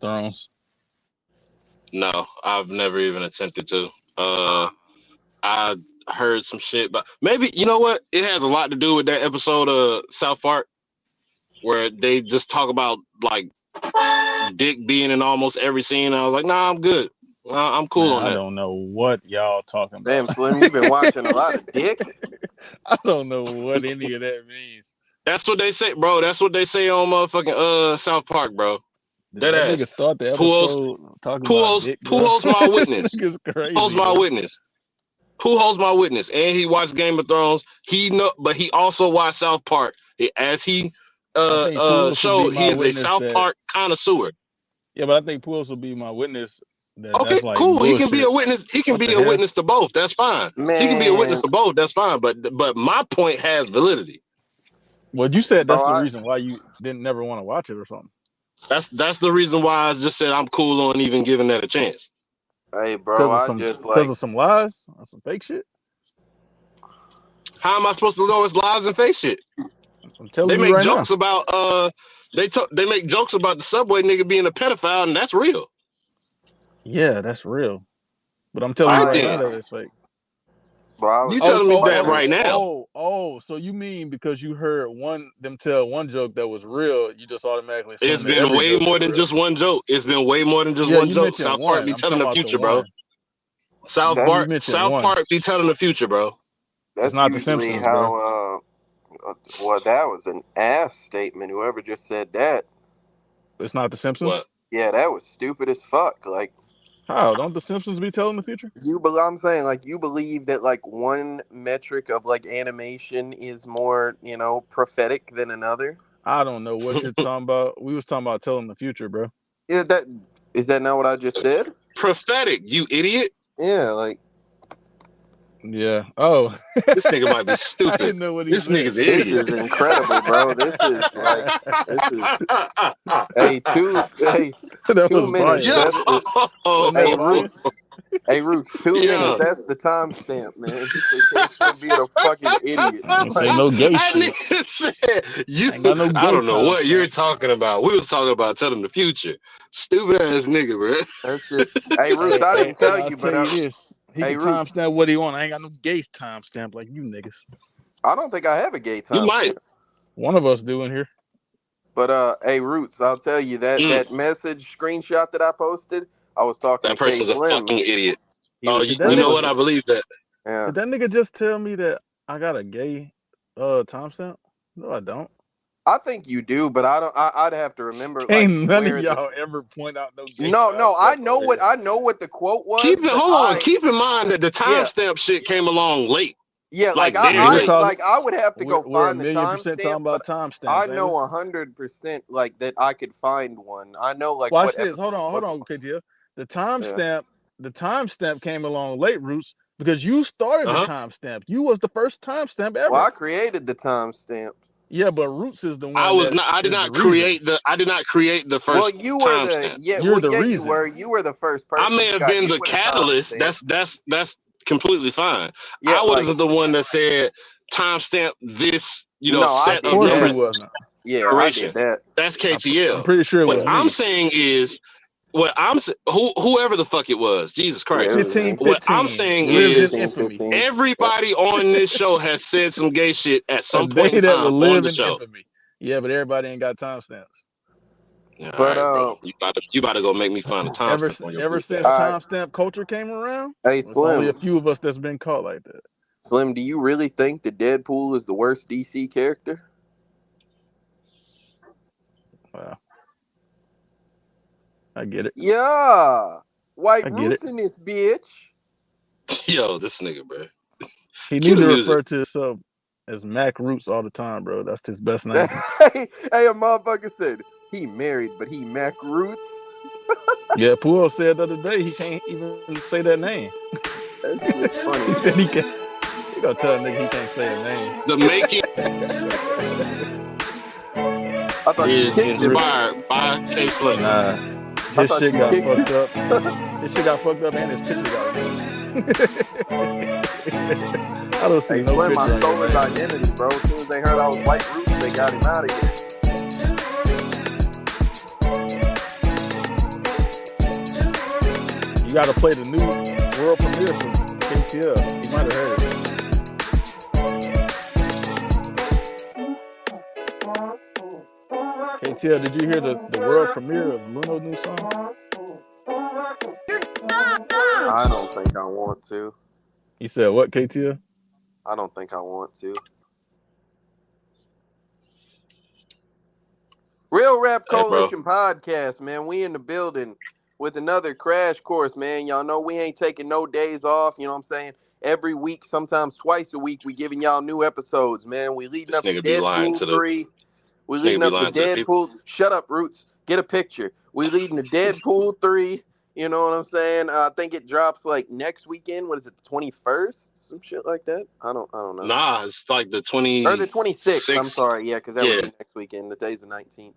Thrones? No, I've never even attempted to. I heard some shit, but maybe you know what? It has a lot to do with that episode of South Park where they just talk about like dick being in almost every scene. I was like, nah, I'm good. I'm cool Man, on that. I don't know what y'all talking about. Damn, Slim, you've been watching a lot of dick. I don't know what any of that means. That's what they say, bro. That's what they say on motherfucking South Park, bro. Did that nigga start the episode talking about dick? Who holds my witness? This nigga's crazy. Who holds my witness? Who holds my witness? And he watched Game of Thrones. But he also watched South Park. As he showed, he is a South Park connoisseur. Yeah, but I think Pools will be my witness. Okay, that's like cool. bullshit. He can be a witness. He can be a witness to both. That's fine. Man. He can be a witness to both. That's fine. But my point has validity. Well, you said that's the reason why you didn't never want to watch it or something. That's the reason why I just said I'm cool on even giving that a chance. Hey, bro, because of some lies, or some fake shit. How am I supposed to know it's lies and fake shit? They make jokes about they make jokes about the subway nigga being a pedophile, and that's real. Yeah, that's real. But I'm telling you right now that it's fake. You telling me that right now? So you mean because you heard them tell one joke that was real, you just automatically it's been way more than just one joke. It's been way more than just one joke. South Park be telling the future, bro. South Park be telling the future, bro. That's not usually the Simpsons, how well, that was an ass statement. Whoever just said that. It's not the Simpsons? What? Yeah, that was stupid as fuck. Like, how? Don't the Simpsons be telling the future? I'm saying, like, you believe that, like, one metric of, like, animation is more, prophetic than another? I don't know what you're talking about. We was talking about telling the future, bro. Yeah, is that not what I just said? Prophetic, you idiot. Yeah, like. Yeah. Oh. This nigga might be stupid. I didn't know what he this said. Nigga's idiot. This is incredible, bro. This is hey, 2 minutes. Hey, Roots, 2 minutes. That's the timestamp, man. So being a fucking idiot. Say no gay shit. I don't know what you're talking about. We was talking about telling the future. Stupid ass nigga, bro. That's it. Hey, Roots, I didn't tell you, but he can timestamp what he want. I ain't got no gay timestamp like you niggas. I don't think I have a gay timestamp. You might. One of us do in here. But hey, Roots, I'll tell you that message screenshot that I posted, I was talking that to person's a Slim. fucking idiot. You know what? I believe that. Yeah. Did that nigga just tell me that I got a gay timestamp? No, I don't. I think you do, but I don't. I'd have to remember. Ain't none of y'all ever point out no gay No. I know what the quote was. Keep in mind that the timestamp shit came along late. Yeah, like I would have to go find the timestamp. I know 100% like that I could find one. I know like. Watch this. Hold on, KTL. The timestamp came along late, Roots, because you started the timestamp. You was the first timestamp ever. Well, I created the timestamp. Yeah, but Roots is the one. I did not create the first. Well, you were timestamp. You were the first person. I may have been the catalyst. That's completely fine. Yeah, I wasn't the one that said timestamp this. Set of numbers. Wasn't. Yeah, I did that. That's KTL. I'm pretty sure. What I'm saying is. Whoever the fuck it was, Jesus Christ. 15, what I'm saying is everybody on this show has said some gay shit at some point in time on the show. Infamy. Yeah, but everybody ain't got timestamps. But you about to go make me find a timestamp. Ever since timestamp culture came around, there's only a few of us that's been caught like that. Slim, do you really think that Deadpool is the worst DC character? Wow. I get it. Yeah. White Roots in this bitch. Yo, this nigga, bro. He need to refer to himself as Mac Roots all the time, bro. That's his best name. Hey, a motherfucker said he married, but he Mac Roots. Yeah, Poole said the other day he can't even say that name. That's funny. He said he can't. You gonna tell a nigga he can't say a name. The making I thought is inspired by K Slim. Nah. His shit got fucked up. His shit got fucked up and his picture got removed. I don't see no Slim, I picture. stole his identity, bro. As soon as they heard I was White Roots, they got him out of here. You got to play the new world premiere from KTL. You might have heard it. KTL, did you hear the world premiere of Luno's new song? I don't think I want to. You said what, KTL? I don't think I want to. Real Rap Coalition podcast, man. We in the building with another crash course, man. Y'all know we ain't taking no days off. You know what I'm saying? Every week, sometimes twice a week, we giving y'all new episodes, man. We leading up to Deadpool 3. We leading up to Deadpool. Shut up, Roots. Get a picture. We leading to Deadpool 3. You know what I'm saying? I think it drops like next weekend. What is it, the 21st? Some shit like that. I don't know. Nah, it's like the 20 or the 26th. I'm sorry, yeah, because that would be next weekend. The day's the 19th.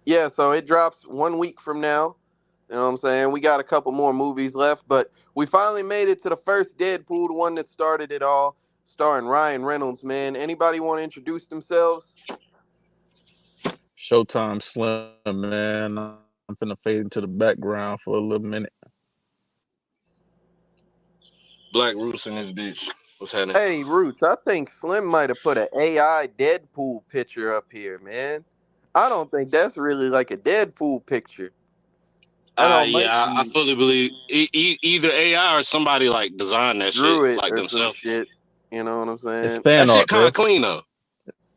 Yeah, so it drops 1 week from now. You know what I'm saying? We got a couple more movies left, but we finally made it to the first Deadpool, the one that started it all, starring Ryan Reynolds, man. Anybody want to introduce themselves? Showtime Slim, man. I'm finna fade into the background for a little minute. Black Roots in this bitch. What's happening? Hey, Roots, I think Slim might have put an AI Deadpool picture up here, man. I don't think that's really like a Deadpool picture. I fully believe either AI or somebody like designed that drew shit it like or themselves. Some shit. You know what I'm saying? It's fan that art, shit kind of clean though.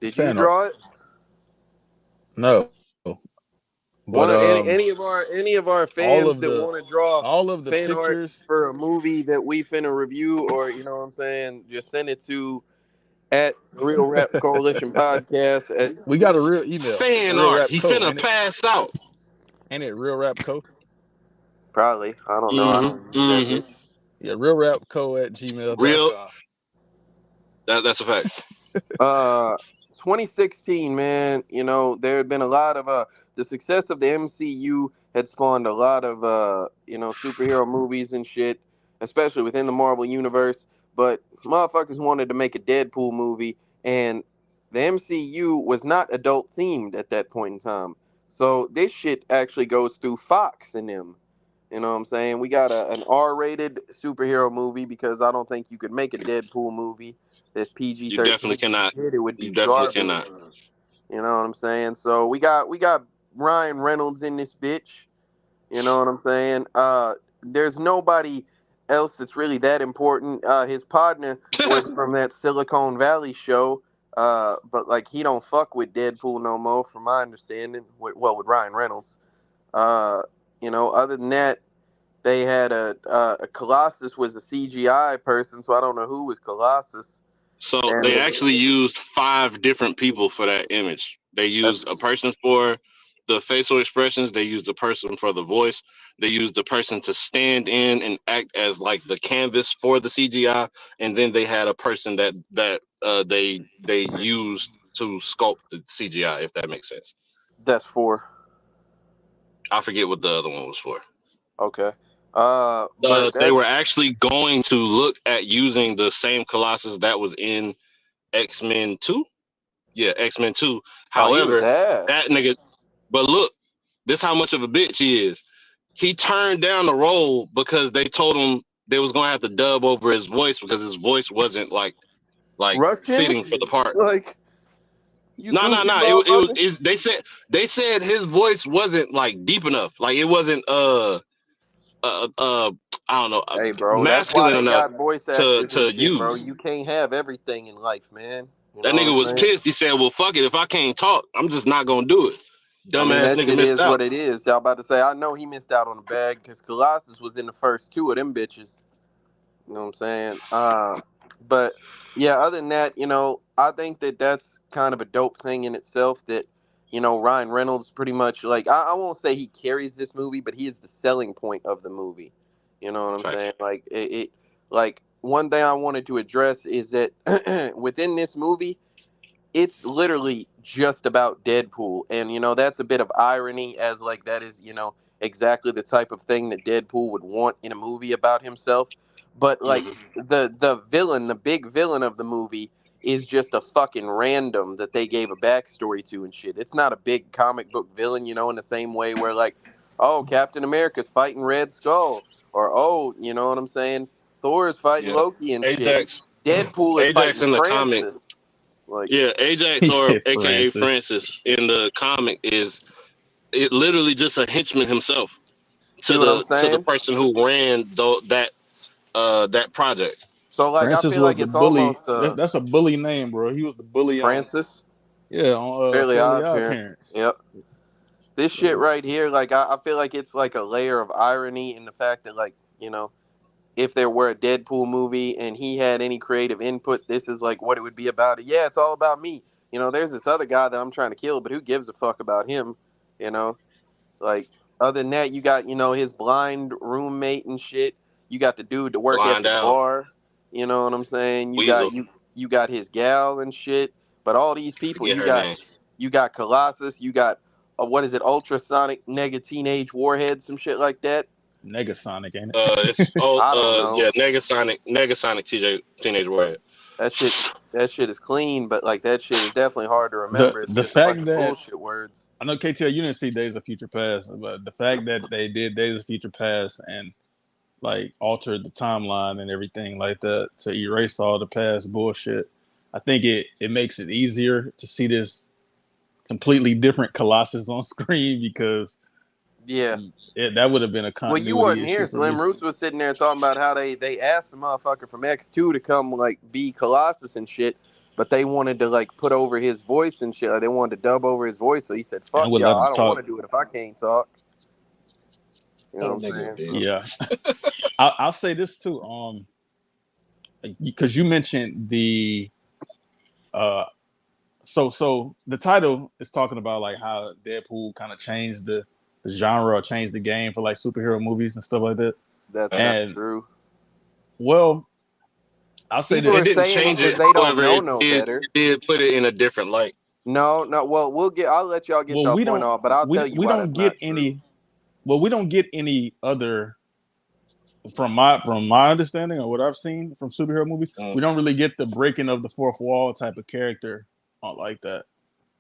Did you draw it? No. But any of our fans that want to draw all of the fan pictures art for a movie that we finna review, or you know what I'm saying, just send it to at Real Rap Coalition Podcast. We got a real email. Fan Real art. Rap He Co, finna pass out. Ain't it Real Rap Co? Probably. I don't know. I don't use that bitch. Yeah, realrapco@gmail.com. Real. That's a fact. 2016, man. You know, there had been a lot of the success of the MCU had spawned a lot of superhero movies and shit, especially within the Marvel universe. But motherfuckers wanted to make a Deadpool movie, and the MCU was not adult themed at that point in time. So this shit actually goes through Fox and them. You know what I'm saying? We got an R-rated superhero movie because I don't think you could make a Deadpool movie that's PG-13. You definitely cannot. It would be garbage. Cannot. You know what I'm saying? So we got Ryan Reynolds in this bitch. You know what I'm saying? There's nobody else that's really that important. His partner was from that Silicon Valley show. But like he don't fuck with Deadpool no more, from my understanding. With Ryan Reynolds. Other than that, they had a Colossus was a CGI person, so I don't know who was Colossus. So they actually used 5 different people for that image. They used a person for the facial expressions. They used a person for the voice. They used the person to stand in and act as like the canvas for the CGI, and then they had a person that they used to sculpt the CGI. If that makes sense. That's 4. I forget what the other one was for. Okay. But they were actually going to look at using the same Colossus that was in X-Men 2. Yeah, X-Men 2. However, that nigga, but look, this how much of a bitch he is. He turned down the role because they told him they was going to have to dub over his voice because his voice wasn't like Russian? Fitting for the part. Like, no. They said his voice wasn't like deep enough. Like it wasn't I don't know, hey, bro, masculine enough got voice to use. Bro. You can't have everything in life, man. That nigga was pissed. He said, "Well, fuck it. If I can't talk, I'm just not gonna do it." Dumbass nigga missed out. What it is. I'm about to say, I know he missed out on the bag because Colossus was in the first 2 of them bitches. You know what I'm saying? But yeah, other than that, I think that that's kind of a dope thing in itself that, Ryan Reynolds pretty much, like, I won't say he carries this movie, but he is the selling point of the movie. You know what I'm saying? Like, like, one thing I wanted to address is that within this movie, it's literally just about Deadpool. And, that's a bit of irony as, like, that is, exactly the type of thing that Deadpool would want in a movie about himself. But, like, the villain, the big villain of the movie is just a fucking random that they gave a backstory to and shit. It's not a big comic book villain, in the same way where, like, Oh, Captain America's fighting Red Skull, or oh, you know what I'm saying? Thor is fighting Yeah, Loki and shit. Ajax. Deadpool is Ajax fighting in the comic. Francis. Like, Yeah, Ajax He or said AKA Francis. Francis in the comic is it literally just a henchman himself see what I'm to the saying? person who ran that project. So like, I Francis feel was like the it's bully. almost That's a bully name, bro. He was the bully on Francis. Fairly Fairly Odd Odd Parents. Parents. Yep. This shit So right here, like I feel like it's like a layer of irony in the fact that, like, you know, if there were a Deadpool movie and he had any creative input, this is like what it would be about. Yeah, it's all about me. You know, there's this other guy that I'm trying to kill, but who gives a fuck about him? You know, like, other than that, you got, you know, his blind roommate and shit. You got the dude to work at Blind the out, bar. You know what I'm saying? Weasel. You got his gal and shit. But all these people, Forget her name. you got Colossus, you got what is it, ultrasonic nega teenage warhead, some shit like that. Negasonic, ain't It's it? I don't know. yeah, Negasonic Teenage Warhead. That shit that shit is clean, but like that shit is definitely hard to the remember. It's the just a bunch fact of that bullshit words. I know KTL, you didn't see Days of Future Past, but the fact that they did Days of Future Past and like altered the timeline and everything like that to erase all the past bullshit, I think it makes it easier to see this completely different Colossus on screen because Yeah. that would have been a Well, you continuity wasn't issue here. for me. Slim Roots was sitting there talking about how they asked the motherfucker from X2 to come like be Colossus and shit, but they wanted to like put over his voice and shit. Like, they wanted to dub over his voice, so he said, And I "Fuck would let y'all, him I don't want talk. to do it if I can't talk." You know That what I'm nigga saying? So bitch. Yeah, I'll say this too. Because you mentioned the uh so the title is talking about like how Deadpool kind of changed the genre or changed the game for like superhero movies and stuff like that. that's not And true. well, I'll say People that It are didn't saying it change because it. they don't However, know no better. it did put it in a different light. No, no. Well, we'll get. I'll let y'all get well y'all point off, but I'll tell you we why don't that's get not true. any we don't get any other from my understanding or what I've seen from superhero movies, Mm. we don't really get the breaking of the fourth wall type of character like that.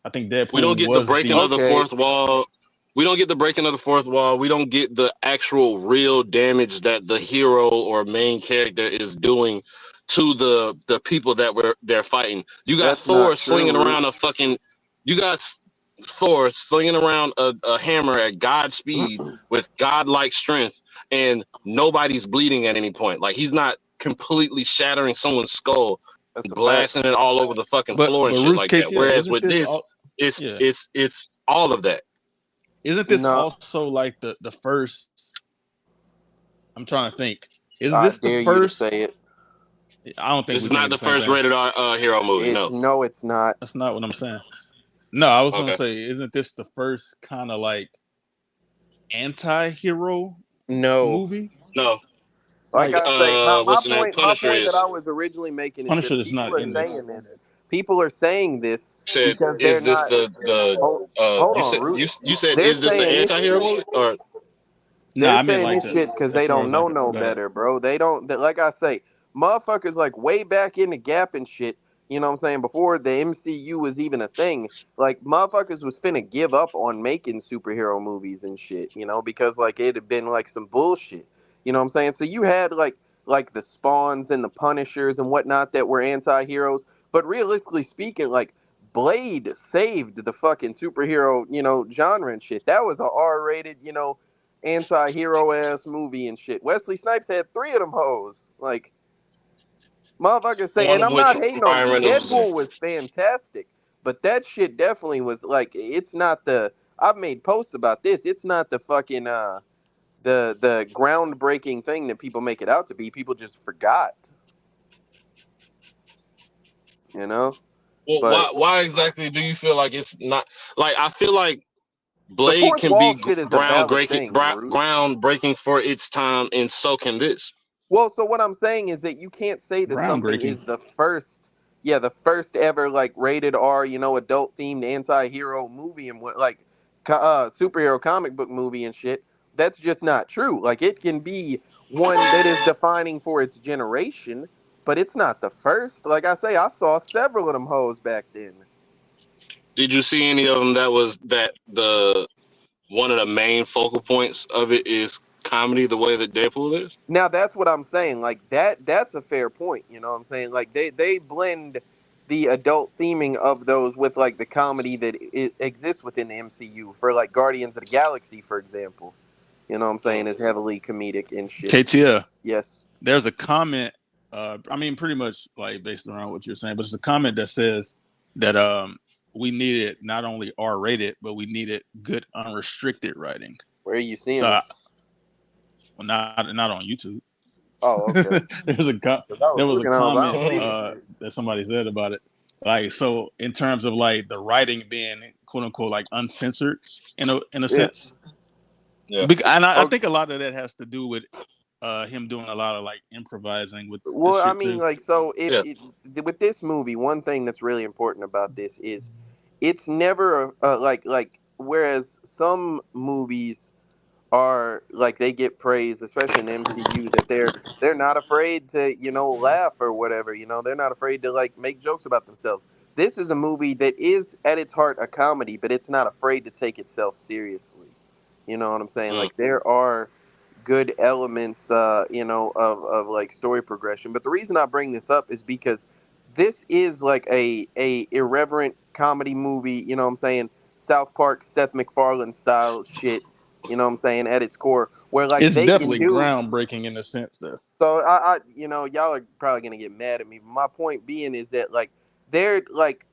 I think We don't Deadpool get the was breaking of the the Okay, fourth wall. We don't get the breaking of the fourth wall. We don't get the actual real damage that the hero or main character is doing to the people that they're fighting. You got that's not Thor true, slinging around a Roots. fucking. You got Thor slinging around a hammer at God speed with godlike strength, and nobody's bleeding at any point. Like he's not completely shattering someone's skull, That's a fact. blasting it all over the fucking floor and but shit Roost like that. KTL, Whereas isn't with this this, all yeah. it's all of that. Isn't this No, also like the first I'm trying to think. Is I this the dare you to say first it. I don't think This we're is not thinking the the same first thing. rated R hero movie. It's No. no, it's not. That's not what I'm saying. No, I was gonna Okay. say, isn't this the first kind of like anti-hero No. movie? No. Like Like I say, What's the name? my Punisher point that I is was originally making is Punisher that is not in this. people are saying this said. because they're Is this not. the Hold you on, said Roots. you said They're is this the saying this anti-hero shit. movie or Nah, They're I meant saying like this the shit because as they far don't as know like no go ahead. better, bro. They don't. Like I say, motherfuckers like way back in the gap and shit. You know what I'm saying? Before the MCU was even a thing, like motherfuckers was finna give up on making superhero movies and shit. You know, because like it had been like some bullshit. You know what I'm saying? So you had like the Spawns and the Punishers and whatnot that were anti-heroes, but realistically speaking, like Blade saved the fucking superhero, you know, genre and shit. That was a R-rated, you know, anti-hero ass movie and shit. Wesley Snipes had three of them hoes. Like, motherfuckers say, one and of I'm which not hating on Ryan him. Reynolds was in? Deadpool was fantastic, but that shit definitely was like, it's not the. I've made posts about this. It's not the fucking the groundbreaking thing that people make it out to be. People just forgot, you know. Well, But why exactly do you feel like it's not like I feel like the Blade fourth can be wall shit is a valid thing, Roots. groundbreaking for its time, and so can this. Well, so what I'm saying is that you can't say that something Groundbreaking. is the first, yeah, the first ever like rated R, you know, adult themed anti-hero movie and what like superhero comic book movie and shit. That's just not true. Like it can be one that is defining for its generation, but it's not the first. Like I say, I saw several of them hoes back then. Did you see any of them that was that one of the main focal points of it is comedy, the way that Deadpool is. Now that's what I'm saying. Like that's a fair point. You know what I'm saying? Like they blend the adult theming of those with like the comedy that exists within the MCU. For like Guardians of the Galaxy, for example. You know what I'm saying? Is heavily comedic and shit. KTL. Yes. There's a comment. I mean, pretty much like based around what you're saying, but it's a comment that says that we needed not only R-rated, but we needed good unrestricted writing. Where are you seeing So, this? well, not on YouTube. Oh, okay. There was a comment I that somebody said about it. Like, so in terms of like the writing being quote unquote like uncensored in a sense. Yeah. And I think a lot of that has to do with him doing a lot of like improvising with the I shit mean, too. like, so with this movie, one thing that's really important about this is it's never like whereas some movies are like they get praised, especially in the MCU, that they're not afraid to laugh or whatever. They're not afraid to like make jokes about themselves. This is a movie that is at its heart a comedy, but it's not afraid to take itself seriously. You know what I'm saying? Like there are good elements, of like story progression. But the reason I bring this up is because this is like a irreverent comedy movie. You know what I'm saying? South Park, Seth MacFarlane style shit. You know what I'm saying? At its core, where like It's they can definitely do. groundbreaking in a sense, though. So y'all are probably gonna get mad at me. But my point being is that like they're like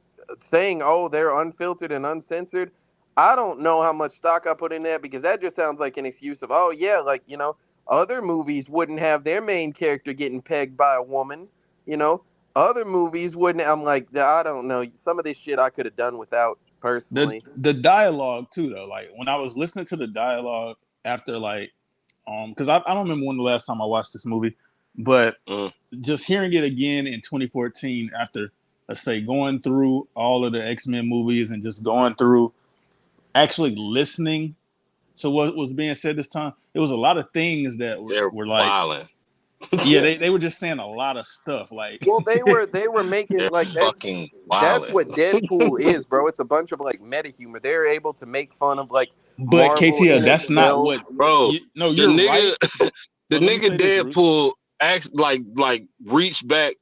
saying, oh, they're unfiltered and uncensored. I don't know how much stock I put in that because that just sounds like an excuse of, oh yeah, like other movies wouldn't have their main character getting pegged by a woman. You know, other movies wouldn't. I'm like, I don't know. Some of this shit I could have done without personally. The dialogue too, though. Like when I was listening to the dialogue after like because I don't remember when the last time I watched this movie, but just hearing it again in 2014 after, let's say, going through all of the X-Men movies and just going through actually listening to what was being said this time, it was a lot of things that were like, wilding. yeah, they were just saying a lot of stuff. Like, Well, they were making They're like that. fucking That's wilding. what Deadpool is, bro. It's a bunch of like meta humor. They're able to make fun of like but Marvel KTL, in that's not itself. what. Bro, No, the you're right. nigga the But let me nigga say this, Ruth. Deadpool acts like reached back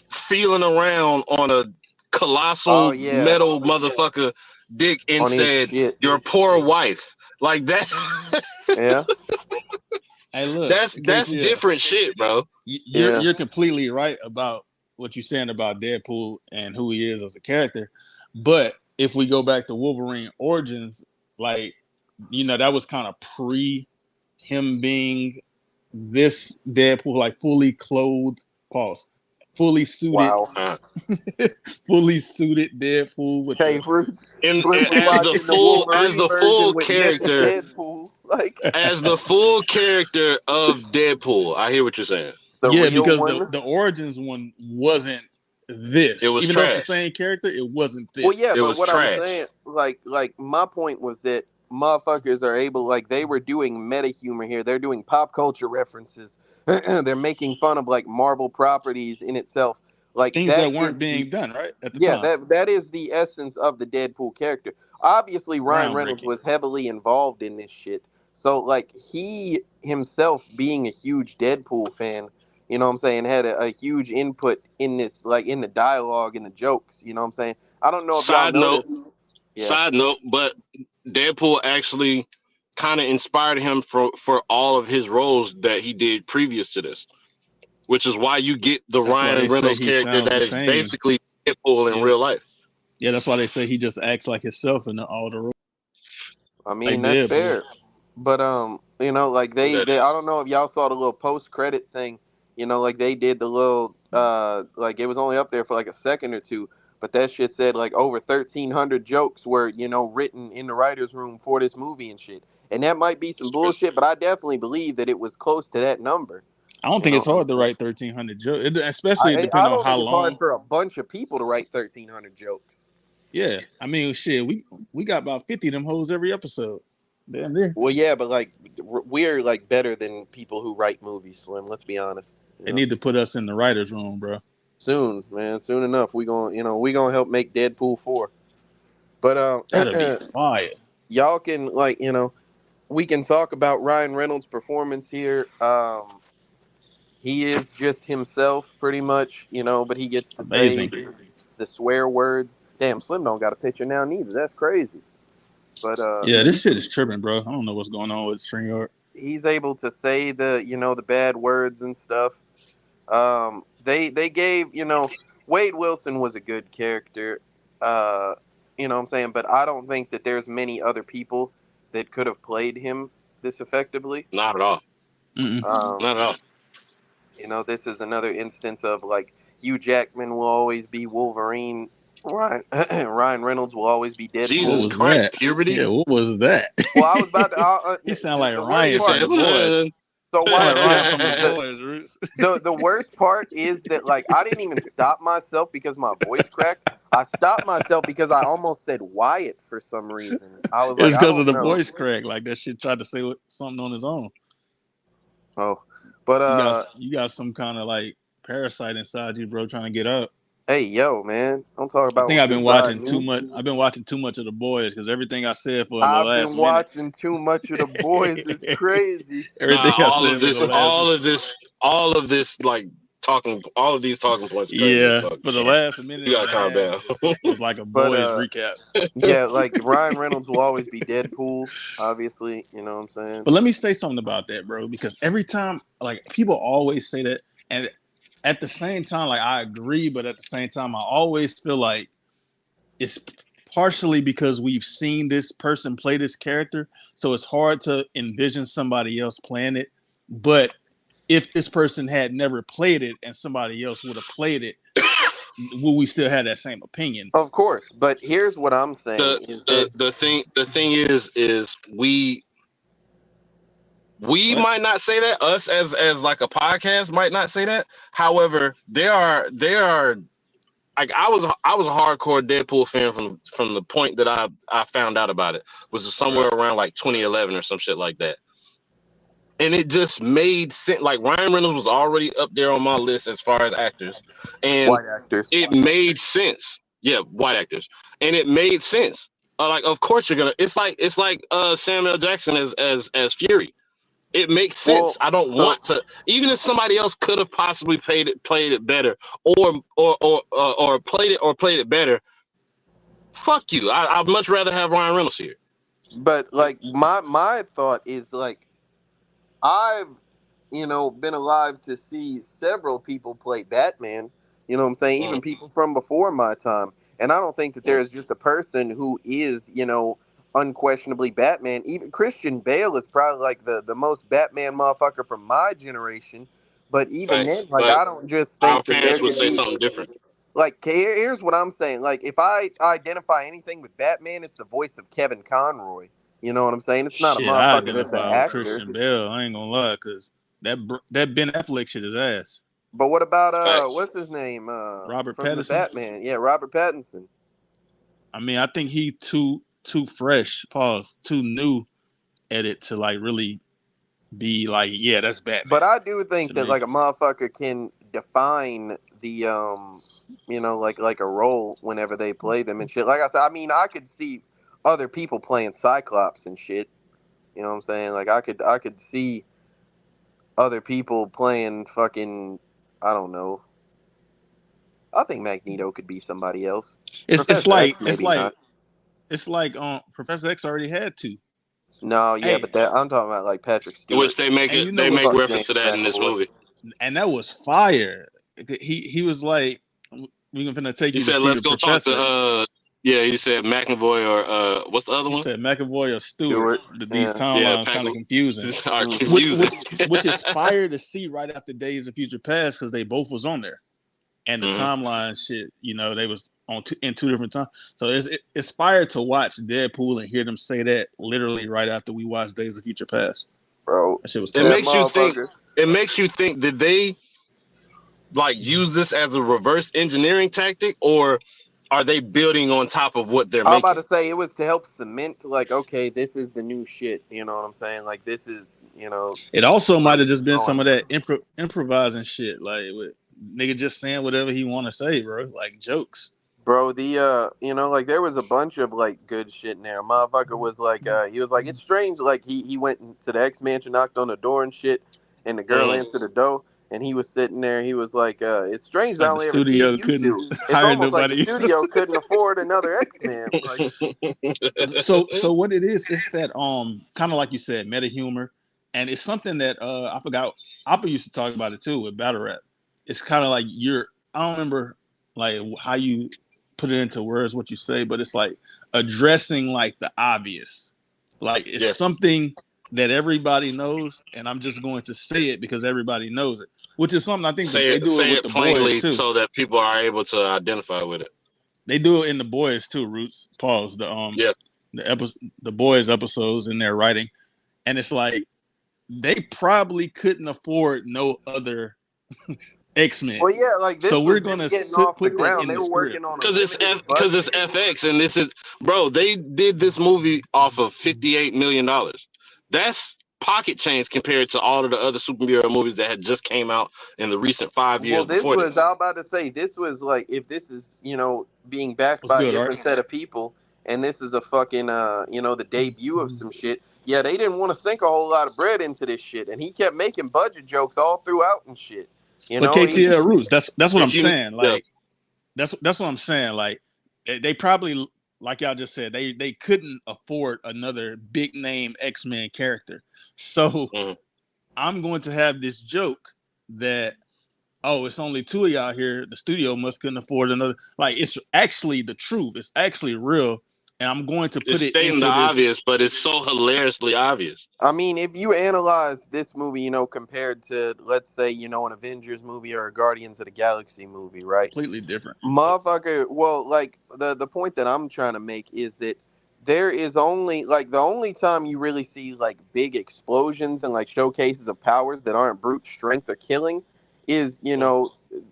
feeling around on a Oh colossal yeah, metal motherfucker dick and on his said, shit. "Your poor wife." Like that. Yeah, Hey, look, that's KTL, different shit, bro. yeah. you're completely right about what you're saying about Deadpool and who he is as a character. But if we go back to Wolverine Origins, like that was kind of pre him being this Deadpool, like fully clothed, pause, fully suited, Wow. Uh, fully suited Deadpool with Hey, the Fruits. Slim and was watching the as Wolverine the version full with naked character Deadpool, like as the full character of Deadpool. I hear what you're saying. the yeah, real because one. the Origins one wasn't It this, was even though it's the trash. same character, it wasn't Well, this. yeah, It but was what I'm trash. saying, like my point was that motherfuckers are able, like they were doing meta humor here. They're doing pop culture references. They're making fun of like Marvel properties in itself. Like Things that that weren't is being done right at the yeah, time. that is the essence of the Deadpool character. Obviously, Ryan Reynolds Groundbreaking. was heavily involved in this shit. So like he himself being a huge Deadpool fan, you know what I'm saying, had a huge input in this, like in the dialogue and the jokes, you know what I'm saying? I don't know if y'all Side note, noticed. Yeah. side note, but Deadpool actually kind of inspired him for all of his roles that he did previous to this, which is why you get the That's why Ryan they say Reynolds he character sounds that the is same. basically Deadpool in Yeah. real life. Yeah, that's why they say he just acts like himself in all the roles. I Like mean, that's Deadpool. fair. But like That they I don't know if y'all saw the little post credit thing, like they did the little like it was only up there for like a second or two, but that shit said like over 1,300 jokes were, written in the writers room for this movie and shit. And that might be some is crazy. bullshit, but I definitely believe that it was close to that number. I don't You think know it's what I'm hard to saying? write 1,300 jokes, especially I depending on don't how think it's hard long. for a bunch of people to write 1,300 jokes. Yeah, I mean, shit, we got about 50 of them hoes every episode. Damn near. Well, yeah, but like we're like better than people who write movies, Slim. Let's be honest. They need to put us in the writers' room, bro. Soon, man, soon enough, we gonna help make Deadpool 4. But That'll be fire. y'all can we can talk about Ryan Reynolds' performance here. He is just himself, pretty much, but he gets to say Amazing. the swear words. Damn, Slim don't got a picture now neither. That's crazy. But Yeah, this shit is tripping, bro. I don't know what's going on with StreamYard. he's able to say the bad words and stuff. They gave Wade Wilson was a good character. What I'm saying, but I don't think that there's many other people that could have played him this effectively. Not at all. Mm-mm. Um, Not at all. this is another instance of like Hugh Jackman will always be Wolverine. Ryan, Ryan Reynolds will always be What Jesus Deadpool. was Christ, that? puberty. Yeah, what was that? Well, I was about to. He sound like The worst Ryan You from part. say, The Boys. So Sound watch like this. Ryan from The The Boys, Roots. the worst part is that like I didn't even stop myself because my voice cracked. I stopped myself because I almost said Wyatt for some reason. I was like, It's I because of don't the know. voice crack. Like that shit tried to say something on his own. Oh, but You got some kind of like parasite inside you, bro, trying to get up. hey, yo, man, don't talk I about think what's I've been inside watching too me. much. I've been watching too much of The Boys because everything I said for the I've last been minute, watching too much of the boys. It's crazy. everything nah, I said for the last, all of this, like talking, all of these talking points are crazy as yeah, fuck. for the So last you minute gotta and a calm half down. was like a But Boys recap. yeah, like Ryan Reynolds will always be Deadpool. Obviously, you know what I'm saying. But let me say something about that, bro, because every time, like, people always say that, and at the same time, like, I agree, but at the same time, I always feel like it's partially because we've seen this person play this character, so it's hard to envision somebody else playing it. But if this person had never played it and somebody else would have played it, will we still have that same opinion? Of course, but here's what I'm the saying is that the thing is we What? might not say that, us as like a podcast might not say that. However, there are like I was a hardcore Deadpool fan from the point that I found out about it, was somewhere Right. around like 2011 or some shit like that. And it just made sense. Like Ryan Reynolds was already up there on my list as far as actors, and white actors. it made sense. Yeah, white actors, and it made sense. Like, of course you're gonna. It's like Samuel Jackson as Fury. It makes sense. Well, I don't so want to. Even if somebody else could have possibly played it better, or played it better. Fuck you. I'd much rather have Ryan Reynolds here. but like my thought is like I've been alive to see several people play Batman. You know what I'm saying? Mm, Even people from before my time. And I don't think that mm. there is just a person who is, unquestionably Batman. Even Christian Bale is probably like the most Batman motherfucker from my generation. But even Facts, then, like but I don't just our think that there parents would could say be something different. like here's what I'm saying. Like if I identify anything with Batman, it's the voice of Kevin Conroy. You know what I'm saying? It's not a Shit, I motherfucker that's an identify with actor. Christian Bale. I ain't gonna lie, because that Ben Affleck shit is ass. But what about Facts. what's his name Robert from the Pattinson. Batman? Yeah, Robert Pattinson. I mean, I think he too fresh, pause, too new at it to like really be like, yeah, that's Batman But I do to think that me. like a motherfucker can define the like a role whenever they play them and shit. Like I said, I mean, I could see other people playing Cyclops and shit. You know what I'm saying? Like I could see other people playing fucking I don't know. I think Magneto could be somebody else. It's Professor like X it's maybe like not. it's like Professor X already had to. No, yeah, but Hey, that I'm talking about like Patrick Which Stewart. they make and it. you know They what's make Fuck reference James to that in this McAvoy. movie. and that was fire. He was like, we're gonna take He you to said, see "Let's the go talk to." professor. Yeah, he said McAvoy or what's the other He one? said McAvoy or Stewart. Stewart. These Yeah. Yeah, timelines kind of confusing. are Hmm. Which confusing. which which is fire to see right after Days of Future Past because they both was on there. And the Mhm. timeline shit, they was on in two different times. So it's fire to watch Deadpool and hear them say that literally right after we watched Days of Future Past. Bro, That shit was It cold. that makes you think. motherfucker. It makes you think. Did they like use this as a reverse engineering tactic, or are they building on top of what they're I was about making? to say it was to help cement, like, okay, this is the new shit. You know what I'm saying? Like, this is, It also where might we have just been some going. of that improvising shit, like with nigga just saying whatever he want to say, bro, like jokes. Bro, like there was a bunch of like good shit in there. Motherfucker was like, he was like, it's strange. Like he went to the X Mansion, knocked on the door and shit, and the girl answered the door, and he was sitting there. He was like, it's strange that I Like the only ever see studio you couldn't two. It's hire almost like the nobody. studio couldn't afford another X Man. Like, So what it is, it's that kind of like you said, meta humor, and it's something that I forgot. Appa used to talk about it too with battle rap. It's kind of like I don't remember like how you put it into words what you say, but it's like addressing like the obvious. Like it's Yeah. something that everybody knows, and I'm just going to say it because everybody knows it. Which is something I think that they do it Say with it the boys plainly too. so that people are able to identify with it. They do it in the boys too. Roots pause Yeah. the boys episodes in their writing, and it's like they probably couldn't afford no other X-Men, well, yeah, like so this we're was them gonna getting off the put that ground. in They the were script working on a Because limited it's budget. FX, and this is, bro. They did this movie off of $58 million. That's pocket change compared to all of the other superhero movies that had just came out in the recent 5 years Well, this before was, this. I was about to say, this was like, if this is, being backed What's by a good, Art? different set of people, and this is a fucking, the debut of some shit, yeah, they didn't want to sink a whole lot of bread into this shit. And he kept making budget jokes all throughout and shit. But He, KTL Roots, that's what I'm If you, saying. yeah, Like that's what I'm saying. Like they probably, like y'all just said, they couldn't afford another big name X-Men character. So mhm. I'm going to have this joke that, oh, it's only two of y'all here. The studio must couldn't afford another. Like it's actually the truth. It's actually real, and I'm going to put It's it stating the into this. obvious, but it's so hilariously obvious. I mean, if you analyze this movie, compared to, let's say, an Avengers movie or a Guardians of the Galaxy movie, right? Completely different. Motherfucker, well, like the point that I'm trying to make is that there is only like the only time you really see like big explosions and like showcases of powers that aren't brute strength or killing is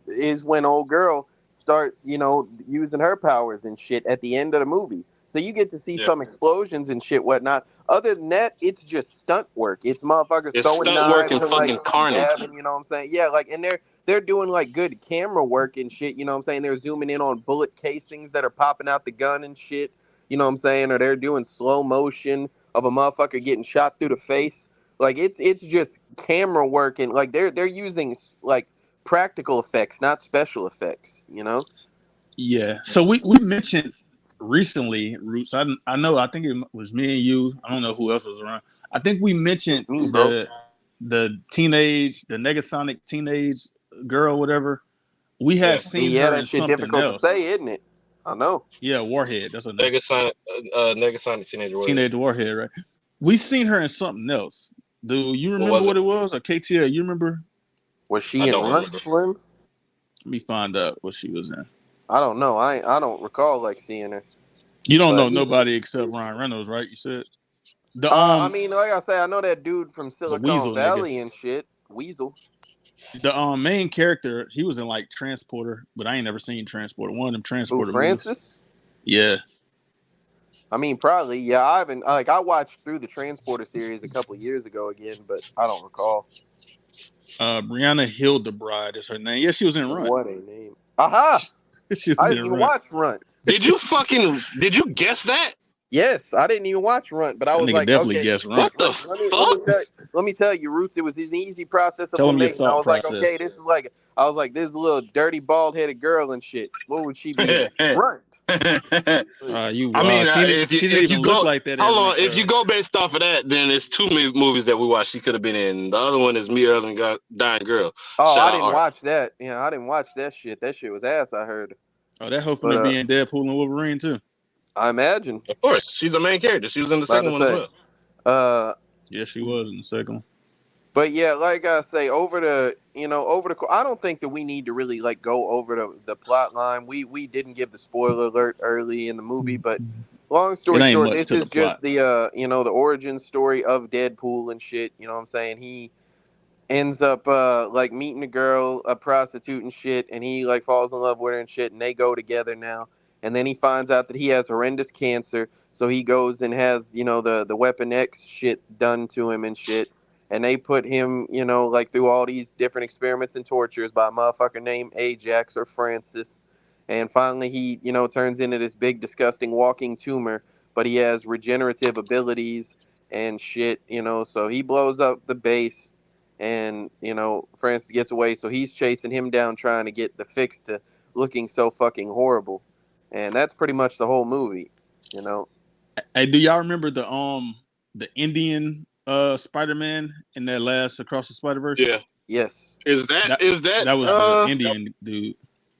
is when old girl starts using her powers and shit at the end of the movie. So you get to see Yeah, some explosions and shit whatnot. Other than that, it's just stunt work. It's motherfuckers it's throwing stunt work knives and and like fucking carnage. stabbing. You know what I'm saying? Yeah, like and they're doing like good camera work and shit, you know what I'm saying? They're zooming in on bullet casings that are popping out the gun and shit, you know what I'm saying? Or they're doing slow motion of a motherfucker getting shot through the face. Like it's just camera work and like they're using like practical effects, not special effects, you know? Yeah. So we mentioned recently, Roots. I know. I think it was me and you. I don't know who else was around. I think we mentioned It's me, bro. the Negasonic teenage girl, whatever. We Yeah, had seen Yeah, her that in shit something difficult to else. say, isn't it? I know. Yeah, Warhead. That's her name. Negasonic Teenage Warrior. Teenage Warhead, right? We seen her in something else. Do you What remember was it? what it was? Or KTL, you remember? Was I she in don't Runt remember. Slim? Let me find out what she was in. I don't know. I don't recall like seeing her. You don't know But nobody except Ryan Reynolds, right? You said the I mean, like I say, I know that dude from the Silicon Weasel nigga. Valley and shit. Weasel. The main character, he was in like Transporter, but I ain't never seen Transporter. One of them Who, Transporter movies. Francis? Yeah. I mean, probably. Yeah, I haven't. Like, I watched through the Transporter series a couple years ago again, but I don't recall. Brianna Hildebrand is her name. Yeah, she was in Runt. What a name. Aha! She was I in didn't even Runt. watch Runt. Did you guess that? Yes, I didn't even watch Runt, but I That was nigga like, definitely okay, guessed What Runt. the fuck? let me tell you, Roots. It was an easy process of Tell him your elimination. I thought was like, okay, process. this is like, I was like, this is a little dirty, bald headed girl and shit. What would she be in? Runt. You I wow. mean, She didn't if you even look go, like that in hold on, Runt, if you bro. go based off of that, then it's two movies that we watched. She could have been in. The other one is Me Other Than Dying Girl. Oh, Shout I out didn't Art. watch that. Yeah, I didn't watch that shit. That shit was ass. I heard, Oh, that hoe but finna be in Deadpool and Wolverine too. I imagine. Of course, she's a main character. She was in the About second to one as say. well. Uh, Yeah, she was in the second one. but yeah, like I say, I don't think that we need to really like go over the plot line. We didn't give the spoiler alert early in the movie, but long It story ain't short, much this to is the just plot. the origin story of Deadpool and shit. You know what I'm saying? He ends up like meeting a girl, a prostitute and shit, and he like falls in love with her and shit, and they go together now. And then he finds out that he has horrendous cancer, so he goes and has the Weapon X shit done to him and shit. And they put him, like through all these different experiments and tortures by a motherfucker named Ajax or Francis. and finally he, turns into this big disgusting walking tumor, but he has regenerative abilities and shit, so he blows up the base, and Francis gets away, so he's chasing him down trying to get the fix to looking so fucking horrible. And that's pretty much the whole movie, you know. Hey, do y'all remember the Indian Spider-Man in that last Across the Spider-Verse? Yeah. Yes. Is that That is that that was the Indian dude.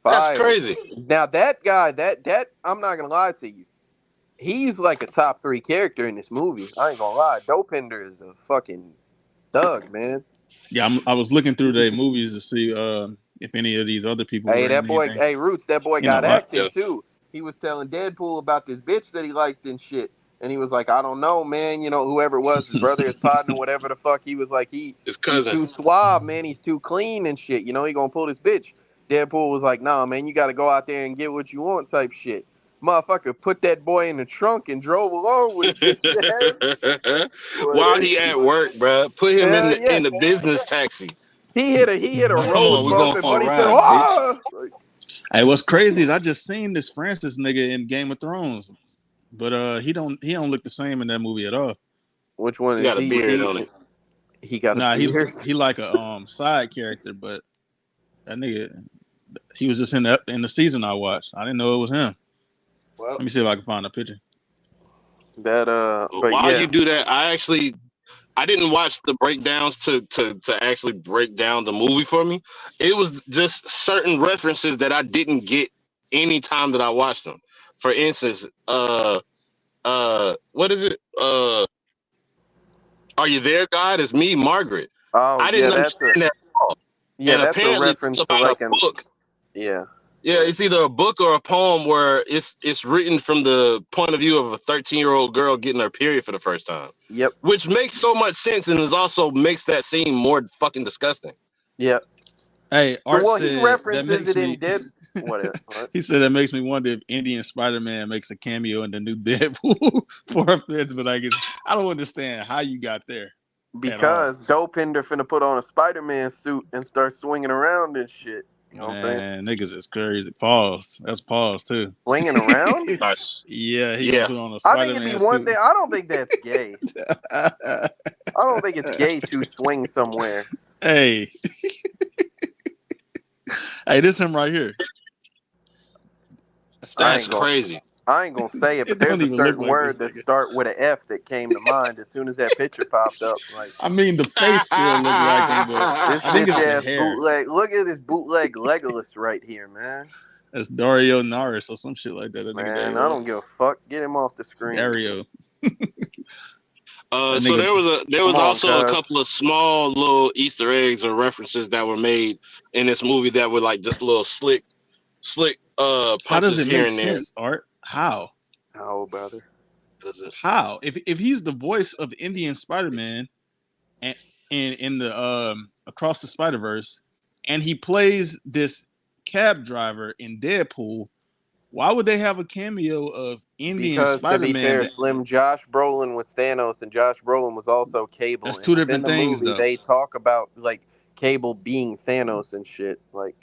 that's Fire. crazy. Now that guy, that I'm not gonna lie to you, he's like a top 3 character in this movie. I ain't gonna lie. Dopinder is a fucking thug, man. Yeah, I was looking through their movies to see if any of these other people Hey, were in that boy, anything. hey Roots, that boy You know got what? Yeah. active too. He was telling Deadpool about this bitch that he liked and shit. And he was like, I don't know, man. Whoever it was, his brother, his partner, whatever the fuck. He was like, His he's cousin. too suave, man. He's too clean and shit. He gonna pull this bitch. Deadpool was like, nah, man, you gotta go out there and get what you want, type shit. Motherfucker put that boy in the trunk and drove along with his bitch ass. Boy, While that he shit at was work, bro, put him in hell yeah. the business taxi. He hit a Like, come road on, we going bump, for but a he said, ride, bitch. oh! Like, Hey, what's crazy is I just seen this Francis nigga in Game of Thrones, but he don't look the same in that movie at all. which one He is got a he? beard on him. He got a Nah, he beard. he like a side character, but that nigga he was just in the season I watched. I didn't know it was him. Well, Let me see if I can find a picture. but While yeah, you do that, I didn't watch the breakdowns to actually break down the movie for me. It was just certain references that I didn't get any time that I watched them. For instance, what is it? Are you there, God? It's me, Margaret. oh I yeah, didn't understand that at all. And that's a apparently it's reference to about a like an book. yeah, Yeah, it's either a book or a poem where it's written from the point of view of a 13-year-old girl getting her period for the first time. yep, Which makes so much sense and is also makes that scene more fucking disgusting. yep. Hey, Art Well, he said that references makes it in me. Dead. What? He said that makes me wonder if Indian Spider-Man makes a cameo in the new Deadpool for a feds, but I don't understand how you got there at all. Because Dopinder finna put on a Spider-Man suit and start swinging around and shit. You know what I'm saying? Man, niggas is crazy. Pause. That's pause too. Swinging around? Nice. Yeah, he gonna Yeah. put on a I think it'd be Spider-Man one suit. thing. I don't think that's gay. I don't think it's gay to swing somewhere. Hey, hey, this him right here. That's I That's ain't Francis. gonna. crazy. I ain't gonna say it, but It there's don't a even look certain like this word that nigga. start with an F that came to mind as soon as that picture popped up. Like I mean, the face still look like him, but this I think bitch it's the ass hair. bootleg. Look at this bootleg Legolas right here, man. That's Dario Naris or some shit like that. That nigga Man, name I was don't give a fuck. Get him off the screen. Dario. That So nigga. there Come was on, also a cuz. couple of small little Easter eggs or references that were made in this movie that were like just little slick How does punches it here make and there. sense, Art? How? Oh, brother. Does it? How? If he's the voice of Indian Spider-Man and in the Across the Spider-Verse, and he plays this cab driver in Deadpool, why would they have a cameo of Indian Because to be Spider-Man? fair, Slim, Josh Brolin was Thanos, and Josh Brolin was also Cable. That's And two within different the things, movie, though. they talk about like Cable being Thanos and shit. Like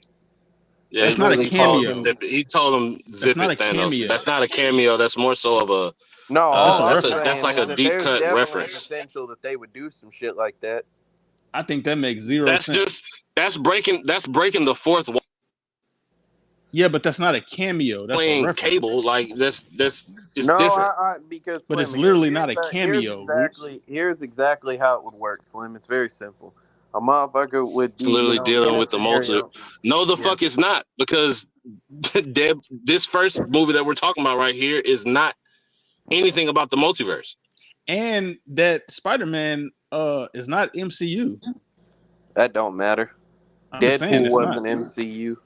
Yeah, they That's not a literally call him. cameo. he told him That's zip not a it, Thanos. cameo. That's not a cameo. That's more so of a No, That's just a all I'm that's saying reference. like is a that deep there's cut definitely reference. potential that they would do some shit like that. I think that makes zero That's just sense. that's breaking the fourth wall, Yeah, but that's not a cameo. That's a playing reference. Cable. Like that's it's No, different. I because But Slim, it's literally here's not a the cameo, Roots. here's exactly how it would work, Slim. It's very simple. A motherfucker would It's be, literally in dealing a with the multi. scenario. No, the Yeah. fuck it's not because this first movie that we're talking about right here is not anything about the multiverse. And that Spider-Man is not MCU. That don't matter. I'm just saying Deadpool it's not. wasn't MCU.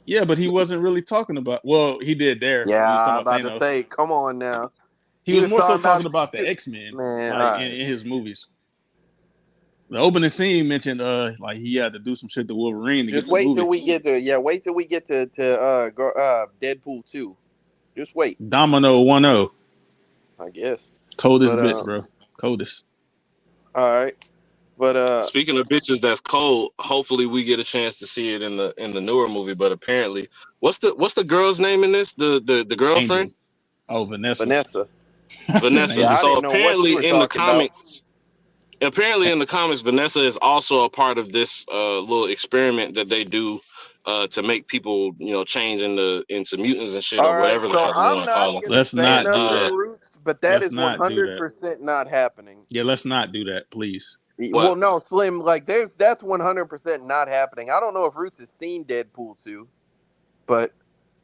Yeah, but he wasn't really talking about. Well, he did there Yeah, when he was talking I'm about about to Thanos. say, come on now. He He was was more so talking talking about about the shit. X-Men, Man, like all in, right. in his movies. The opening scene mentioned like he had to do some shit to Wolverine to get Just the wait till movie. we get to wait till we get to Deadpool 2. Just wait, Domino 1-0. I guess. Coldest But bitch, bro. Coldest. all right. But Speaking of bitches that's cold, hopefully we get a chance to see it in the newer movie. But apparently, what's the girl's name in this? The girlfriend, Angel. Oh, Vanessa. Vanessa. I said Vanessa. Yeah, I Angel. So didn't know what you apparently were in the talking about. comics, Vanessa is also a part of this little experiment that they do to make people, change into mutants and shit All or right, whatever the so fuck you I'm want to call not them. gonna Let's say And not do nothing, that. Roots, but that Let's is not do that. 100% not happening. Yeah, let's not do that, please. Well, what? no, Slim, like that's 100% not happening. I don't know if Roots has seen Deadpool 2, but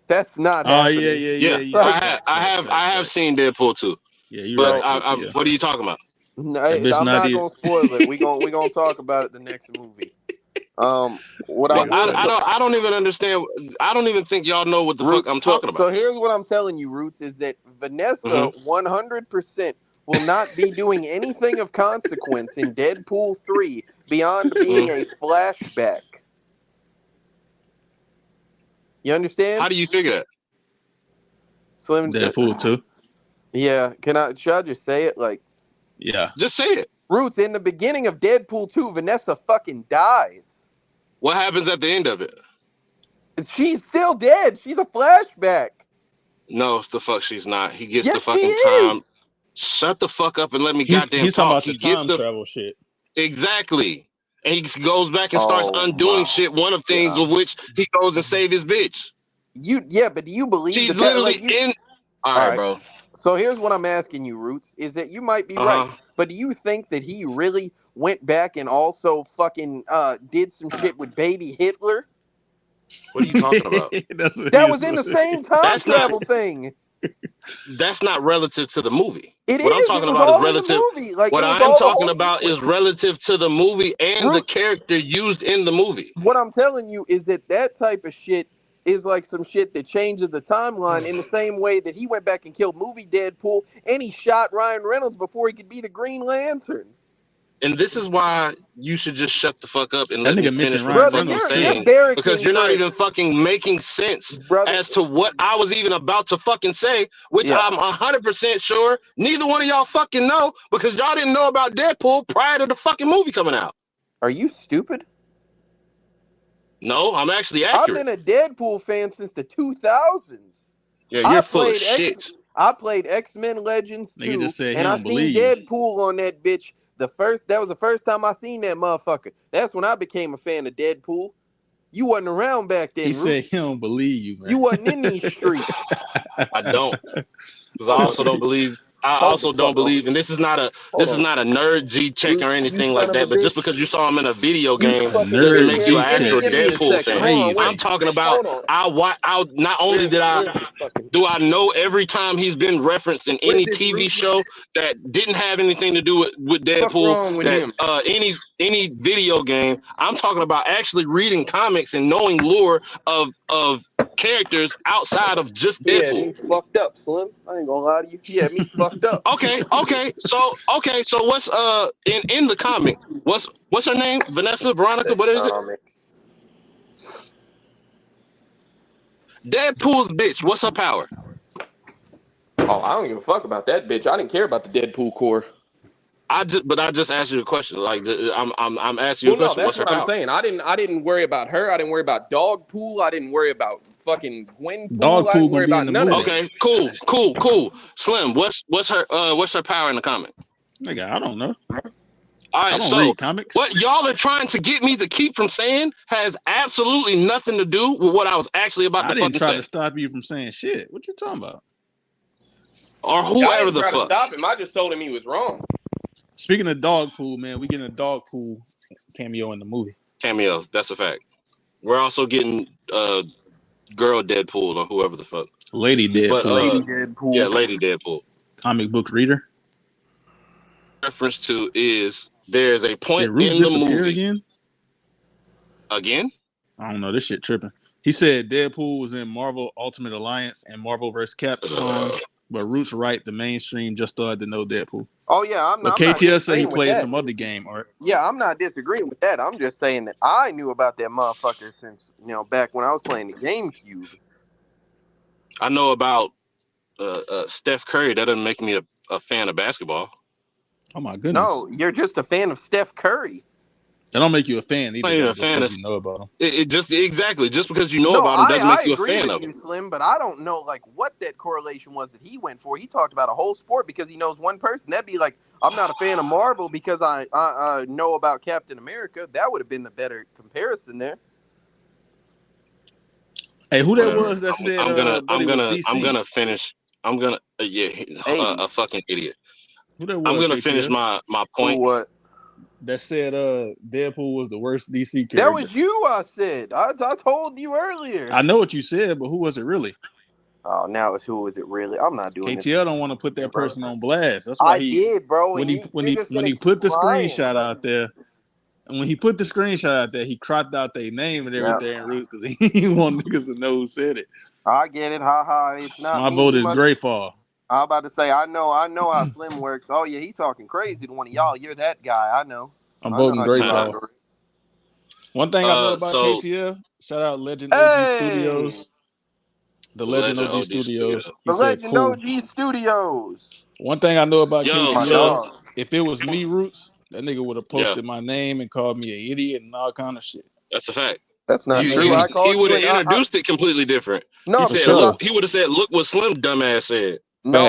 that's not Oh yeah, happening. yeah, yeah, Yeah, yeah. Like, I have Facts. seen Deadpool too, Yeah, you're but so right. Yeah. what are you talking about? That bitch I'm not not even. gonna spoil it. We gonna talk about it the next movie. What I Well, Nigga will I funny. don't I don't even understand. I don't even think y'all know what the fuck Roots. I'm So talking so about. here's what I'm telling you, Roots, is that Vanessa Hmm 100% will not be doing anything of consequence in Deadpool 3 beyond hmm being a flashback. You How understand? do you figure that? Slim, Deadpool too. yeah, should I just say it? Like, Yeah. Just say it. Roots, in the beginning of Deadpool 2, Vanessa fucking dies. What happens at the end of it? She's still dead. She's a flashback. No, the fuck she's not. He gets the Yes, she fucking is. time. Shut the fuck up and let me goddamn He's talking talk. about the He gets time the travel shit. exactly. And he goes back and starts Oh undoing my shit. One of things god. of which he goes and save his bitch. But do you believe She's that like literally you? in. All All right, right. bro. So here's what I'm asking you, Roots, is that you might be right, Uh huh. but do you think that he really went back and also fucking did some shit with baby Hitler? What are you talking about? That's what he That was. was in the same time That's not. travel thing. That's not relative to the movie. It What I'm is. It talking was about is all in the relative. movie. Like What it was I'm all the talking whole about is sequence. relative to the movie and the Root. character used in the movie. What I'm telling you is that type of shit is like some shit that changes the timeline in the same way that he went back and killed movie Deadpool and he shot Ryan Reynolds before he could be the Green Lantern. And this is why you should just shut the fuck up and That let me nigga mentioned finish what the Ryan Brother, fuck I'm Reynolds you're too. saying. Because barracking you're not for even fucking making sense brother. as to what I was even about to fucking say, which Yeah. I'm 100% sure neither one of y'all fucking know because y'all didn't know about Deadpool prior to the fucking movie coming out. Are you stupid? No, I'm actually I've accurate. been a Deadpool fan since the 2000s. Yeah, I you're full of played X shit. I played X-Men Legends Nigga 2 just said he and I don't seen believe. Deadpool on that bitch. That was the first time I seen that motherfucker. That's when I became a fan of Deadpool. You wasn't around back He then, said Roots. he don't believe you, man. You wasn't in these streets. I don't. Because I Hold on. also don't believe. I Hold the also don't fuck on. believe, and this is not a Hold on. nerd G check or Roots, you anything son like of a that. But just bitch. because you saw him in a video You game A fucking doesn't nerd make you G an actual check give is me a Deadpool second. fan. Hold on, I'm crazy. talking about hold on. not only Where's the fucking do I know every time he's been referenced in what is any this TV Roots? show that didn't have anything to do with Fuck Deadpool, wrong with that him? any video game. I'm talking about actually reading comics and knowing lore of characters outside of just He had me Deadpool. fucked up, Slim. I ain't gonna lie to you. He had me fucked up. Okay. So what's in the comic? What's her name? Vanessa, Veronica, The what is it? comics. Deadpool's bitch. What's her power? Oh, I don't give a fuck about that bitch. I didn't care about the Deadpool core. I just asked you a question. Like I'm asking you a Well, no, question. that's What's her what I'm power? saying. I didn't worry about her. I didn't worry about Dogpool. I didn't worry about fucking Gwenpool. I Dogpool didn't gonna worry be in about the none of movie. them. Okay, cool. Slim, what's her power in the comic? Nigga, I don't know. All I right, don't so read comics. what y'all are trying to get me to keep from saying has absolutely nothing to do with what I was actually about I to didn't fucking try to say, stop you from saying shit. What you talking about? or I whoever didn't the try to fuck. stop him. I just told him he was wrong. Speaking of Dogpool, man, we getting a Dogpool cameo in the movie. Cameos, that's a fact. We're also getting girl Deadpool or whoever the fuck. Lady But Lady Deadpool, yeah, Deadpool. Lady Deadpool. comic book reader. Reference to is there's a Did point Roots in the disappear movie again? again. I don't know. This shit tripping. He said Deadpool was in Marvel Ultimate Alliance and Marvel vs. Capcom, but Roots right, the mainstream just started to know Deadpool. Oh yeah, But I'm not KTS said he disagreeing with played that. some other game art. Yeah, I'm not disagreeing with that. I'm just saying that I knew about that motherfucker since back when I was playing the GameCube. I know about Steph Curry. That doesn't make me a fan of basketball. Oh my goodness. No, you're just a fan of Steph Curry. That don't make you a fan I'm either, not even though, a just fan because of you know about him. it. Just exactly, just because you know No, about him doesn't I make you a agree fan with of you, him. Slim, but I don't know like what that correlation was that he went for. He talked about a whole sport because he knows one person. That'd be like, I'm not a fan of Marvel because I know about Captain America. That would have been the better comparison there. Hey, who that Whatever. was that said that I'm it was gonna I'm DC? gonna finish. I'm gonna yeah, Hey, a fucking idiot. Who that I'm was, gonna finish KTF? my who point. what? That said Deadpool was the worst DC That character. was you. I said. I told you earlier. I know what you said, but who was it really? Oh, now it's who is it really? I'm not doing this, KTL don't want to put that bro. person on blast. That's why I he did, bro, when and he when you're he just when gonna he keep put the lying, screenshot bro. out there, and when he put the screenshot out there, he cropped out their name and Yeah, everything, Root, because he didn't want niggas to know who said it. I get it. Ha ha. It's not My me. vote He is must. Grayfall. I'm about to say. I know how Slim works. Oh yeah, he talking crazy to one of y'all. You're that guy. I know. I'm I know voting how you Huh. Grayfall. operate. One thing I know about So KTL, shout out Legend OG Hey, Studios. The Legend Legend OG OD Studio. Studios. He the said, Legend cool. OG Studios. One thing I know about Yo, My so KTL, dog. if it was me, Roots, that nigga would have yeah, posted my name and called me an idiot and all kind of shit. that's a fact. That's That not nigga true. I ain't He called would you have an. introduced it completely different. He No, for said, because "Look," sure. he would have said, "Look what Slim dumbass said."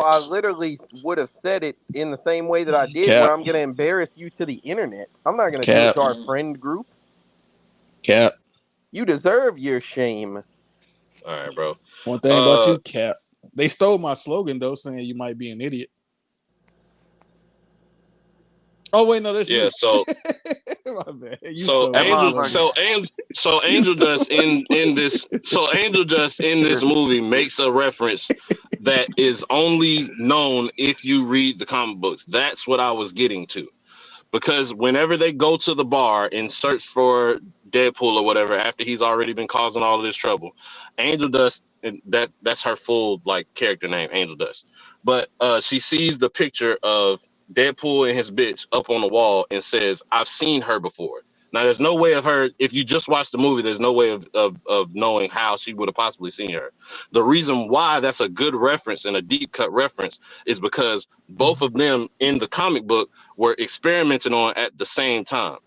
I Facts. literally would have said it in the same way that I did, where Cap. I'm gonna embarrass you to the internet. I'm not gonna do it Cap. to our friend group. Cap. You deserve your shame. All right, bro. One thing about Uh, you, Cap. They stole my slogan though, saying you might be an idiot. Oh wait, no, that's yeah. you. So My bad. You So stole That my Angel, motherfucker. slogan. so You Angel stole Dust my slogan. Angel Dust in this movie makes a reference that is only known if you read the comic books. That's what I was getting to. Because whenever they go to the bar and search for Deadpool or whatever, after he's already been causing all of this trouble, Angel Dust, and that's her full like character name, Angel Dust. But she sees the picture of Deadpool and his bitch up on the wall and says, "I've seen her before." Now, there's no way of her, if you just watch the movie, there's no way of knowing how she would have possibly seen her. The reason why that's a good reference and a deep cut reference is because both of them in the comic book were experimenting on at the same time.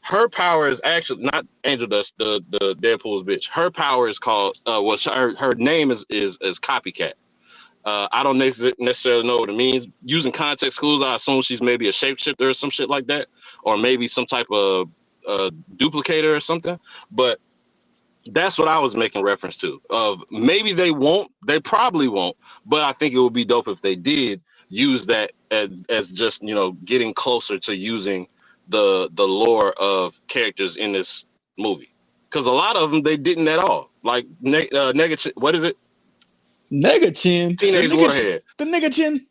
Her power is actually not Angel Dust, the Deadpool's bitch. Her power is called her name is Copycat. I don't necessarily know what it means. Using context clues, I assume she's maybe a shapeshifter or some shit like that, or maybe some type of duplicator or something. But that's what I was making reference to. Of maybe they probably won't, but I think it would be dope if they did use that as just getting closer to using the lore of characters in this movie. Because a lot of them they didn't at all. Like negative. What is it? Nigga chin. The Teenage nigga chin. Warhead. The nigga chin.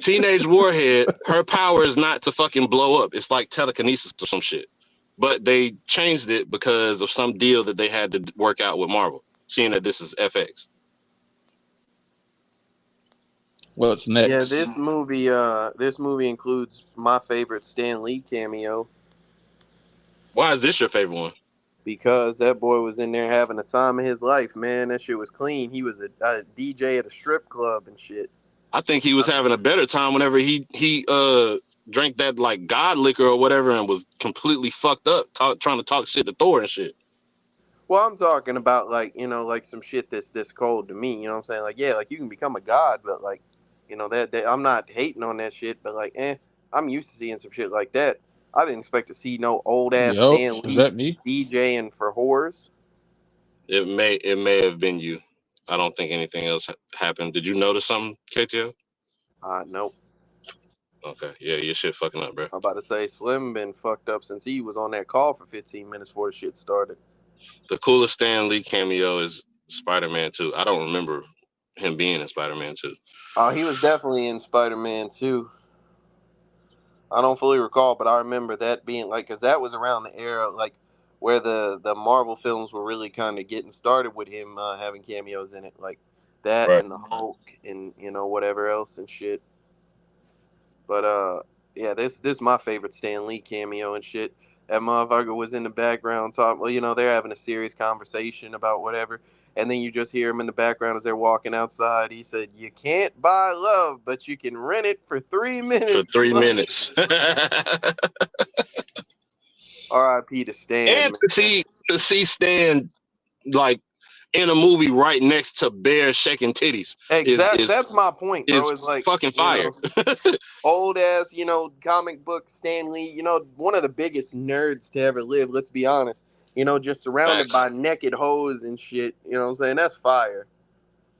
Teenage Warhead. Her power is not to fucking blow up. It's like telekinesis or some shit. But they changed it because of some deal that they had to work out with Marvel, seeing that this is FX. What's Yeah, next? this movie includes my favorite Stan Lee cameo Why is this your favorite one? because that boy was in there having the time of his life, man. That shit was clean. He was a DJ at a strip club and shit. I think he was having a better time whenever he drank that like God liquor or whatever and was completely fucked up, trying to talk shit to Thor and shit. Well, I'm talking about like, like some shit that's this cold to me. You know what I'm saying? Like, yeah, like you can become a god, but like, that I'm not hating on that shit, but like, I'm used to seeing some shit like that. I didn't expect to see no old ass Yo, Stan is Lee that me? DJing for whores. It may have been you. I don't think anything else happened. Did you notice something, KTL? Nope. Okay, yeah, your shit fucking up, bro. I'm about to say Slim been fucked up since he was on that call for 15 minutes before the shit started. The coolest Stan Lee cameo is Spider-Man 2. I don't remember him being in Spider-Man 2. Oh, he was definitely in Spider-Man too. I don't fully recall, but I remember that being like, because that was around the era like where the Marvel films were really kind of getting started with him having cameos in it, like that Right. and the Hulk and whatever else and shit. But yeah, this is my favorite Stan Lee cameo and shit. That motherfucker was in the background talking. Well, they're having a serious conversation about whatever, And then you just hear him in the background as they're walking outside. He said, "You can't buy love, but you can rent it for 3 minutes." For 3 minutes. R.I.P. to Stan, And man. to see Stan like in a movie right next to Bear shaking titties is That's my point, bro. is It's like, fucking fire. old ass, comic book Stan Lee, one of the biggest nerds to ever live, let's be honest. Just surrounded Facts. by naked hoes and shit. You know what I'm saying? That's fire.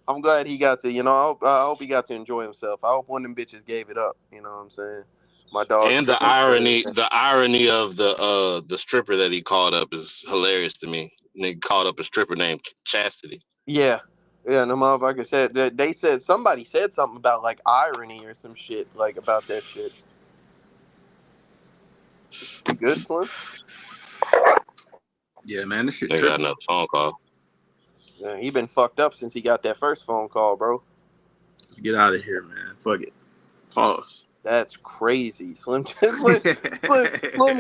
I'm glad he got to, I hope he got to enjoy himself. I hope one of them bitches gave it up. You know what I'm saying? My dog And the Stan. irony of the stripper that he called up is hilarious to me. And they called up a stripper named Chastity. Yeah. Yeah, no motherfucker said that somebody said something about like irony or some shit, like about that shit. You good, Slim? Yeah, man, this shit They got tripping. another phone call. Yeah, he been fucked up since he got that first phone call, bro. Let's get out of here, man. Fuck it. Pause. That's crazy. Slim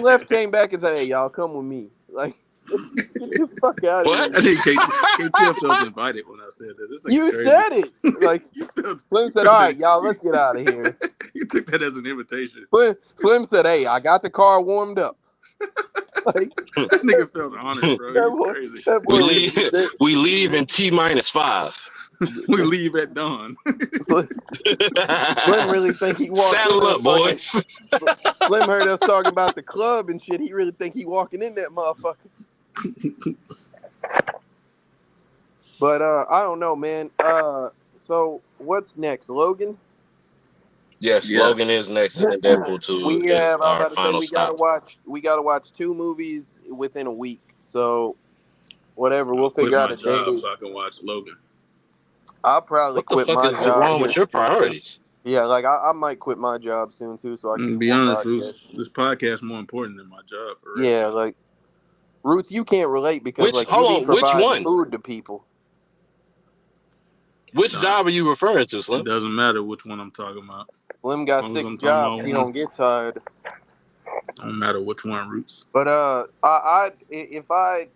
left, came back and said, "Hey, y'all, come with me." Like, get the fuck out of What? I think KTF felt invited when I said that. This here. You crazy. said it. Like, Slim said, "All right, y'all, let's get out of here." You took that as an invitation. Slim said, "Hey, I got the car warmed up." Like, that nigga felt honored, bro. It was crazy. We leave in T-5. We leave at dawn. Slim really think he walked Saddle in up, boys. Slim heard us talking about the club and shit. He really think he walking in that motherfucker. But I don't know, man. So what's next, Logan? Yes, Logan is next, and Deadpool 2 We is have. I'm our about to say final we stop. gotta watch 2 movies within a week. So whatever, we'll quit figure out my a job day. so I can watch Logan. I'll probably What the quit fuck my is job. wrong with your priorities? Yeah, like I might quit my job soon too, so I can To do be more honest, podcasts. this podcast is more important than my job for real. Yeah, like Roots, you can't relate because Which you be providing food to people. Which job are you referring to, Slim? It doesn't matter which one I'm talking about. Slim got 6 jobs. He don't get tired. Don't matter which one, Roots. But if I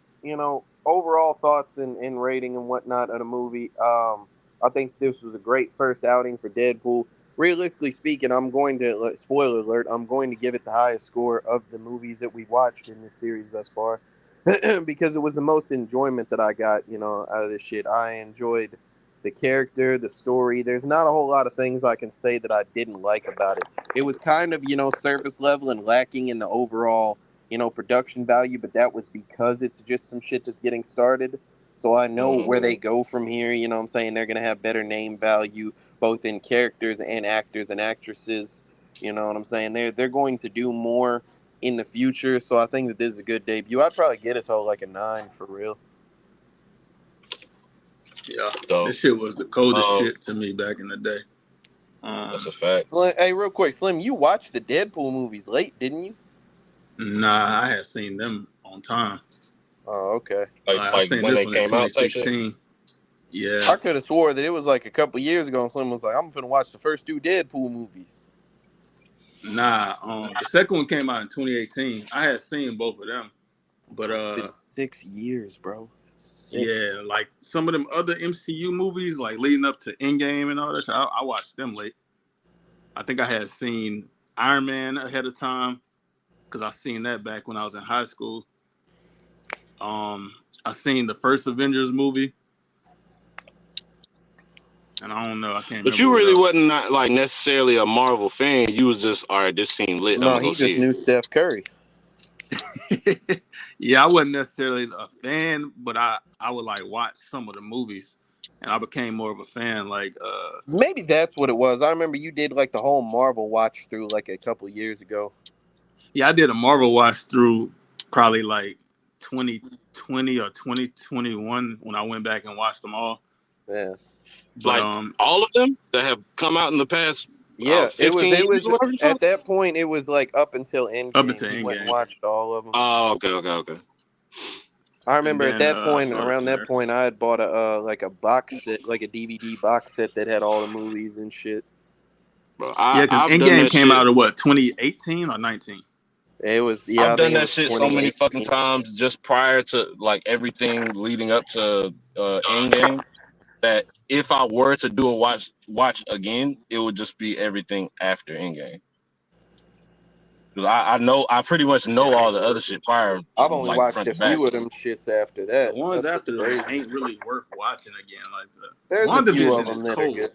overall thoughts and rating and whatnot of the movie, I think this was a great first outing for Deadpool. Realistically speaking, I'm going to spoiler alert. I'm going to give it the highest score of the movies that we've watched in this series thus far, because it was the most enjoyment that I got out of this shit. I enjoyed the character, the story. There's not a whole lot of things I can say that I didn't like about it. It was kind of surface level and lacking in the overall production value, but that was because it's just some shit that's getting started. So I know where they go from here. You know what I'm saying? They're going to have better name value, both in characters and actors and actresses. You know what I'm saying? They're going to do more in the future. So I think that this is a good debut. I'd probably get us all like a 9 for real. Yeah, this shit was the coldest shit to me back in the day. That's a fact. Hey, real quick, Slim, you watched the Deadpool movies late, didn't you? Nah, I had seen them on time. Oh, okay. I seen when this they one came in 2016. Yeah. I could have swore that it was like a couple years ago and Slim was like, I'm finna watch the first 2 Deadpool movies. Nah, the second one came out in 2018. I had seen both of them. But it's been 6 years, bro. Yeah, like some of them other MCU movies, like leading up to Endgame and all that shit, I watched them late. I think I had seen Iron Man ahead of time because I seen that back when I was in high school. I seen the first Avengers movie. And I don't know, I can't remember. But you really wasn't not like necessarily a Marvel fan. You was just, all right, this seemed lit. No, he just knew Steph Curry. Yeah, I wasn't necessarily a fan, but I would like watch some of the movies, and I became more of a fan. Like maybe that's what it was. I remember you did like the whole Marvel watch through like a couple years ago. Yeah, I did a Marvel watch through probably like 2020 or 2021 when I went back and watched them all. Yeah, but all of them that have come out in the past. Yeah, 15 it was years at that point. It was like up until Endgame. Up until Endgame. Went and watched all of them. Oh, okay. I remember at that point, around that point, I had bought a box set, like a DVD box set that had all the movies and shit. Bro, because Endgame came out in what, 2018 or 19? It was, yeah, I've I done think it that was shit so many fucking 2018. times just prior to like everything leading up to Endgame that if I were to do a watch again, it would just be everything after Endgame. Because I pretty much know all the other shit prior, I've only like watched front a to back. few of them shits after The that. ones That's what's after them crazy. ain't really worth watching again. Like There's a few of WandaVision is them that are cold. good.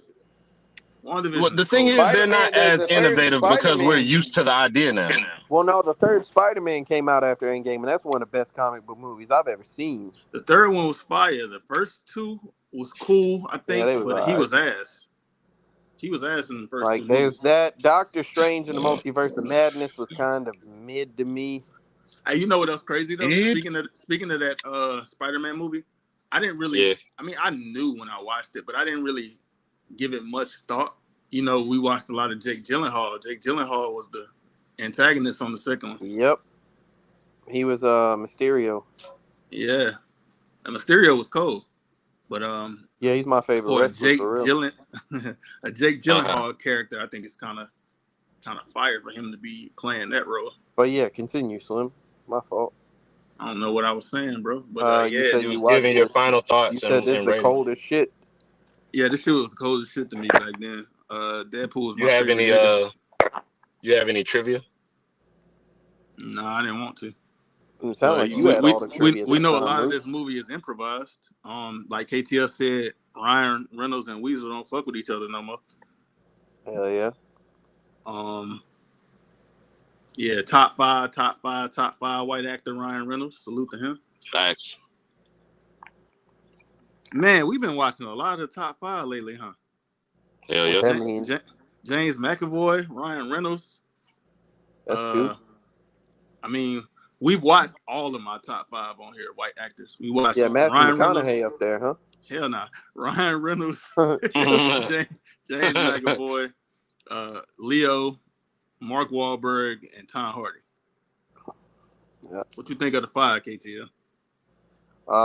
Well, WandaVision is the thing cold. is, they're Spider-Man, not as the third innovative because we're Spider-Man. used to the idea now. Well, no, the third Spider-Man came out after Endgame, and that's one of the best comic book movies I've ever seen. The third one was fire. The first two was cool, I Yeah, think, they was but he alright. was ass. He was ass in the first two Like, there's movies. that. Doctor Strange and the Multiverse of Madness was kind of mid to me. Hey, you know what else crazy though? It? Speaking of that Spider-Man movie, I didn't really. Yeah. I mean, I knew when I watched it, but I didn't really give it much thought. You know, we watched a lot of Jake Gyllenhaal. Jake Gyllenhaal was the antagonist on the second one. Yep. He was Mysterio. Yeah, and Mysterio was cold, but Yeah, he's my favorite for wrestler for real. a Jake Uh-huh. Gyllenhaal character, I think it's kind of fire for him to be playing that role. But yeah, continue, Slim. My fault. I don't know what I was saying, bro, but You yeah, said You you was watched giving your this. final You thoughts said this and the rating. coldest shit. yeah, this shit was cold as shit to me back then. Deadpool was You my have favorite any nigga. you have any trivia? No, I didn't want to. It sounded like you We, had we all the we trivia we this know a time, lot of this Roots. movie is improvised. Like KTF said, Ryan Reynolds and Weasel don't fuck with each other no more. Hell yeah. Yeah, top five white actor Ryan Reynolds. Salute to him. Facts. Man, we've been watching a lot of the top five lately, huh? Hell What yeah. that mean? James McAvoy, Ryan Reynolds. That's two. I mean, we've watched all of my top five on here, white actors. We watched Yeah, Matthew Ryan Reynolds. McConaughey up there, huh? Hell nah. Ryan Reynolds, James McAvoy, Leo, Mark Wahlberg, and Tom Hardy. Yeah. What you think of the five, KTL?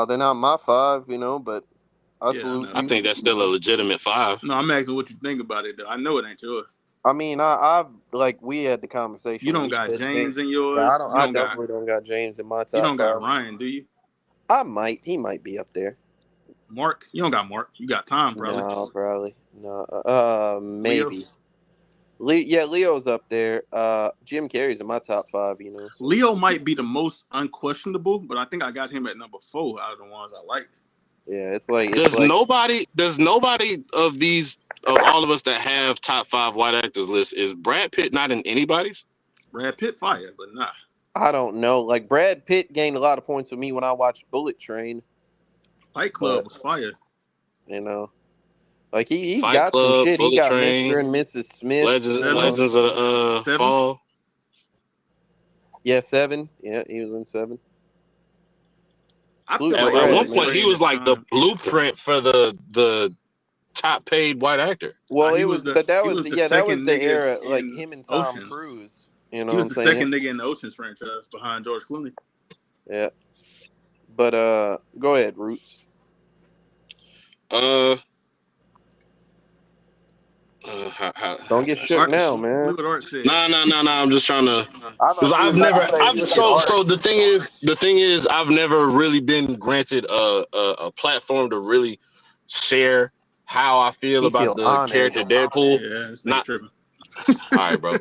They're not my five, but I Yeah, salute I you. think that's still a legitimate 5. No, I'm asking what you think about it, though. I know it ain't yours. I mean, I've like we had the conversation. You don't when got said James in Yeah, yours. I definitely don't got James in my top You don't got five. Ryan, do you? He might be up there. Mark, you don't got Mark. You got Tom, probably. No, probably no. Maybe. Leo's up there. Jim Carrey's in my top five. So. Leo might be the most unquestionable, but I think I got him at number 4 out of the ones I like. Yeah, it's like Does nobody of all of us that have top 5 white actors list, is Brad Pitt not in anybody's? Brad Pitt fire, but nah. I don't know. Like Brad Pitt gained a lot of points with me when I watched Bullet Train. Fight Club was fire. Like he's Fight got Club, some shit. Bullet He got Train, Mr. and Mrs. Smith. Legends of the Seven? Fall. Yeah, 7. Yeah, he was in 7. I feel At, like at Brad, one Bullet point, Train he was is like the time. blueprint for the top paid white actor. Well, He it was was, the- that he was was the the that was second the nigga era, like in him and Tom Oceans. Cruise. He was what I'm the saying? second nigga in the Oceans franchise behind George Clooney. Yeah. But go ahead, Roots. Don't get shook now, man. Look what Art said. No. I'm just trying to. I Because thought you I've was about never. to say, I've look at so Art. so the thing is I've never really been granted a platform to really share how I feel He about feel the honored. character Deadpool. Yeah, this nigga Not tripping. all right, bro.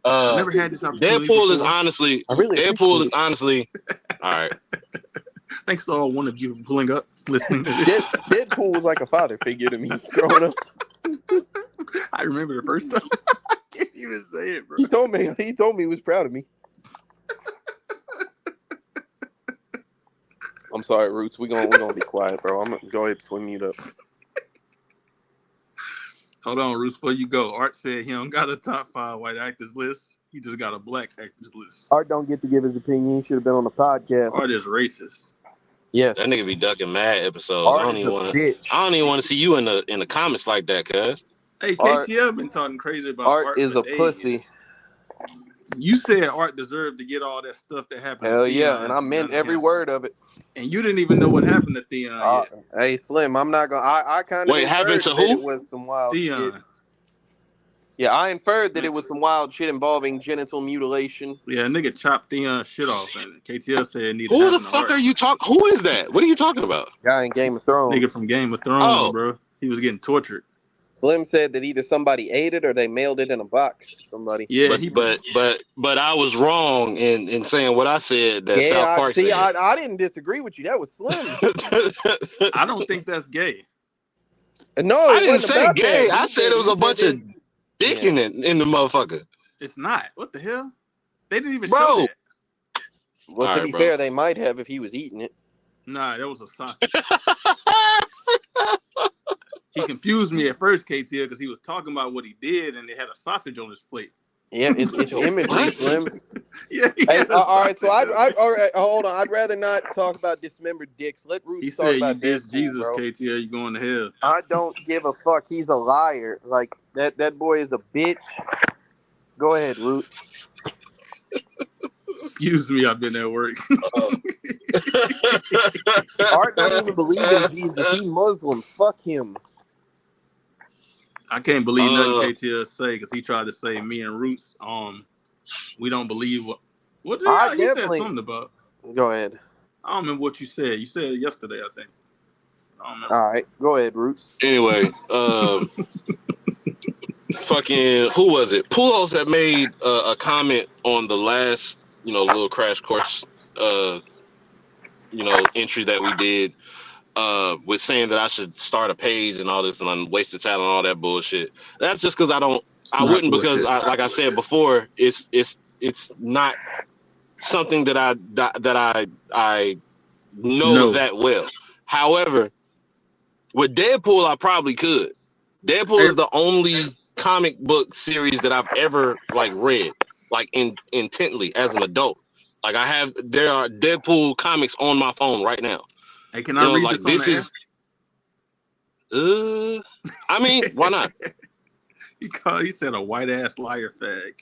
I never had this opportunity Deadpool before. is honestly. I really appreciate it. All right. Thanks to all one of you for pulling up, listening to this. Deadpool was like a father figure to me growing up. I remember the first time. I can't even say it, bro. He told me he was proud of me. I'm sorry, Roots. We're gonna be quiet, bro. I'm gonna go ahead and swing mute up. Hold on, Roots, before you go. Art said he don't got a top 5 white actors list. He just got a black actors list. Art don't get to give his opinion. He should have been on the podcast. Art is racist. Yes. That nigga be ducking mad episodes. Art is a bitch. I don't even want to see you in the comments like that, cuz. Hey, KTL been talking crazy about Art is for a days. pussy. You said Art deserved to get all that stuff that happened. Hell to yeah, Theon and I meant done to every him. word of it. And you didn't even know what happened to Theon yet. Hey, Slim, I'm not gonna. I kind of Wait, happened to that who? it was some wild shit. Theon. Yeah, I inferred that it was some wild shit involving genital mutilation. Yeah, a nigga chopped Theon's shit off, and KTL said it needed Who the having a fuck heart. are you talking? Who is that? What are you talking about? Guy in Game of Thrones. Nigga from Game of Thrones, Oh, bro. He was getting tortured. Slim said that either somebody ate it or they mailed it in a box to somebody. Yeah, but he. but but but I was wrong in saying what I said that Yeah, South Park said. I didn't disagree with you. That was Slim. I don't think that's gay. No, I it didn't wasn't say about gay. that. I said it was a bunch of dick in it in the motherfucker. It's not. What the hell? They didn't even show Bro. that. Well, All to right, be bro. fair, they might have if he was eating it. Nah, that was a sausage. He confused me at first, KTL, because he was talking about what he did, and they had a sausage on his plate. Yeah, it's imagery, What? Slim. Yeah, he Hey, had a all right, so sausage. all right, hold on. I'd rather not talk about dismembered dicks. Let He Roots talk said you about diss Deadpool, Jesus, bro. KTL, you going to hell. I don't give a fuck. He's a liar. Like that boy is a bitch. Go ahead, Roots. Excuse me, I've been at work. Art don't even believe in Jesus. He Muslim. Fuck him. I can't believe nothing KTL say, because he tried to say me and Roots, we don't believe what did I he said definitely something about. go ahead. I don't remember what you said. You said it yesterday, I think. I don't remember. All right, go ahead, Roots. Anyway, fucking who was it? Pujols had made a comment on the last, little crash course, entry that we did, with saying that I should start a page and all this, and I'm wasted talent and all that bullshit. That's just because I wouldn't, because like I said before, it's not something that I know No. that well. However, with Deadpool, I probably could. Deadpool is the only comic book series that I've ever read intently as an adult. There are Deadpool comics on my phone right now. Hey, can I read this on the air? I mean, why not? He said a white ass liar fag.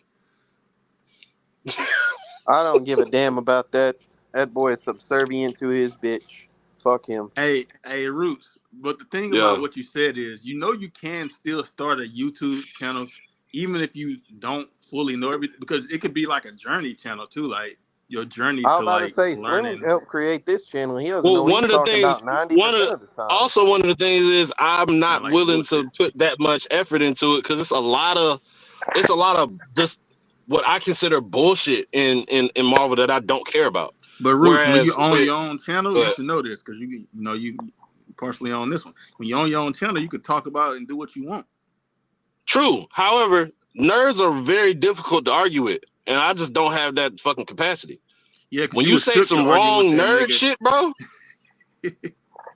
I don't give a damn about that. That boy is subservient to his bitch. Fuck him. Hey, Roots. But the thing about what you said is, you can still start a YouTube channel, even if you don't fully know everything, because it could be like a journey channel too, like your journey I was to about to say, learning. Slim helped create this channel. He doesn't know what he's talking about 90% of the time. Also, one of the things is I'm not willing to put that much effort into it, because it's a lot of just what I consider bullshit in Marvel that I don't care about. But Roots, when you own your own channel, you should know this, because you partially own this one. When you own your own channel, you could talk about it and do what you want. True. However, nerds are very difficult to argue with, and I just don't have that fucking capacity. Yeah, when you say some wrong nerd shit, bro.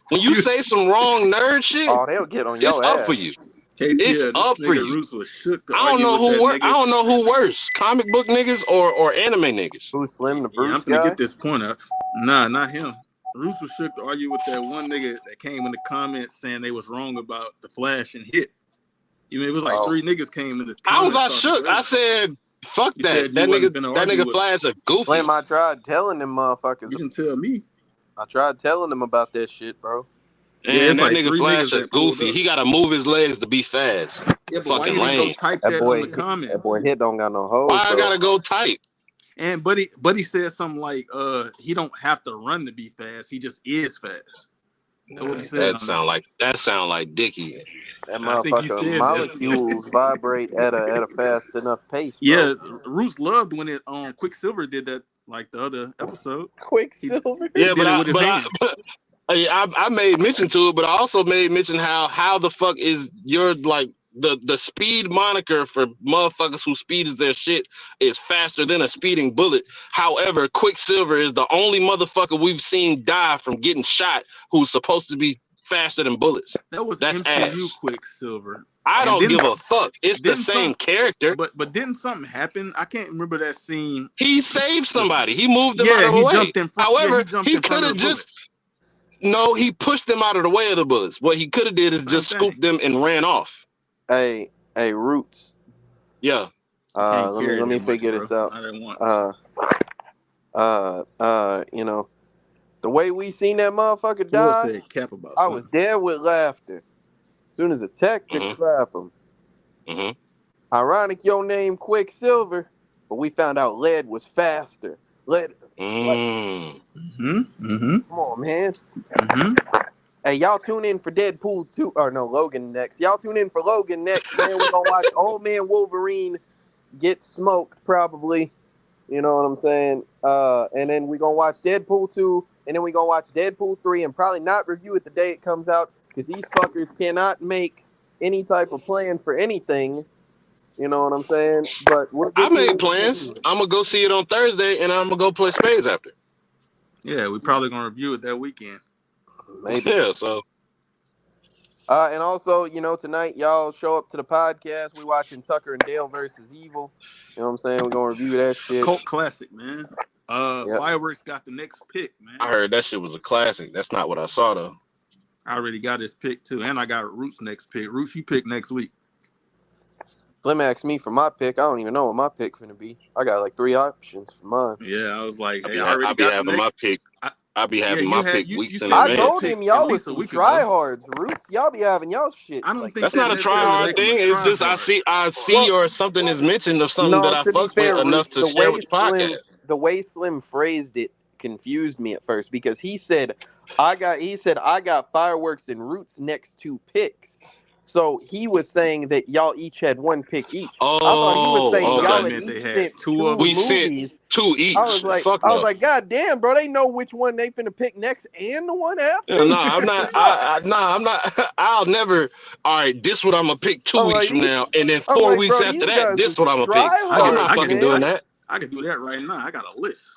When you say some wrong nerd shit, oh, they'll get on your ass. It's up for you. KTL, it's up for you. Roots was shook to I don't know who worse, comic book niggas or anime niggas. Who's Slim the Bruce I'm gonna guy? get this point up. Nah, not him. Roots was shook to argue with that one nigga that came in the comments saying they was wrong about the Flash and Hit. It was like 3 niggas came in the comments. How was I shook? I said, fuck that. That nigga Flash a goofy. Slim, I tried telling them motherfuckers. You didn't tell me. I tried telling them about that shit, bro. And that nigga Flash a goofy. He gotta move his legs to be fast. Yeah, but why you didn't go type that on the comments? That boy Hit don't got no hoes. Why I gotta go type? And but he said something like, he don't have to run to be fast. He just is fast. That's what he said. That sound like Dickie. That motherfucker molecules vibrate at a fast enough pace. Bro. Yeah, Roots loved when it Quicksilver did that, like the other episode. Quicksilver. I made mention to it, but I also made mention how the fuck is your the speed moniker for motherfuckers who speed is their shit is faster than a speeding bullet. However, Quicksilver is the only motherfucker we've seen die from getting shot who's supposed to be faster than bullets. That's MCU ass. Quicksilver. I don't give a fuck. It's the same character. But didn't something happen? I can't remember that scene. He saved somebody. He moved them out of the way. Jumped in front. However, he could have just. No, he pushed them out of the way of the bullets. What he could have did is just scooped them and ran off. Hey, Roots. Yeah. Let me figure this out. I didn't want. The way we seen that motherfucker die, I was there with laughter. As soon as a tech could clap him. Ironic, your name Quicksilver, but we found out lead was faster. Lead, what? Mm. Come on, man. Mm-hmm. Hey, y'all tune in for Deadpool 2, or no, Logan next. Y'all tune in for Logan next, man. We're gonna watch Old Man Wolverine get smoked, probably. You know what I'm saying? And then we're gonna watch Deadpool 2, and then we're gonna watch Deadpool 3, and probably not review it the day it comes out, because these fuckers cannot make any type of plan for anything. You know what I'm saying? But we'll I get to made it when we get plans. to it. I'm gonna go see it on Thursday, and I'm gonna go play spades after. Yeah, we probably gonna review it that weekend. Maybe. Yeah, so And also, tonight y'all show up to the podcast. We watching Tucker and Dale versus Evil. You know what I'm saying? We're gonna review that A shit. cult classic, man. Yep. Fireworks got the next pick, man. I heard that shit was a classic. That's not what I saw though. I already got his pick too, and I got Roots next pick. Roots, you pick next week. Slim asked me for my pick. I don't even know what my pick finna be. I got like 3 options for mine. Yeah, I was like, hey, I I already be got the having next. my pick. I be Yeah, having you my had pick you weeks in said I you had advance. told pick him at y'all was least a some week ago. tryhards, Roots. Y'all be having y'all shit. I don't Like, think That's that not a try necessarily hard make him a thing. It's try just hard. I see well, or something is mentioned of something that no, I to be fuck with fair, enough Roots, to share with the podcast. the way Slim phrased it confused me at first, because he said I got Fireworks and Roots next 2 picks. So he was saying that y'all each had 1 pick each. I thought he was saying Oh, No, y'all he okay. had meant each they had sent 2 of 2 them. We sent movies. 2 each. Fuck I was no. like, God damn, bro, they know which one they finna pick next and the one after. Yeah, no, I'm not. I'm not. I'll never. All right, this what I'm gonna pick I'm 2 weeks like, from now, and then I'm 4 like, weeks bro, after these that, guys this is what I'm gonna pick. I'm not tryhards, fucking man. doing that. I could do that right now. I got a list.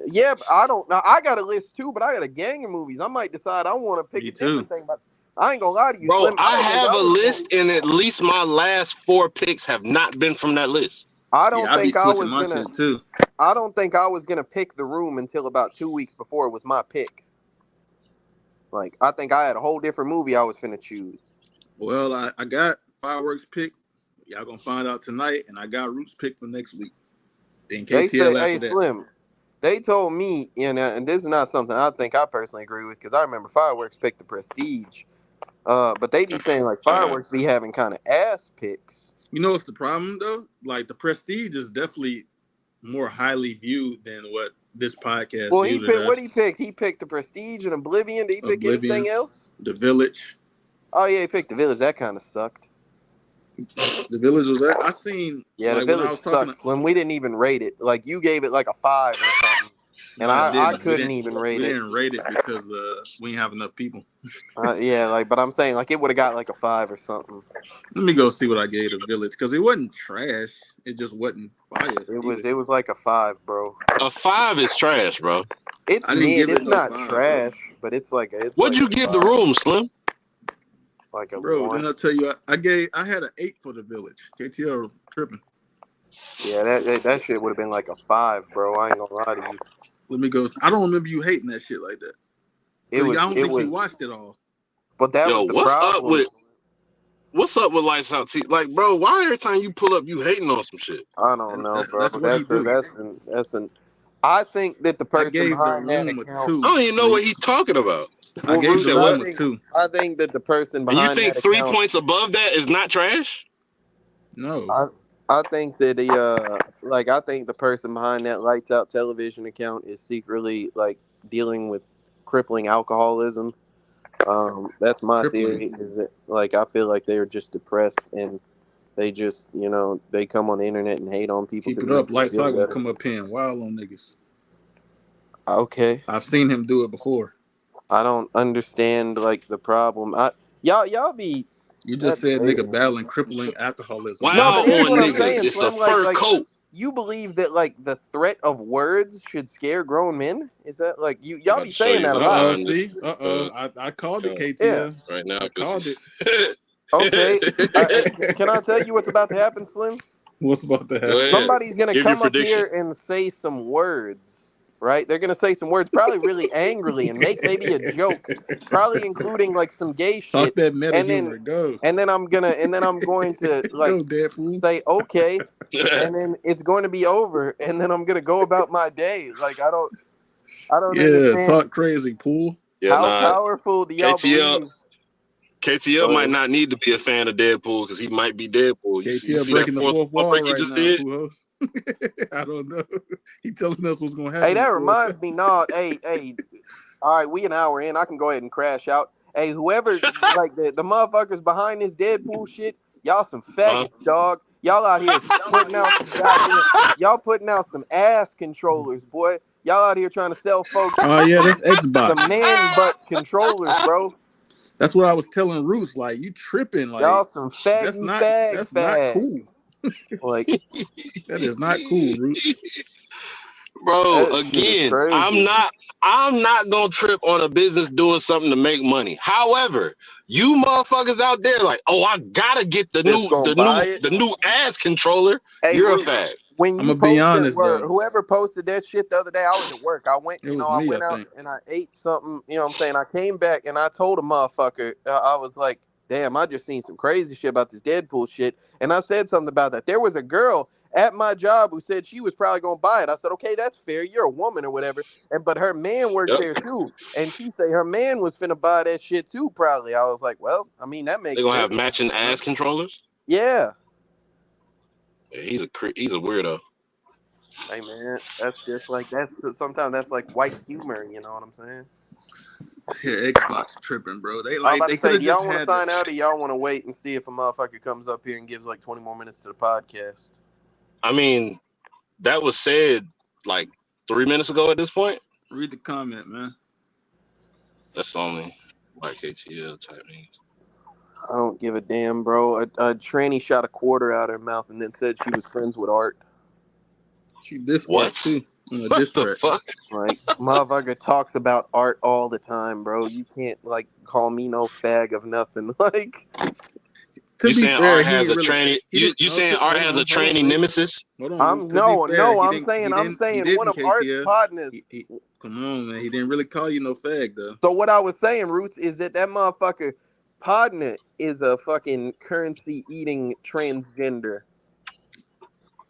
Yeah, but I don't. Now I got a list too, but I got a gang of movies. I might decide I want to pick Me a too. different thing. But I ain't gonna lie to you, Bro, Slim. I I don't think have I a was gonna. list, and at least my last 4 picks have not been from that list. I don't Yeah, I be think I switching was my gonna. shit too. I don't think I was gonna pick The Room until about 2 weeks before it was my pick. Like, I think I had a whole different movie I was finna choose. Well, I got Fireworks pick. Y'all gonna find out tonight, and I got Roots pick for next week. Then They say, KTL "Hey, after that. Slim." They told me, and this is not something I think I personally agree with, because I remember Fireworks picked The Prestige. But they be saying like Fireworks be having kind of ass picks. You know what's the problem though? Like the Prestige is definitely more highly viewed than what this podcast Well, he viewed it picked what as. he picked. He picked The Prestige and Oblivion. Did he pick anything Oblivion, else? The Village. Oh yeah, he picked The Village. That kind of sucked. The Village was that I seen Yeah, The like when I Village was talking to, sucks. When we didn't even rate it, like you gave it like a 5 or something, no, and I I didn't. couldn't even rate We it. didn't rate it because we didn't have enough people. Yeah, like, but I'm saying like it would have got like a 5 or something. Let me go see what I gave The Village because it wasn't trash. It just wasn't fire either. It was like a 5, bro. A 5 is trash, bro. It's I didn't mid. give it It's no not 5, bro. trash, but it's like What'd you a give The 5, Room, Slim? like a Bro, 1. then I'll tell you, I had an 8 for The Village. KTL tripping. Yeah, that shit would have been like a 5, bro. I ain't gonna lie to you. Let me go. I don't remember you hating that shit like that. Because I don't think you watched it all. But that Yo, was the problem. what's up with Lights Out T? Like, bro, why every time you pull up, you hating on some shit? I don't know, bro. That's what he do. That's an. I think that the I person gave The behind that Room a account. 2. I don't even know what he's Roots. talking about. I Well, gave Roots, The Room a 2. I think that the person And you behind think that 3 account. points above that is not trash? No. I think that I think the person behind that Lights Out television account is secretly like dealing with crippling alcoholism. That's my theory. Is that like I feel like they're just depressed and they just they come on the internet and hate on people Keep because it it up. makes them Lights feel Out gonna better. come up here and wild on niggas. Okay. I've seen him do it before. I don't understand like the problem. Y'all be You just said nigga aggravating. battling crippling alcoholism. No, Wow but here's on what I'm niggas. saying, It's a Slim. fur coat. You believe that like the threat of words should scare grown men? Is that like I'm y'all about be to show saying you that a what lot? behind this See? I called it account Yeah. KTL. right now I because called it. Okay. Can I tell you what's about to happen, Slim? What's about to Go happen? ahead. Somebody's gonna Give your come up prediction. here and say some words. Right? They're gonna say some words, probably really angrily, and make maybe a joke, probably including like some gay Talk shit. that meta And humor. Go. then I'm going to like Go, Deadpool. say okay, and then it's going to be over, and then I'm gonna go about my day. Like I don't Yeah, understand. talk crazy, Pool. Yeah, How nah. powerful do y'all KTL believe? KTL might not need to be a fan of Deadpool because he might be Deadpool. You KTL see breaking that the fourth wall break he right just now, did? Pujols. I don't know. He telling us what's gonna happen. Hey, that reminds me. No, hey. All right, we an hour in. I can go ahead and crash out. Hey, whoever like the motherfuckers behind this Deadpool shit, y'all some faggots, dog. Y'all out here putting out some goddamn. Y'all putting out some ass controllers, boy. Y'all out here trying to sell folks Oh yeah, that's Xbox. some man butt controllers, bro. That's what I was telling Roos. Like, you tripping? Like, Y'all some that's not cool. Like, that is not cool, Roos. Bro, that shit is again, crazy. I'm not gonna trip on a business doing something to make money. However, you motherfuckers out there like, oh, I gotta get the Just gonna buy it. new ass controller. Hey, You're a Roots, fag. when I'm you gonna be posted, honest though. whoever posted that shit the other day, I was at work. I went, It was I me, went I out think. and I ate something. You know what I'm saying? I came back and I told a motherfucker, I was like, damn, I just seen some crazy shit about this Deadpool shit. And I said something about that. There was a girl at my job who said she was probably gonna buy it. I said, okay, that's fair. You're a woman or whatever. But her man works Yep. there too. And she say her man was finna buy that shit too, probably. I was like, well, I mean, that They're makes gonna sense. have matching ass controllers. Yeah. Yeah, he's a weirdo. Hey man, that's just like sometimes that's like white humor, you know what I'm saying? Yeah, Xbox tripping, bro. They I'm about they to could say, have do just y'all want to had sign out or y'all want to wait and see if a motherfucker comes up here and gives like 20 more minutes to the podcast? I mean, that was said like 3 minutes ago at this point. read the comment, man. That's the only like KTL type thing. I don't give a damn, bro. A tranny shot a quarter out of her mouth and then said she was friends with Art. She this Art What? too. On a What diss the track. fuck? Like, motherfucker talks about Art all the time, bro. You can't like call me no fag of nothing. Like, To You be saying fair, Art he has ain't a really. tranny? He You didn't. you No, saying Art has a tranny Roos. nemesis? Hold on, Roos. I'm To be fair, no, he I'm didn't. saying He one didn't. of Art's KTL. partners. Come on, man. He didn't really call you no fag though. So what I was saying, Roots, is that motherfucker Podna is a fucking currency eating transgender.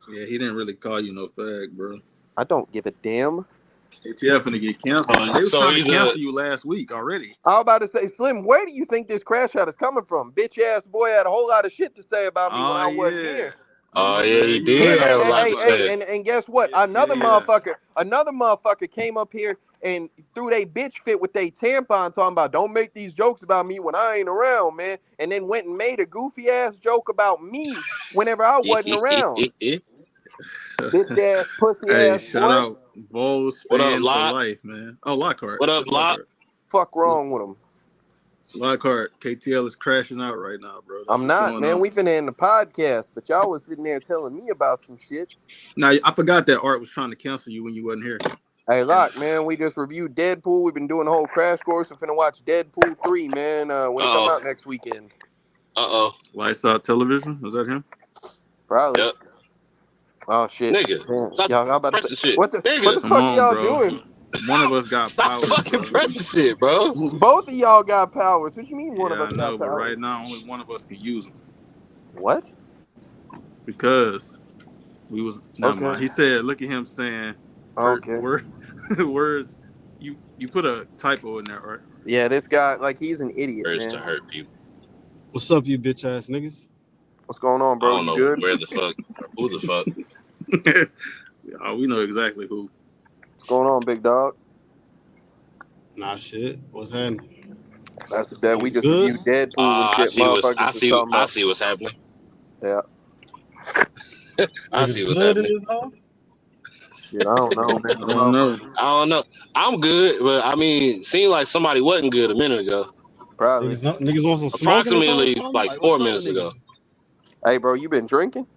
Yeah, he didn't really call you no fag, bro. I don't give a damn. KTL finna get canceled. Man. They was So trying to he's cancel you last week already. I was about to say, Slim, where do you think this crash out is coming from? Bitch ass boy had a whole lot of shit to say about me when Oh I wasn't yeah. here. Oh Yeah, yeah, man. he You did right. have a You lot right to about say. that. And guess what? Another motherfucker came up here and threw they bitch fit with they tampon talking about don't make these jokes about me when I ain't around, man. And then went and made a goofy ass joke about me whenever I wasn't around. Bitch ass, pussy Hey, ass shout boy. out Vols What up, fan for Lot? life, man. Oh, Lockhart. What up, That's Lot? Lockhart. Fuck wrong with him. Lockhart, KTL is crashing out right now, bro. That's I'm what's not, going man. on. We finna end the podcast, but y'all was sitting there telling me about some shit. Now, I forgot that Art was trying to cancel you when you wasn't here. Hey, Lock, man, we just reviewed Deadpool. We've been doing the whole crash course. We're finna watch Deadpool 3, man, when it come out next weekend. Lights Out Television? Was that him? Probably. Yep. Oh, shit. Nigga, Damn. stop Y'all, I'm about to say, pressing shit. what the Nigga, Come fuck are on, y'all bro. doing? One of us got stop powers, fucking bro. pressing shit, bro. Both of y'all got powers. What you mean one of Yeah, us I know, got but powers? right now only one of us can use them What? because we was. Never Okay. mind. He said, "Look at him saying, Okay. words. You put a typo in there, Art." Yeah, this guy, like, he's an idiot, Words to man. hurt people. What's up, you bitch ass niggas? What's going on, I bro? don't You know good? where the fuck or who the fuck. Oh, we know exactly who. What's going on, big dog? Nah, shit. What's happening? That's the bet. We Niggas just good? reviewed Deadpool and I shit. see what's Motherfuckers was talking I about. see what's happening. Yeah. I Niggas see what's good in happening. this hole? Shit, I don't know, man. I don't know. I don't know. I'm good, but I mean, seemed like somebody wasn't good a minute ago. Probably. Niggas want some smoke in this hole or Approximately something? like Like, 4 what's up with minutes ago. niggas? Hey, bro, you been drinking?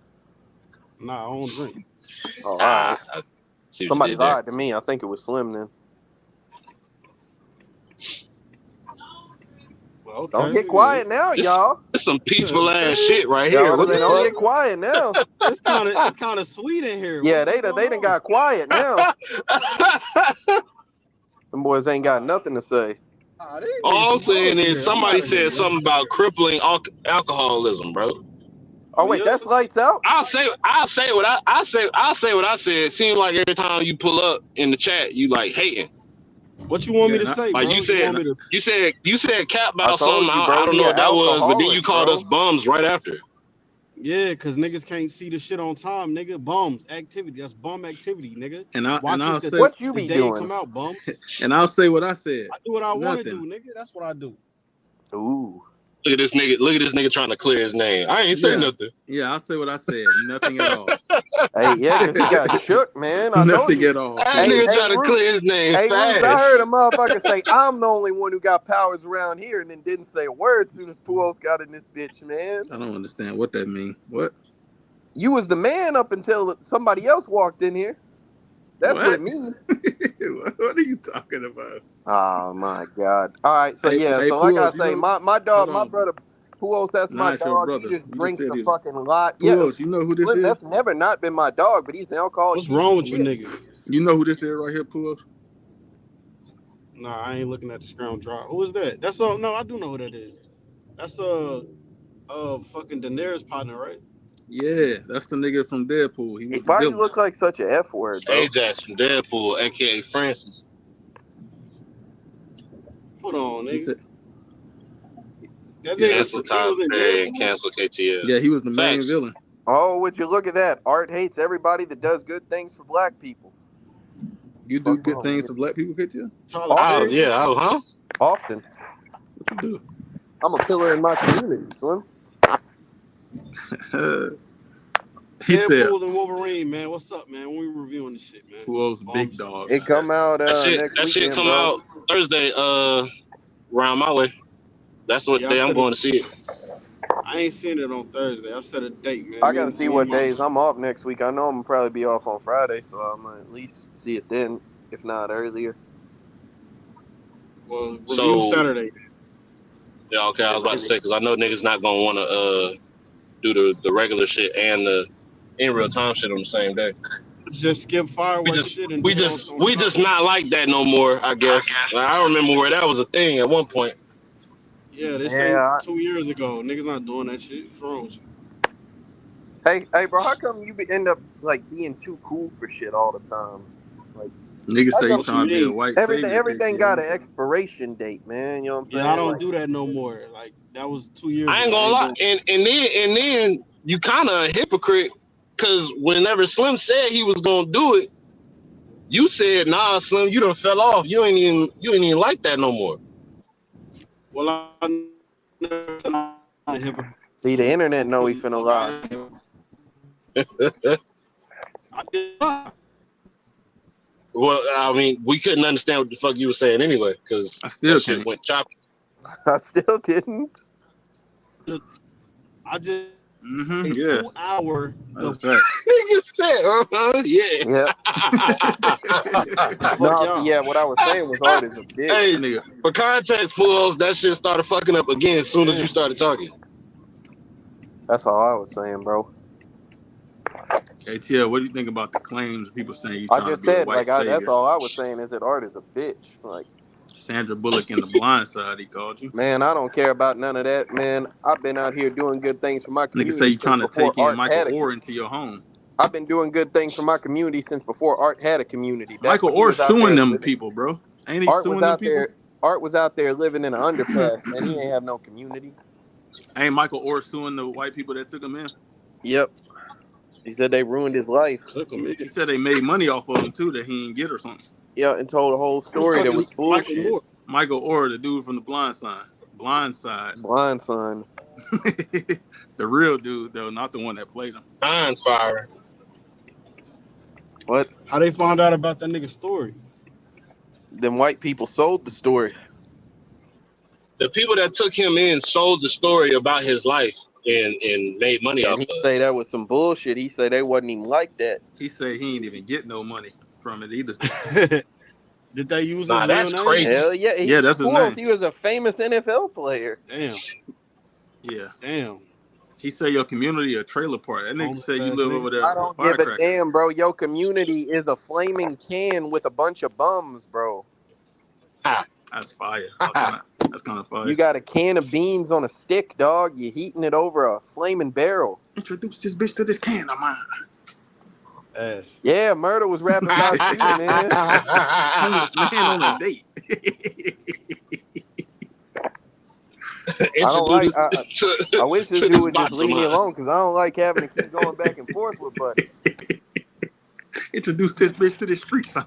Nah, I don't drink. Oh, all right. I see what you Somebody did there. lied to me. I think it was Slim then. Well, okay. Don't get quiet now, y'all. This some peaceful ass shit right Y'all here. want What to the say don't fuck? get quiet now? It's kind of sweet in here. Yeah, What's they going done on? got quiet now. Them boys ain't got nothing to say. Ah, these All niggas I'm some saying hoes in is here. I'm somebody out of here, said man. something about crippling alcoholism, bro. Oh wait, that's lights out. I'll say what I say what I said. Seems like every time you pull up in the chat, you like hating. What you want me to Yeah, say, Like bro? you You want said, me to? you said cap I about told something. you, I bro. don't He know an what that was, but then you alcoholic, called bro. us bums right after. Yeah, cause niggas can't see the shit on time, nigga. Bums activity. That's bum activity, nigga. and Watch I'll it say, What you the be day it doing? come out, bums. and I'll say what I said. I do what I want to Nothing. do, nigga. That's what I do. Ooh. Look at this nigga. Look at this nigga trying to clear his name. I ain't say Yeah, nothing. yeah. I'll say what I said. Nothing at all. Hey, yeah, because he got shook, man. I told Nothing you. at all. That Hey, nigga hey, trying to Roots. clear his name Hey, Roots, I heard a fast. motherfucker say, I'm the only one who got powers around here, and then didn't say a word as soon as Pujols got in this bitch, man. I don't understand what that means. What? You was the man up until somebody else walked in here. That's what it What? means. What are you talking about? Oh, my God. All right, so yeah, Hey, so like I Pujols, you say, know? my dog, Hold my on. brother Pujols, that's my Nah, it's your dog. He brother. just You just drinks said a he was. fucking lot. Yeah, Pujols, you know who this Slim, is? that's never not been my dog, but he's an alcoholic What's piece wrong of with you, shit. niggas? You know who this is right here, Pujols? Nah, I ain't looking at the ground drop. Who is that? That's no, I do know who that is. That's fucking Daenerys partner, right? Yeah, that's the nigga from Deadpool. He was the Why you villain. look like such a F word, bro? Ajax from Deadpool, aka Francis. Hold on, He nigga. said, That yeah, nigga, that's Cancel the. he Tyler was in Perry and Deadpool. cancel KTL. Yeah, he was the main Facts. villain. Oh, would you look at that? Art hates everybody that does good things for black people. You do Fuck good wrong with things you. for black people, could you? Tyler Oh Often, Perry. yeah, huh? often. What you do? I'm a pillar in my community, Slim. He said, Deadpool and Wolverine, man. What's up, man? When we reviewing this shit, man. "Pujols, big Bums. dog." It come out next That shit weekend, come bro. out Thursday, around my way. That's what Yeah, I day I'm said it. going to see it. I ain't seen it on Thursday. I set a date, man. I Me gotta and see me and what my days I'm off next week. I know I'm gonna probably be off on Friday, so I'm gonna at least see it then, if not earlier. review So Saturday. yeah, okay, I was about to say because I know niggas not gonna want to do the regular shit and the in real time shit on the same day. Let's just skip We fireworks just shit and do we it on just on we just Sunday. not like that no more. I guess I remember where that was a thing at one point. Yeah, this ain't Yeah. 2 years ago. Niggas not doing that shit. What's wrong with you? Hey, bro, how come you end up like being too cool for shit all the time? Like, Niggas how say you come What you trying to be a mean? white everything savior, everything KTL. got You an trying? expiration date, man? You know what I'm Yeah, I saying? don't Like, do that no more. Like that was 2 years I ain't ago. I gonna ain't lie, doing. and then you kind of a hypocrite because whenever Slim said he was gonna do it, you said nah, Slim, you done fell off. You ain't even like that no more. Well, I never said I'm a hypocrite. see, the internet know he Because finna look, lie. I did not. Well, I mean, we couldn't understand what the fuck you were saying anyway because I that still shit can't. went choppy. I still didn't. I just Yeah, 2 hour that's the a fact. Nigga said, yeah. Yep. fuck No, so y'all. yeah, what I was saying was art is a bitch. Hey, That nigga, for context, fools, that shit started fucking up again as soon as you Damn. started talking. That's all I was saying, bro. KTL, what do you think about the claims of people saying you I trying to just be a said, white like, that's savior? all I was saying is that art is a bitch. Like, Sandra Bullock in The Blind Side, he called you. man, I don't care about none of that, man. I've been out here doing good things for my Nigga say community you since trying to before take in art Michael had a. Orr into your home. I've been doing good things for my community since before art had a community. Back Michael when he Orr was out suing there them living, people, bro. Ain't he art was suing them out people? there. Art was out there living in an underpass, man. He ain't have no community. Ain't Michael Orr suing the white people that took him in? Yep. He said they ruined his life. Took him in. He said they made money off of him too that he didn't get or something. Yeah, and told a whole Who the story fuck that is was Michael bullshit. Moore? Michael Orr, the dude from The Blind Side. Blind Side. Blind son. The real dude, though, not the one that played him. Iron fire. What? How they found out about that nigga's story? Them white people sold the story. The people that took him in sold the story about his life and made money And off he of it. say that was some bullshit. He say they wasn't even like that. He said he ain't even get no money from it either. Did they use his Nah, real that's name? crazy. Hell yeah. Yeah, that's his Who else? name. He was a famous NFL player. Damn. Yeah. Damn. He said your community a trailer park. That nigga Homeless say you ass live over nigga. there I with a don't give a firecracker. damn, bro. Your community is a flaming can with a bunch of bums, bro. Ha, That's fire. ha, ha. That's kind of fire. You got a can of beans on a stick, dog. You heating it over a flaming barrel. Introduce this bitch to this can of mine. Ass. Yeah, Murder was rapping about you, man. Homeless man on a date. don't like. I wish this dude would just box leave of me mine. alone because I don't like having to keep going back and forth with Buddy. Introduce this bitch to the street sign.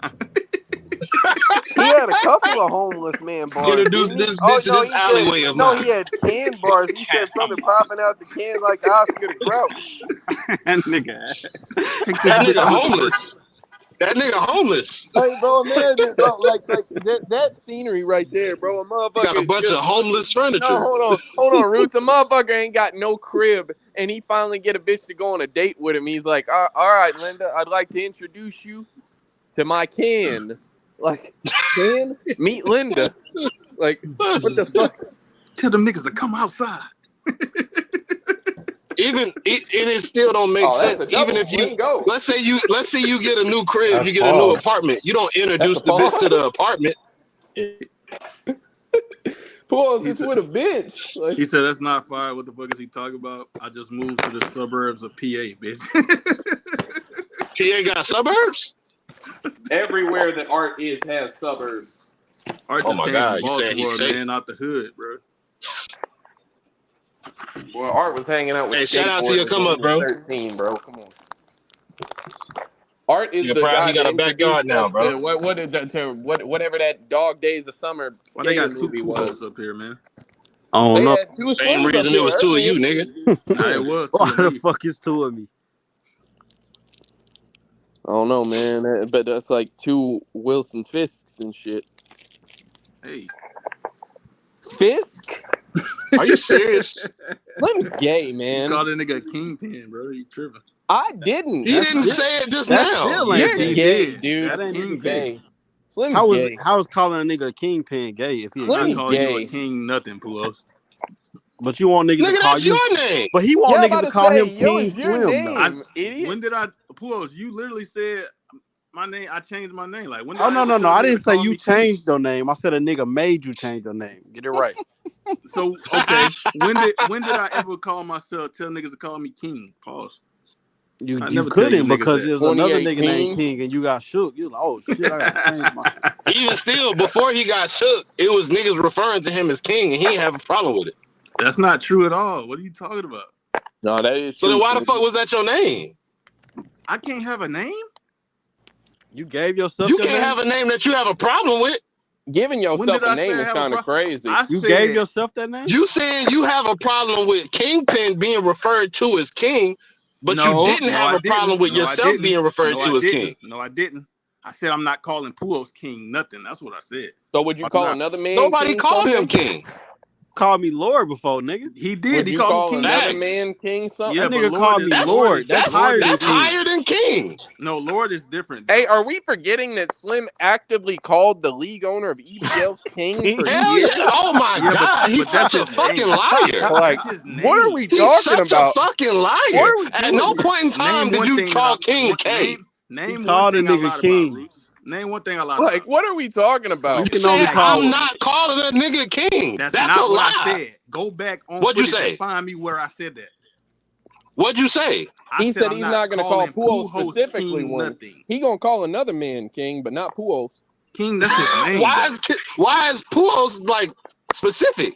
He had a couple of homeless man bars. Introduce Didn't he? this Oh bitch to no, this he alleyway said of no. mine. He had can bars. He said something popping out the can like Oscar the Grouch. That nigga. Take this That bitch nigga out. homeless. That nigga homeless. Hey, bro, imagine, bro, like that scenery right there, bro. A He got a motherfucker bunch just of homeless furniture. no, hold on, Roots. A motherfucker ain't got no crib, and he finally get a bitch to go on a date with him. He's like, all right, Linda, I'd like to introduce you to my kin. Like, kin? Meet Linda. Like, what the fuck? Tell them niggas to come outside. Even it still don't make sense. Even if you go. let's say you get a new crib, That's you get a new pause. apartment. You don't introduce That's the a bitch to pause. the apartment. Pause. He It's said- with a bitch. Like, He said that's not fire. What the fuck is he talking about? I just moved to the suburbs of PA, bitch. PA got suburbs? everywhere that art is has suburbs. Art Oh just my came God, from you saying he's Baltimore, safe? man, out the hood, bro. Well, Art was hanging out with Hey, shout out to your skateboarders come when up, he bro. was 13, bro. Come on. Art is You're the proud guy he got that a backyard introduced now, us bro. to whatever that Dog Days of Summer Why they skater got two movie pool was. up here, man? I don't They know. had two Same swims up reason it here was two of you, earlier. nigga. Nah, it was two Why of the me. fuck is two of me? I don't know, man, but that's like two Wilson Fisks and shit. Hey. Fisk? Are you serious? Slim's gay, You man. called that nigga a kingpin, bro. You tripping. I didn't. He didn't say it just That now. still Yes, ain't You're he gay. gay, did. dude. That's Slim's kingpin. gay. Slim's How gay. is calling a nigga a kingpin gay if he a I'm not Slim's king? calling you a gay. king nothing, Puos. But you want niggas to Nigga, call that's you. your name. But he Yeah, want I'm niggas about to to call say, him yo, King it's your Slim. Though. name, idiot. When did I, Puos, you literally said my name, I changed my name. Like, when did Oh I no. ever tell I you to didn't say call you me king? changed your name. I said a nigga made you change your name. Get it right. So, okay, when did I ever tell niggas to call me king? Pause. You I you never tell you couldn't niggas because that. there's another nigga 2018. named King and you got shook. You was like, oh shit, I gotta change my shit. Even still, before he got shook, it was niggas referring to him as king, and he didn't have a problem with it. That's not true at all. What are you talking about? No, that is So true. then why the fuck was that your name? I can't have a name? You gave yourself You your can't name? have a name that you have a problem with. Giving When yourself did a I say name I is have a kind of problem? crazy. I You said, gave yourself that name? You saying you have a problem with Kingpin being referred to as king, but you didn't have a problem with yourself being referred to as king. No, I didn't. I said I'm not calling Puos king nothing. That's what I said. So would you Why call not? another man Nobody king called something? him king. Called me Lord before, nigga. He did. Would He you called call me king. another Facts. man king something? Yeah, That but nigga Lord called is me Lord Lord. is That's Lord higher is than That's king. higher than king. No, Lord is different. Though. Hey, are we forgetting that Slim actively called the league owner of EBL king for Hell years? yeah. Oh my Yeah, God. He's but that's such a his fucking name. liar. Like, That's his name. what are we He's talking such a about? fucking What liar. are we At doing no here? point in time Name did one you thing call that King K. name He one called a thing I nigga lied king. about, Roots. Name one thing I lied Like, about. what are we talking about? You can You only said, call I'm not calling that nigga king. That's That's a not what I lie. said. Go back on What'd you footage say? and find me where I said that. What'd you say? I He said said I'm he's not going to call calling Pujols Pujols specifically king one. nothing. He going to call another man king, but not Pujols. King, that's his name. Why is Pujols like specific?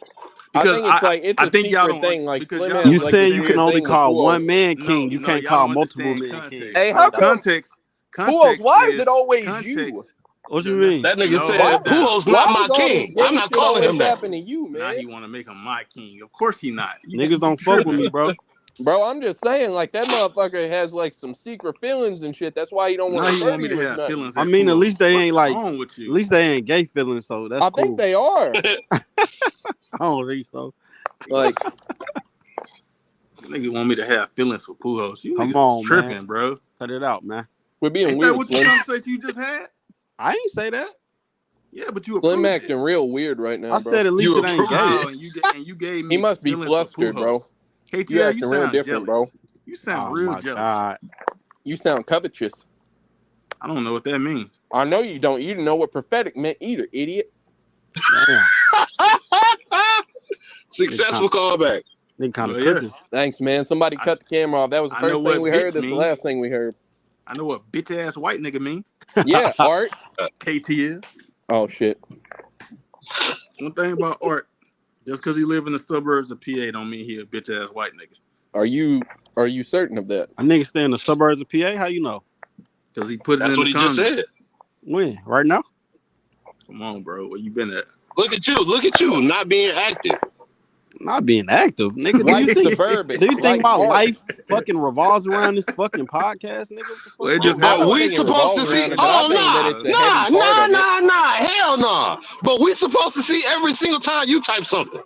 Because I think it's like it's I a think y'all secret don't thing. Like because Slim y'all has You like saying this you can weird only thing with call Pujols. one man king. You can't y'all call don't multiple understand men context. king. Hey, how come Context. Pujols? Why is it is always context. you? What you mean? That nigga No, said Why? Pujols Why not my is all this king. gay I'm not shit calling always him that. happen to you, Now man? he want to make him my king. Of course he not. Niggas don't fuck with me, bro. Bro, I'm just saying, like that motherfucker has like some secret feelings and shit. That's why he don't want Now to he refer want to me you to as have nothing. feelings. I mean, at least they What's ain't like. wrong with you? At least they ain't gay feelings, so that's I cool. think they are. I don't think so. Like, Nigga want me to have feelings for Pujols. You Come niggas on, is tripping, man. bro. Cut it out, man. we're being Ain't weird. that what the Slim. conversation you just had? I ain't say that. Yeah, but you Slim approved acting it. real weird right now, I bro. said at least You it ain't approved gay. Wow, and you gave me He must be feelings flustered, for bro. Pujols. You KTL, you acting real sound different, bro. jealous. You sound Oh real my jealous. god. You sound covetous. I don't know what that means. I know you don't. You didn't know what prophetic meant either, idiot. Damn. Successful callback. They kind of Well, yeah. cooking. Thanks, man. Somebody I- cut the camera off. That was the I know first thing what we heard. bitch That's the mean. last thing we heard. I know what bitch ass white nigga mean. Yeah, Art. KTL. Oh shit. One thing about Art, just because he live in the suburbs of PA don't mean he a bitch ass white nigga. Are you certain of that? A nigga stay in the suburbs of PA. How you know? Because he put it That's in what the he comments. just said. When? Right now? Come on, bro. Where you been at? Look at you, not being active. Not being active, nigga. White suburban. Do you think my Art. life fucking revolves around this fucking podcast, nigga? What the fuck Well, it wrong just with you? I But don't we think it supposed to revolves see. around it, but I Oh think that it's a heavy part of it. hell nah. But we supposed to see every single time you type something.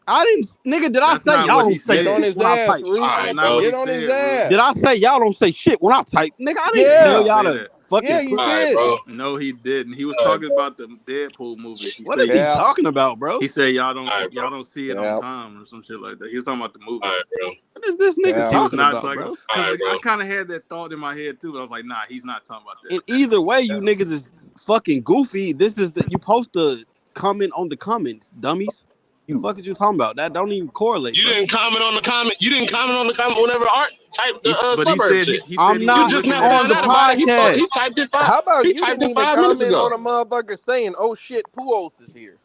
I didn't, nigga. Did I That's say not y'all what he don't say said. Get on shit his when I ass, type? Root. All right, That's not bro. what he Get on his said, ass. Did I say y'all don't say shit when I type? Nigga, I didn't Yeah. tell y'all Say to that. fucking. Yeah, you All right, did. bro. No, he didn't. He was All right, talking about the Deadpool movie. What is he talking about, bro? He said y'all All right, bro. don't see it Yeah. on time or some shit like that. He was talking about the movie. All right, bro. What is this nigga Yeah. He was talking not about, talking bro? All because right, bro. I kind of had that thought in my head too. But I was like, nah, he's not talking about that. And either way, you niggas is fucking goofy. This is you supposed to comment on the comments, dummies. The fuck is you talking about? That don't even correlate. You bro. didn't comment on the comment. You didn't comment on the comment whenever Art typed the But he suburb said shit. he I'm said he not was You just looking now at on found the out about it. podcast. He typed it. How about He you typed didn't it even 5 minutes comment ago. on a motherfucker saying, "Oh shit, Puos is here."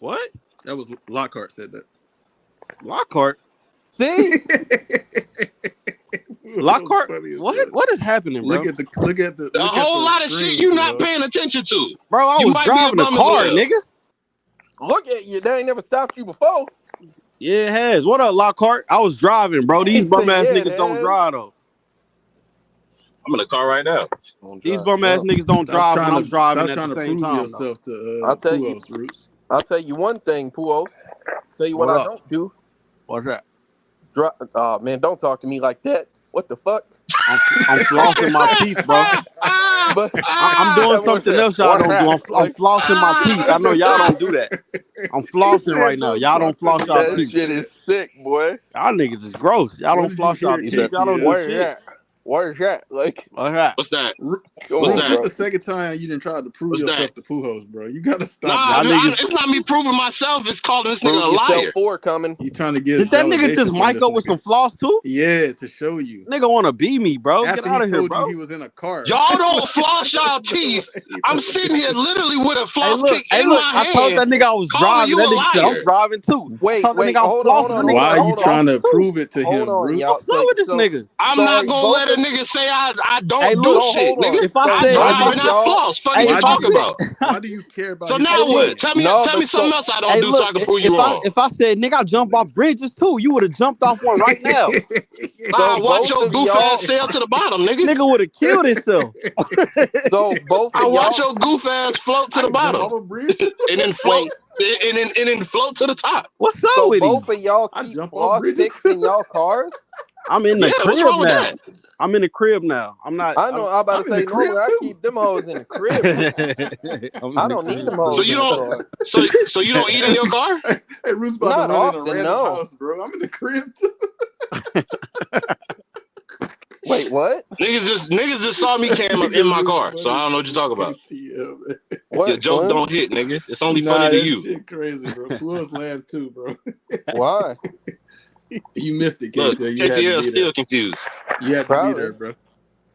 What? That was Lockhart said that. Lockhart? See, Lockhart? Funny as What? fuck. What is happening, bro? Look at the A whole lot of shit you not paying attention to. Bro, I You was might be a driving a bum as car, well. nigga. look at you. They ain't never stopped you before. Yeah, it has. What up, Lockhart? I was driving, bro. These He bum said, ass yeah, it niggas don't has. drive though. I'm in the car right now. These bum ass niggas don't drive when I'm driving at trying the to same prove time. yourself to I'll tell you. Puos, Roots. I'll tell you one thing, Puos. Tell you what What I up? don't do. What's that? Oh man, don't talk to me like that. What the fuck? I'm flossing my teeth, bro. But I'm doing something else y'all don't do. I'm flossing my teeth. I know y'all don't do that. I'm flossing right now. Y'all don't floss y'all That teeth. shit is sick, boy. Y'all niggas is gross. Y'all don't floss y'all hear, teeth. Y'all don't do Where's shit. that? Where's that? Like, What's that? What's that? come What's on, that? This bro. the second time you didn't try to prove What's yourself that? to Pujols, bro. You gotta Nah, stop. Y'all niggas- it's not me proving myself. It's calling this Prove nigga a yourself liar. for coming. You trying to get Did that nigga validation just from mic this up with nigga. some floss too? Yeah, to show you. Nigga want to be me, bro. After Get out of he here, told bro. you he was in a car. Y'all don't floss y'all teeth. I'm sitting here literally with a floss pick in my I told that hand. nigga I was calling driving. you That a nigga said, I'm liar. driving too. Wait, I told that nigga I'm hold flossing. on. That nigga Why said, are I'm you trying to flossing too. prove it to Hold him, on, Roots? y'all. What's up with this nigga? I'm not gonna let a nigga say I don't Hey, do look, shit, hold on. nigga. If I I said- drive if and y'all- I floss. Fuck Hey, you if I talking said- about? Why do you care about So his now opinion? what? Tell me No, something but else I don't do so I can prove you wrong. If I said, nigga, I jump off bridges too, you would have jumped off one right now. Nah, watch both your of goof y'all- ass sail to the bottom, nigga. Nigga would have killed himself. So both I of watch y'all. your goof ass float to the bottom Off a bridge? and then float and then float to the top. What's up So with him? both of y'all I keep jump off floss bridges. picks in y'all cars. I'm in the Yeah, crib what's wrong with now. that? I'm in the crib now. I'm not. I know. I'm about to I'm in say the crib, normally I too. keep them hoes in the crib. I don't need them hoes. So you in the don't- car. So you don't eat in your car? Hey, Ruth's about Not to run in a often, random no. house, bro. I'm in the crib too. Wait, what? Niggas just saw me cam up in my car, so I don't know what you're talking about. What? Your joke Slim? don't hit, nigga. It's only Nah, funny to that you. shit crazy, bro. Pujols laugh too, bro. Why? You missed it, Look, KTL. You had to KTL be still there. confused. You had to Probably. be there, bro.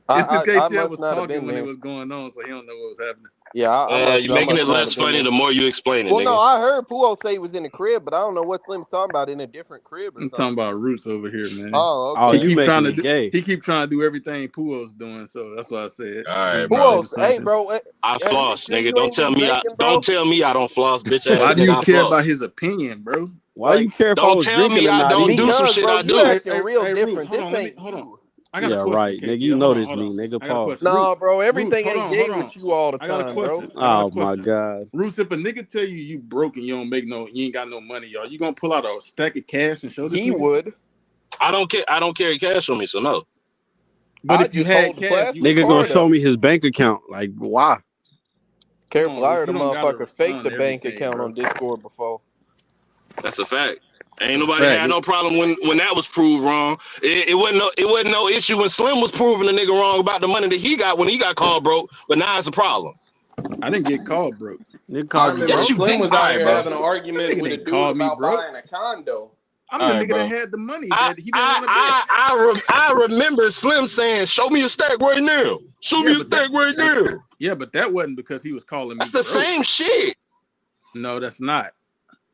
I It's because must KTL was not have talking been when it there. was going on, so he don't know what was happening. Yeah, You're making it less must not have funny been the there. more you explain it, Well, nigga. no, I heard Puo say he was in the crib, but I don't know what Slim's talking about in a different crib or I'm something. talking about Roots over here, man. Oh, Oh, okay. you making it gay. He keep trying to do everything Pujols doing, so that's why I said. All right, He's bro. doing the Puo, same hey, thing. bro. I you floss, sure nigga. you Don't ain't tell been me drinking, bro? don't tell me I don't floss, bitch ass. Why do nigga, you I care floss. about his opinion, bro? Why you care if I Don't was tell me drinking or I not? don't either? do some Because, shit bro, I you do. acting real Roots, different. hold This on, ain't hold on. you. I got a Yeah, question, right, KTL. nigga. You Hold know on, this hold me, on. nigga. I got a Pause. question. Nah, Roots, bro, everything hold ain't on, gay hold on. with you all the I got a time, question. bro. I got a Oh my question. god. Roots, if a nigga tell you broke and you don't make no, you ain't got no money, y'all, you gonna pull out a stack of cash and show this He nigga? would. I don't carry cash on me, so no. But I if you just had hold the cash, plastic you would Nigga call gonna card it. show up. me his bank account. Like, why? Careful, Come on, I Roots, heard a you don't gotta motherfucker fake respond the to bank everything, account bro. on Discord before. That's a fact. Ain't That's a nobody fact. had no problem when that was proved wrong. It wasn't no issue when Slim was proving the nigga wrong about the money that he got when he got called broke, but now it's a problem. I didn't get called broke. Nigga I called you remember Yes, broke. you Slim did. was All out right, here bro. having an argument That nigga with a didn't dude call me about broke. buying a condo. I'm All the right, nigga bro. that had the money that he didn't want to bet. I remember Slim saying, "Show me a stack right now. Show me a stack right now." Yeah, but that wasn't because he was calling me That's the broke. same shit. No, that's not.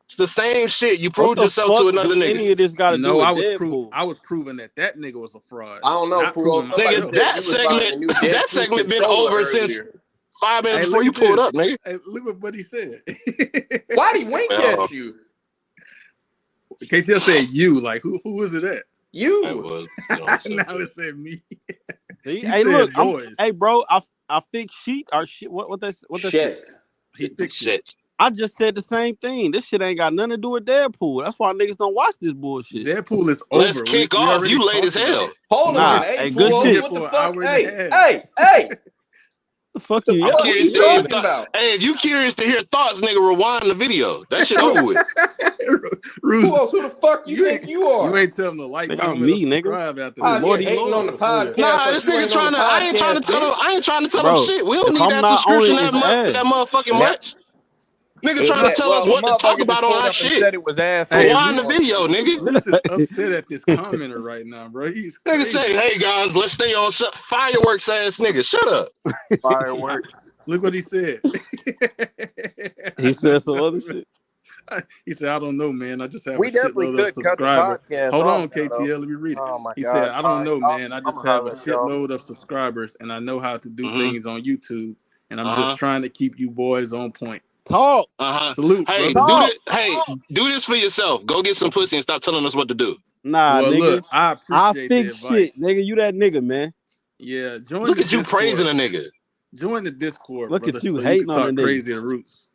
It's the same shit. You What proved the yourself fuck to another do nigga. any of this got to do No, with I was Deadpool? proving that nigga was a fraud. I don't know, Not Pulo. proving Somebody myself. said you was buying the new Deadpool segment been controller over since earlier. 5 minutes Hey, before look you at pulled this. up, nigga. Hey, look at what he said. Why'd he wink Well, at you? KTL said you. Like, who was it at? It You. was, you know what I'm saying? Now it said me. See, He hey, said look, boys. hey, bro, I fixed shit or shit. What that Shit. He fixed it. Shit. I just said the same thing. This shit ain't got nothing to do with Deadpool. That's why niggas don't watch this bullshit. Deadpool is over. Let's kick off. already You late talked as about hell. it. Hold Nah, on. Hey, hey, good Pulo, shit. what the For an fuck? hour and a Hey. half. The fuck The you? fuck I'm what curious you to hear talking about? Hey, if you curious to hear thoughts, nigga, rewind the video. That shit over with. Ruse, Pulo, who the fuck you think you are? You ain't telling him to like, They comment, got or me, nigga. subscribe after Out this. here Lordy hating on Lord. the Before that. podcast. Nah, like this you nigga ain't on the trying to. I ain't trying to podcast, tell him. bitch. I ain't trying to tell him Bro, shit. We don't if need I'm that not on subscription it, that it's ass. that motherfucking Now, much. Nigga trying to tell us a what to talk motherfucker about just on pulled our up and shit. said it was ass. Hey, Rewind the video, nigga. Bruce is upset at this commenter right now, bro. He's Nigga crazy. say, hey guys, let's stay on fireworks ass nigga. Shut up. Fireworks. Look what he said. He said some other shit. He said, I don't know, man. I just have We a definitely shitload of could cut the subscribers. podcast Hold off on, now, though. KTL. Let me read it. Oh my He god. said, I don't All know, right, man. I I'm just gonna have a holler at y'all. shitload of subscribers, and I know how to do Mm-hmm. things on YouTube, and I'm Uh-huh. just trying to keep you boys on point. Talk. Uh-huh. Salute, Hey, brother. do this for yourself. Go get some pussy and stop telling us what to do. Nah, Well, nigga. look, I I appreciate the fix advice. shit, nigga. You that nigga, man. Yeah, join Look the at you Discord. praising a nigga. Join the Discord, Look brother, at you so you hating can on talk a nigga. crazy to Roots.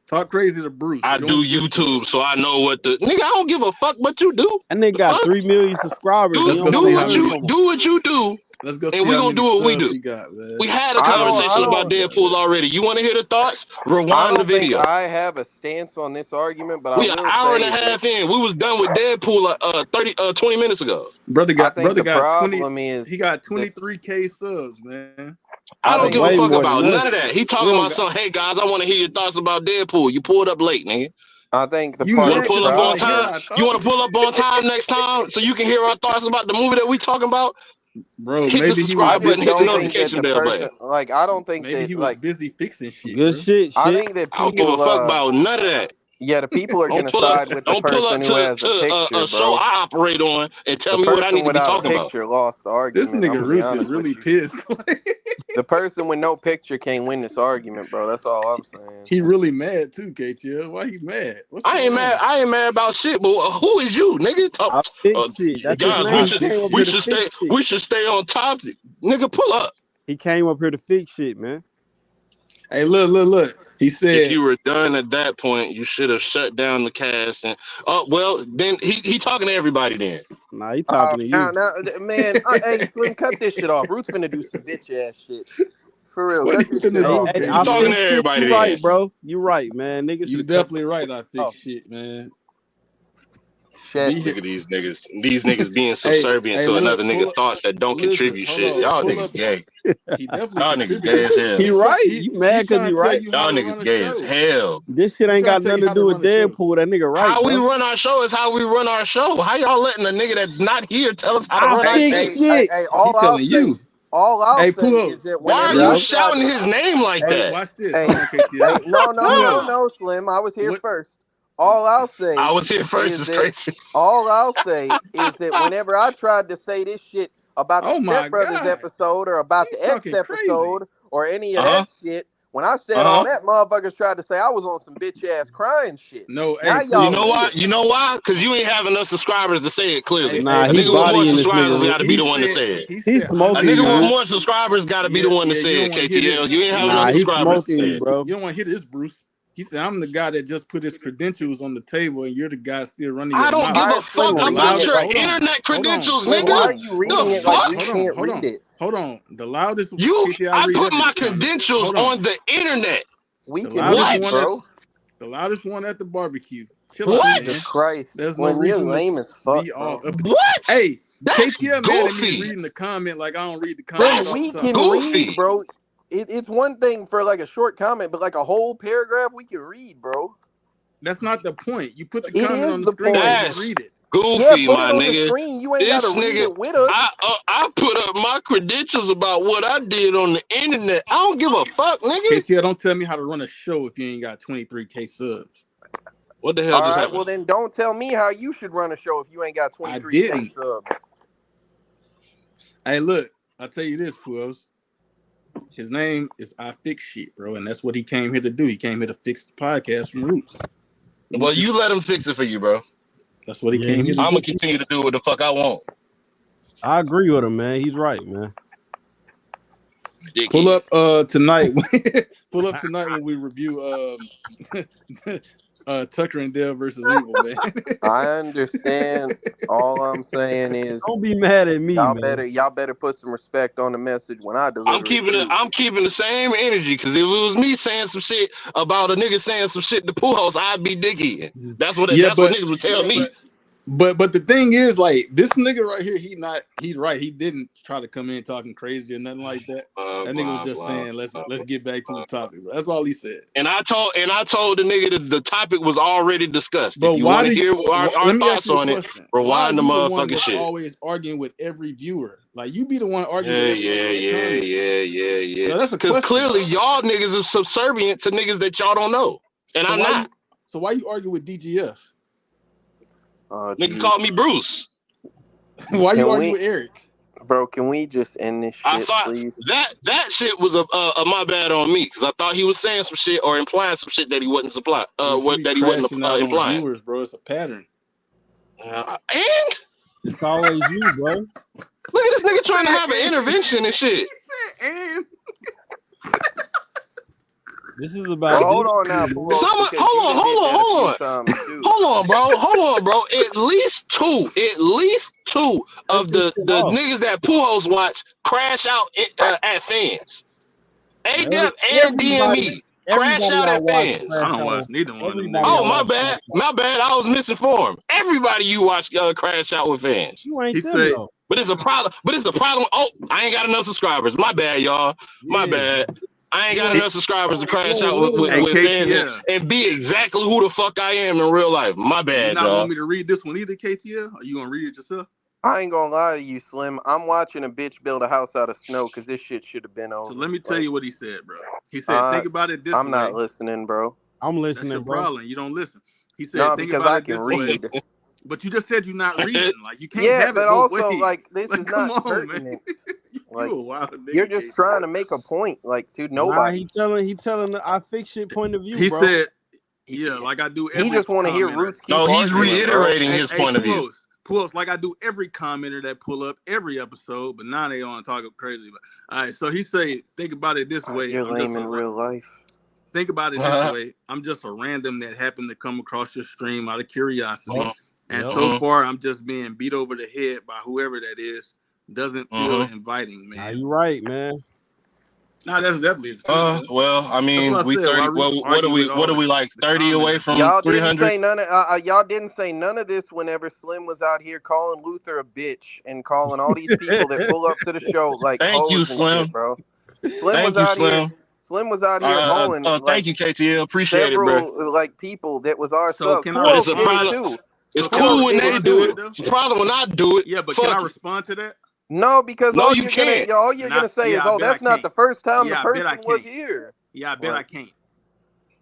Talk crazy to Bruce. I Join do the Discord. YouTube, so I know what the nigga. I don't give a fuck what you do. That nigga The got fuck? 3 million subscribers. Let's You go don't see want how to learn many. from him. Do what you do, Let's go and see we how gonna many do what we subs do. he got, man. We had a I conversation about don't- Deadpool already. You want to hear the thoughts? I Rewind the don't think video. I have a stance on this argument, but I We an will hour and a say that half in. We was done with Deadpool 20 minutes ago. Brother I got think the 20. problem is He got that 23K subs, man. I I don't That's give think a way fuck more about than none us. of that. He We talking don't about got. some. Hey guys, I want to hear your thoughts about Deadpool. You pulled up late, nigga. I think the You You part want of to mad the pull because up you on want to hear problem, time? our You want thoughts? to pull up on time next time so you can hear our thoughts about the movie that we talking about? Bro, Hit the maybe he was I subscribe button, just busy hit the don't think fixing that notification the shit. bell button. person, like, I don't think Maybe that, he was like, busy fixing shit, Good bro. shit. I think that I don't give a people, fuck about none of that. yeah, the people are Don't gonna pull up, side with the don't pull up person who has a to picture, a show bro. I operate on and tell The me what I person need to be without a talking about. picture lost the This argument. I'm nigga gonna be Roos is honest really with you. pissed. The person with no picture can't win this argument, bro. That's all I'm saying. He really mad too, KTL. Why he mad? What's I going ain't mad. on? I ain't mad about shit. But who is you, nigga? I fix shit. That's his Guys, name. He came up here to fix shit. we should stay on topic, nigga. Pull up. He came up here to fix shit, man. Hey, look. He said, If you were done at that point, you should have shut down the cast. And well, then he talking to everybody. Then Nah, he talking to you. Now, man, hey, Slim, cut this shit off. Root's finna do some bitch ass shit. For real, what cut he this shit finna do, off, Hey, man. I talking KTL? to fix shit. everybody. You Then right, bro. You right, man. Niggas You should definitely right. I fix off. shit, man. Shit. look at these niggas being subservient Hey, to look, another nigga thoughts that don't listen, contribute hold shit. on, Y'all pull niggas up. gay. He definitely Y'all niggas gay contributed. as hell. He right. You mad He's because trying he to tell right? you how Y'all to niggas run a gay as show. hell. This shit He's ain't trying got to tell nothing you to how do to with run a show. Deadpool. That nigga right, How we bro. run our show is how we run our show. How y'all letting a nigga that's not here tell us how to I run our fix shit? shit. Hey, He telling you. all I'll Hey, say is Pujols. that Why are whenever you I Yeah. tried shouting to, his name like hey, that? Watch this. hey, Hold on, KTL. no, Slim, I was here What? first. All I'll I say was here first. is It's that crazy. whenever I tried to say this shit about the Oh Step my Brothers God. episode or about He's the X talking crazy. episode or any of Uh that shit, when I said huh. all that, motherfuckers tried to say I was on some bitch ass crying shit. No, Now hey, You y'all know Pujols. see why? it. You know why? Because you ain't have enough subscribers to say it clearly. Hey, Nah, A he nigga with Pujols. more bodying this subscribers nigga. got to be the one to say it. He He's said, I'm A smoking the you, nigga with guy. man. more subscribers got to be the one to Yeah, you say don't it. want to hear this. KTL, you ain't have enough Nah, he's subscribers to smoking say you, it. bro. You don't want to hear this, Bruce. He said, I'm the guy that just put his credentials on the table and you're the guy still running your I don't give mouth. Why a is Slim fuck The reading about it loudest, your like? hold on, internet credentials, Slim, why nigga. are you The reading it like fuck? we can't read it? hold on. The loudest, You? KT, I I read put every my comment. credentials Hold on. on the internet. We The can loudest read, What? one at bro. the loudest one at the barbecue. Chill out, What? Jesus man. Christ, There's no Slim, you're reason to lame as fuck, be all bro. up. What? Hey, That's KTL mad at me goofy. reading the comment like I don't read the comments Slim, off That's the we top. can read, goofy. bro. It's one thing for like a short comment, but like a whole paragraph, we can read, bro. That's not the point. You put the It comment is on the the screen, you point. can That's read it. Goofy, put my it on the nigga. screen. You ain't got This to read nigga, it with us. I put up my credentials about what I did on the internet. I don't give a fuck, nigga. KTL, don't tell me how to run a show if you ain't got 23K subs. What the hell All just right, happened? well then don't tell me how you should run a show if you ain't got 23K didn't. subs. Hey, look, I'll tell you this, Puels. His name is I Fix Shit, bro, and that's what he came here to do. He came here to fix the podcast from Roots. Well, you let him fix it for you, bro. That's what he came here to I'm do. gonna continue to do what the fuck I want. I agree with him, man. He's right, man. Dickhead. Pull up tonight. Pull up tonight when we review Tucker and Dale versus Evil, man. I understand. All I'm saying is Don't be mad at me, y'all man. better put some respect on the message when I deliver. I'm keeping the same energy, because if it was me saying some shit about a nigga saying some shit to Pujols, I'd be dickhead. That's what niggas would tell me. But the thing is, like, this nigga right here, he's right. He didn't try to come in talking crazy or nothing like that. That nigga was just saying, let's get back to the topic, bro. That's all he said. And I told the nigga that the topic was already discussed. But if you why want to hear our thoughts on it, rewind the motherfucking shit. Always arguing with every viewer. Like, you be the one arguing with Yeah. No, that's a because question. clearly y'all niggas are subservient to niggas that y'all don't know. And so I'm not. So why you argue with DGF? Nigga called me Bruce. Why you argue with Eric? Bro, can we just end this shit, please? That shit was a my bad on me, because I thought he was saying some shit or implying some shit that he wasn't implying. Viewers, bro, it's a pattern. And It's always you, bro. Look at this nigga trying to have an intervention and shit. He said, and This is about. Hold on now, hold on, bro. At least two of the niggas that Pujols watch crash out at fans. A-Dep and DME crash out at fans. I don't watch neither one of them. Oh, my bad. I was misinformed. Everybody you watch crash out with fans. You ain't though. But it's a problem. Oh, I ain't got enough subscribers. My bad, y'all. My bad. I ain't got enough subscribers to crash out with fans and be exactly who the fuck I am in real life. My bad, you not want me to read this one either, KTL? Are you gonna read it yourself? I ain't gonna lie to you, Slim. I'm watching a bitch build a house out of snow because this shit should have been over. So let me tell you what he said, bro. He said, think about it this way. I'm not listening, bro. I'm listening, That's your bro. problem. You don't listen. He said, think about it this way. But you just said you're not reading. Like, you can't have it both ways. Like, this is not pertinent. You're just trying to make a point, like, to nobody. Nah, he telling the I Fix Shit point of view, he bro. said, yeah, like I do every He just want to hear Roots keep he's reiterating his point of view. Pull-ups, like I do every commenter that pull up every episode, but now they on talking crazy. But all right, so he say, think about it this way. You're lame in real life. Think about it this way. I'm just a random that happened to come across your stream out of curiosity. And so far, I'm just being beat over the head by whoever that is. Doesn't feel inviting, man. Nah, you right, man. Nah, that's definitely the truth. Well, I mean, we 30. What are we like 30 away from 300? Y'all didn't say none of this whenever Slim was out here calling Luther a bitch and calling all these people that pull up to the show like. Thank you, Slim, shit, bro. Slim was out here hoeing. Thank you, KTL. Appreciate it, bro. Like people that was our sub. It's a problem. It's cool when they do it. It's a problem when I do it. Yeah, but can I respond to that? No, because all you're gonna say is, that's not the first time the person was here. Yeah, I bet I can't.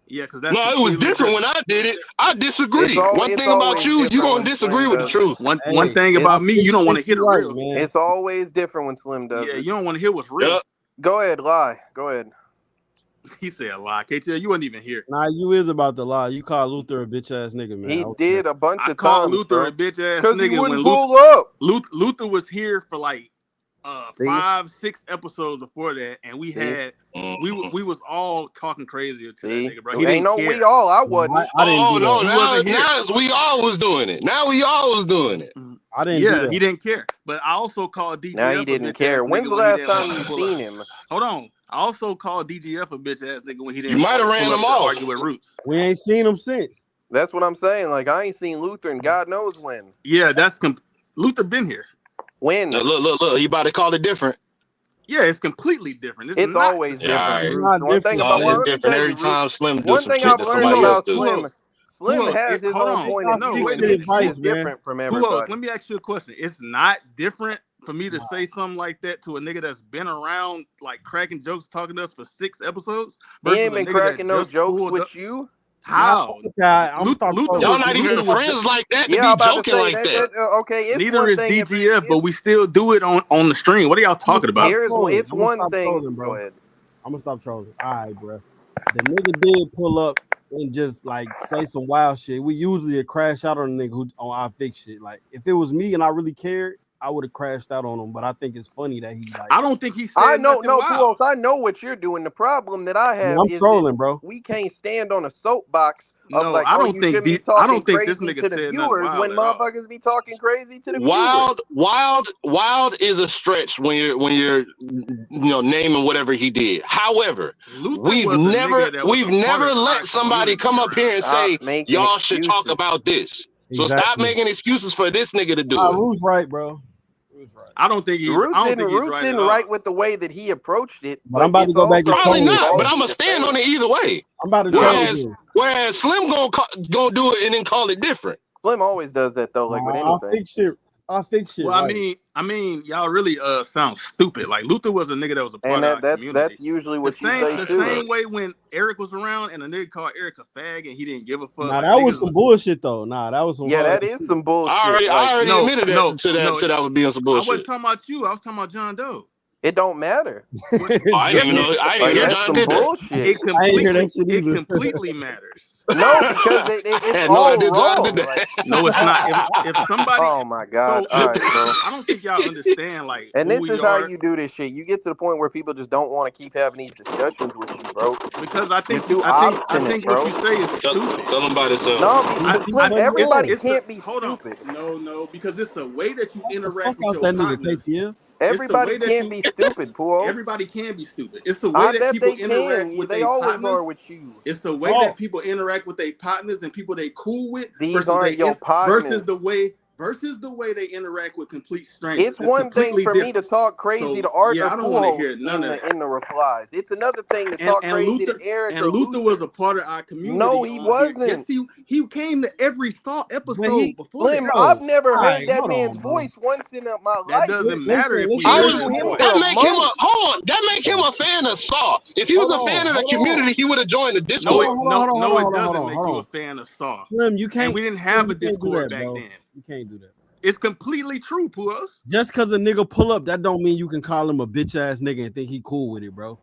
Yeah, because that's it was different when I did it. I disagree. One thing about you gonna disagree with the truth. One thing about me, you don't want to hear the real. Man. It's always different when Slim does it. Yeah, you don't want to hear what's real. Yep. Go ahead, lie. Go ahead. He said a lie. KTL, you wasn't even here. Nah, you is about to lie. You called Luther a bitch ass nigga, man. He did a bunch of times. I called Luther a bitch ass nigga he wouldn't pull up. Luther was here for like 5-6 episodes before that, and we had we was all talking crazy to that nigga, bro. He ain't no care. We all. I wasn't. Now we all was doing it. I didn't. Yeah, he didn't care. But I also called DGF. Now he didn't care. When's the last time you seen him? Hold on. I also called DGF a bitch ass nigga when he didn't. You might have ran him off. Argue with Roots. We ain't seen him since. That's what I'm saying. Like, I ain't seen Luther, and God knows when. Yeah, Luther been here. When? Look, you about to call it different. Yeah, it's completely different. It's always different. One thing about Slim, Slim has his own point of No, view, wait a and minute. his Advice, shit is man. different from Who else? everybody. Let me ask you a question. It's not different for me to say something like that to a nigga that's been around, like cracking jokes, talking to us for 6 episodes, He versus ain't a been nigga that cracking no just jokes pulled with up. you. How? I'm stop Luther trolling. Y'all was not even Luther was friends like that to Yeah, I'm be about to joking say like that. okay, it's neither one is thing if DGF, but we still do it on the stream. What are y'all talking about? it's I'm gonna one stop thing. trolling, Go bro. ahead. I'm gonna stop trolling. All right, bro. The nigga did pull up and just like say some wild shit. We usually crash out on a nigga who on our fix shit. Like if it was me and I really cared, I would have crashed out on him. But I think it's funny that he like. I don't think he said I know, nothing no, wild. Puos, I know what you're doing. The problem that I have I'm is trolling, that bro. we can't stand on a soapbox of No, like, I oh, don't you think shouldn't be I talking don't think this crazy nigga to the said nothing viewers when wild at all. motherfuckers be talking crazy to the viewers. Wild is a stretch when you're naming whatever he did. However, Luther we've was a never nigga that was a part never of our let somebody community come up here around and here. Stop say making y'all should talk excuses. about this. So stop Exactly. making excuses for this nigga to do it. Ruth's right, bro. Ruth's right. I don't think he's Roots right didn't at all. right with the way that he approached it, But I'm about to it's go back to also Probably trolling. not, but involved I'm in gonna the stand on fans. it either way. I'm about to troll you. Whereas Slim gonna do it and then call it different. Slim always does that though, like with anything. I'll fix shit. Well, right. I mean, y'all really sound stupid. Like Luther was a nigga that was a part And of our that's community. usually what you say The too. same way when Eric was around and a nigga called Eric a fag and he didn't give a fuck. Nah, like, that was some bullshit though. Nah, that was some Yeah, hard that is shit. some bullshit. I already admitted that to that no, was being some I bullshit. wasn't talking about you. I was talking about John Doe. It don't matter. I didn't even know That's John some did that. bullshit. I ain't hear that shit either. completely matters. No, because it's I had no all idea John wrong. did that. No, it's not. If somebody, Oh my god! so All right, bro. I don't think y'all understand like And who this we is how are. you do this shit. You get to the point where people just don't want to keep having these discussions with you, bro. Because I think You're too obstinate, what bro. you say is stupid. Tell them about yourself. No, Slim, everybody can't be hold on. stupid. No, because it's a way that you interact Fuck with out your that nigga, partners. KTL. Everybody can't be stupid, Puos. Everybody can be stupid. It's the way I that bet people they can. interact with They their always partners. are with you. It's the way that people interact with their partners and people they cool with These aren't your partners. versus the way they interact with complete strangers. It's one thing for me to talk crazy to Art or I don't want to Pujols hear none of that. in the replies. It's another thing to talk crazy to Eric and or Luther was a part of our community. No, he wasn't. Yes, he came to every episode before. Slim, I've never heard that man's voice once in my life. That doesn't matter if we I heard knew his him voice. for a month. That make him a fan of Saw. If he was a fan of the community, he would have joined the Discord. No, it doesn't make you a fan of Saw. Slim, you can't. And we didn't have a Discord that, back bro. then. You can't do that. It's completely true, Puos. Just because a nigga pull up, that don't mean you can call him a bitch ass nigga and think he cool with it, bro.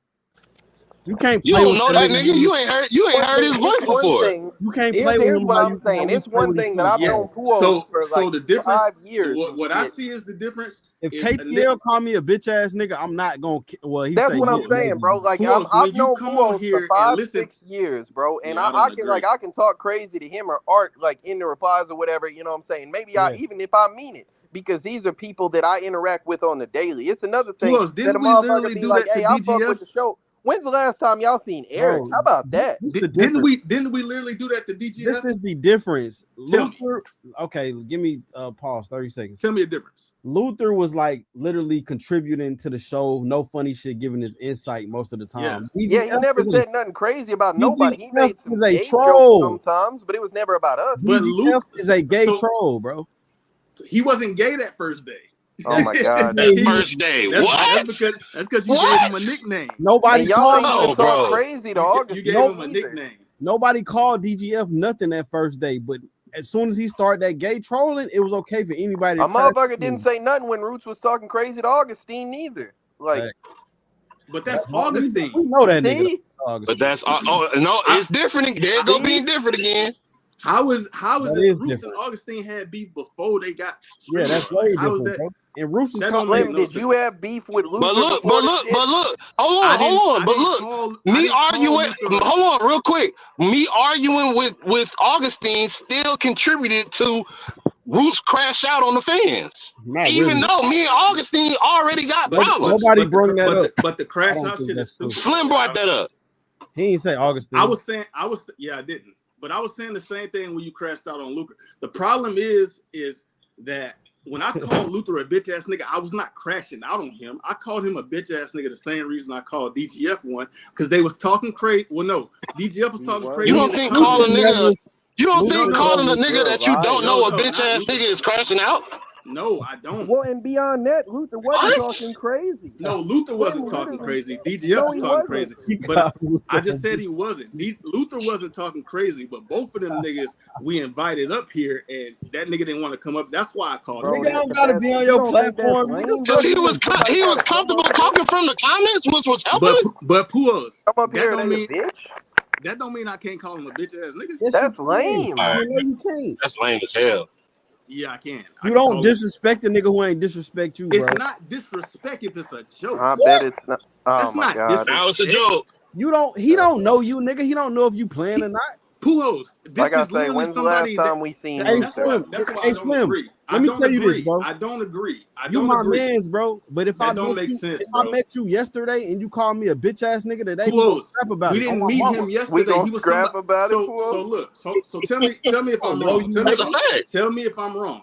You can't play with that nigga. You ain't heard his voice before. You can't play with Here's him. what I'm saying. It's one thing that I've known Puos for like the difference, 5 years. What I see is the difference. If KTL call me a bitch ass nigga, I'm not gonna. Well, that's what I'm saying, bro. Like Puos, I've known Puos for 5-6 years, bro, and I can talk crazy to him or Art like in the replies or whatever. You know what I'm saying? Maybe even if I mean it. Because these are people that I interact with on the daily. It's another thing that a motherfucker be like, "Hey, I fuck with the show." When's the last time y'all seen Eric? How about that? Didn't we literally do that to DGF? This is the difference. Luther, okay, give me pause 30 seconds. Tell me the difference. Luther was like literally contributing to the show, no funny shit, giving his insight most of the time. Yeah, he never said nothing crazy about nobody. He made some gay jokes sometimes, but it was never about us. But Luke is a gay troll, bro. He wasn't gay that first day. Oh my god! That first day, that's because you gave him a nickname. Nobody y'all ain't even talk crazy to August. You gave him a nickname. Nobody called DGF nothing that first day, but as soon as he started that gay trolling, it was okay for anybody. A motherfucker didn't say nothing when Roots was talking crazy to Augustine neither. Like, but that's Augustine. We know that nigga. But that's no, it's different. There go being different again. How is it Roots and Augustine had beef before they got? Yeah, that's way different, bro. And Roots is Slim, did you have beef with Luther? But look, hold on. But look, me arguing. Hold on, real quick. Me arguing with Augustine still contributed to Roots crash out on the fans. Even though me and Augustine already got problems. Nobody brought that up. But the crash out shit is stupid. Slim brought that up. He didn't say Augustine. I didn't. But I was saying the same thing when you crashed out on Luther. The problem is that when I called Luther a bitch ass nigga, I was not crashing out on him. I called him a bitch ass nigga the same reason I called DGF one, because they was talking crazy. Well, no, DGF was talking crazy. You don't think call a nigga? You don't Luther think No, calling a told me, nigga you're that you don't lying. know a No, bitch not ass Luther. nigga is crashing out? No, I don't. Well, and beyond that, Luther wasn't What? talking crazy. No, Luther Quinn wasn't talking literally crazy. said, DGF no, was he talking wasn't. crazy. he But called Luther I a just said bitch. he wasn't. Luther wasn't talking crazy, but both of them niggas we invited up here, and that nigga didn't want to come up. That's why I called him Bro, Nigga, I a don't bitch. but gotta that's, be on you your don't think that's platform, nigga. lame, Cause Fuck though? he You you. was think somebody he got was to come comfortable up here? talking from the comments, which was helping. But Puos, Come up that here don't and they a mean bitch? that don't mean I can't call him a bitch ass nigga. Yes, you That's can. lame. All right, No, you can't. that's lame as hell. Yeah, I can. I You can don't call him. disrespect a nigga who ain't disrespect you, It's bro. not disrespect if it's a joke. I bet What? it's not. Oh, That's my not God. Now it's a disrespect. joke. You don't. He don't know you, nigga. He don't know if you playing or not. Puos, Like this I is say, literally when's the last somebody time we seen Hey Luther? Slim. that's why Hey I don't Slim. agree. Let me tell you this, bro. I don't agree. I You don't my agree. man's, bro. But if I That don't met make you, sense, if I bro. met you yesterday and you call me a bitch ass nigga today, we gonna Puos, scrap about we it. On didn't my meet mama. him We yesterday. gonna He was scrap somebody. about it, So Puos? look. So tell me if I don't I'm know wrong. you, That's a nigga. fact. Tell me if I'm wrong.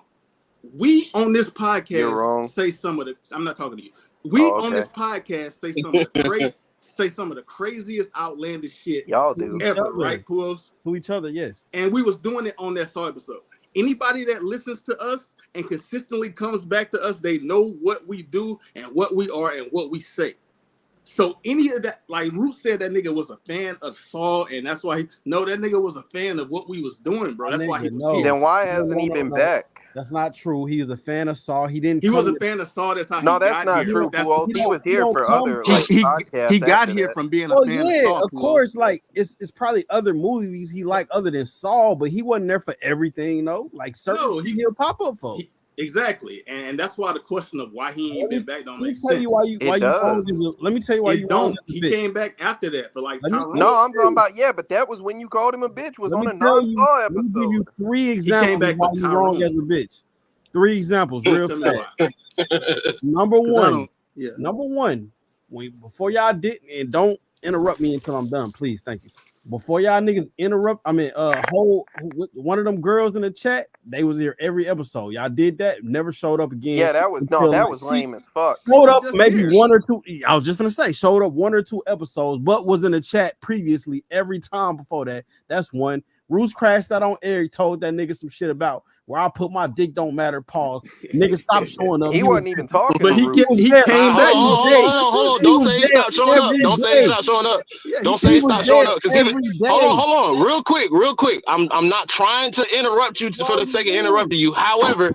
We on this You're podcast wrong. say some of the. I'm not talking to you. We Oh, on okay. this podcast say some of the say some of the craziest, outlandish shit Y'all To do. each ever, other. right, Puos? To each other, yes. And we was doing it on that Saw episode. Anybody that listens to us and consistently comes back to us, they know what we do and what we are and what we say. So any of that, like Root said, that nigga was a fan of Saw, and that's why that nigga was a fan of what we was doing, bro. My That's why he nigga, was no. here. Then why No, hasn't he been back? That's not true. He was a fan of Saw. He didn't He come was a to- fan of Saw. That's how No, he that's got not here. true, That's Puos. He was here for other like he podcasts got after here that. from being a Oh fan of yeah, Saw. of course. Like it's probably other movies he liked other than Saw, but he wasn't there for everything, though. Like certain No, shit he'll pop up for. Exactly, and that's why the question of why he ain't been back don't make Let me tell you sense. why you wrong. does. Let me tell you why you It wrong don't. as a He bitch. came back after that for like Let me- Tyrone. No, I'm talking about but that was when you called him a bitch. Was Let on me a tell you. non-Saw Let me give you episode. 3 He examples came back of why with you wrong Tyrone. as a bitch. 3 examples, real Tell me fast. why. Number 'Cause I one. don't. Yeah. Number one. Before y'all didn't, and don't interrupt me until I'm done, please. Thank you. Before y'all niggas interrupt, one of them girls in the chat, they was here every episode. Y'all did that, never showed up again. Yeah, that was lame as fuck. Showed up just maybe here. 1 or 2. I was just gonna say, showed up 1 or 2 episodes, but was in the chat previously every time before that. That's one. Roos crashed out on Eric, told that nigga some shit about where I put my dick don't matter. Pause. Nigga, stop showing up. He wasn't even talking But to he Root. came back. Hold on. He Don't was say he there stopped showing up. every Don't say he day. stopped showing up. Yeah, Don't say He he was stopped showing up. there Because every day. hold on, real quick. I'm not trying to interrupt you for the sake of interrupting you. However,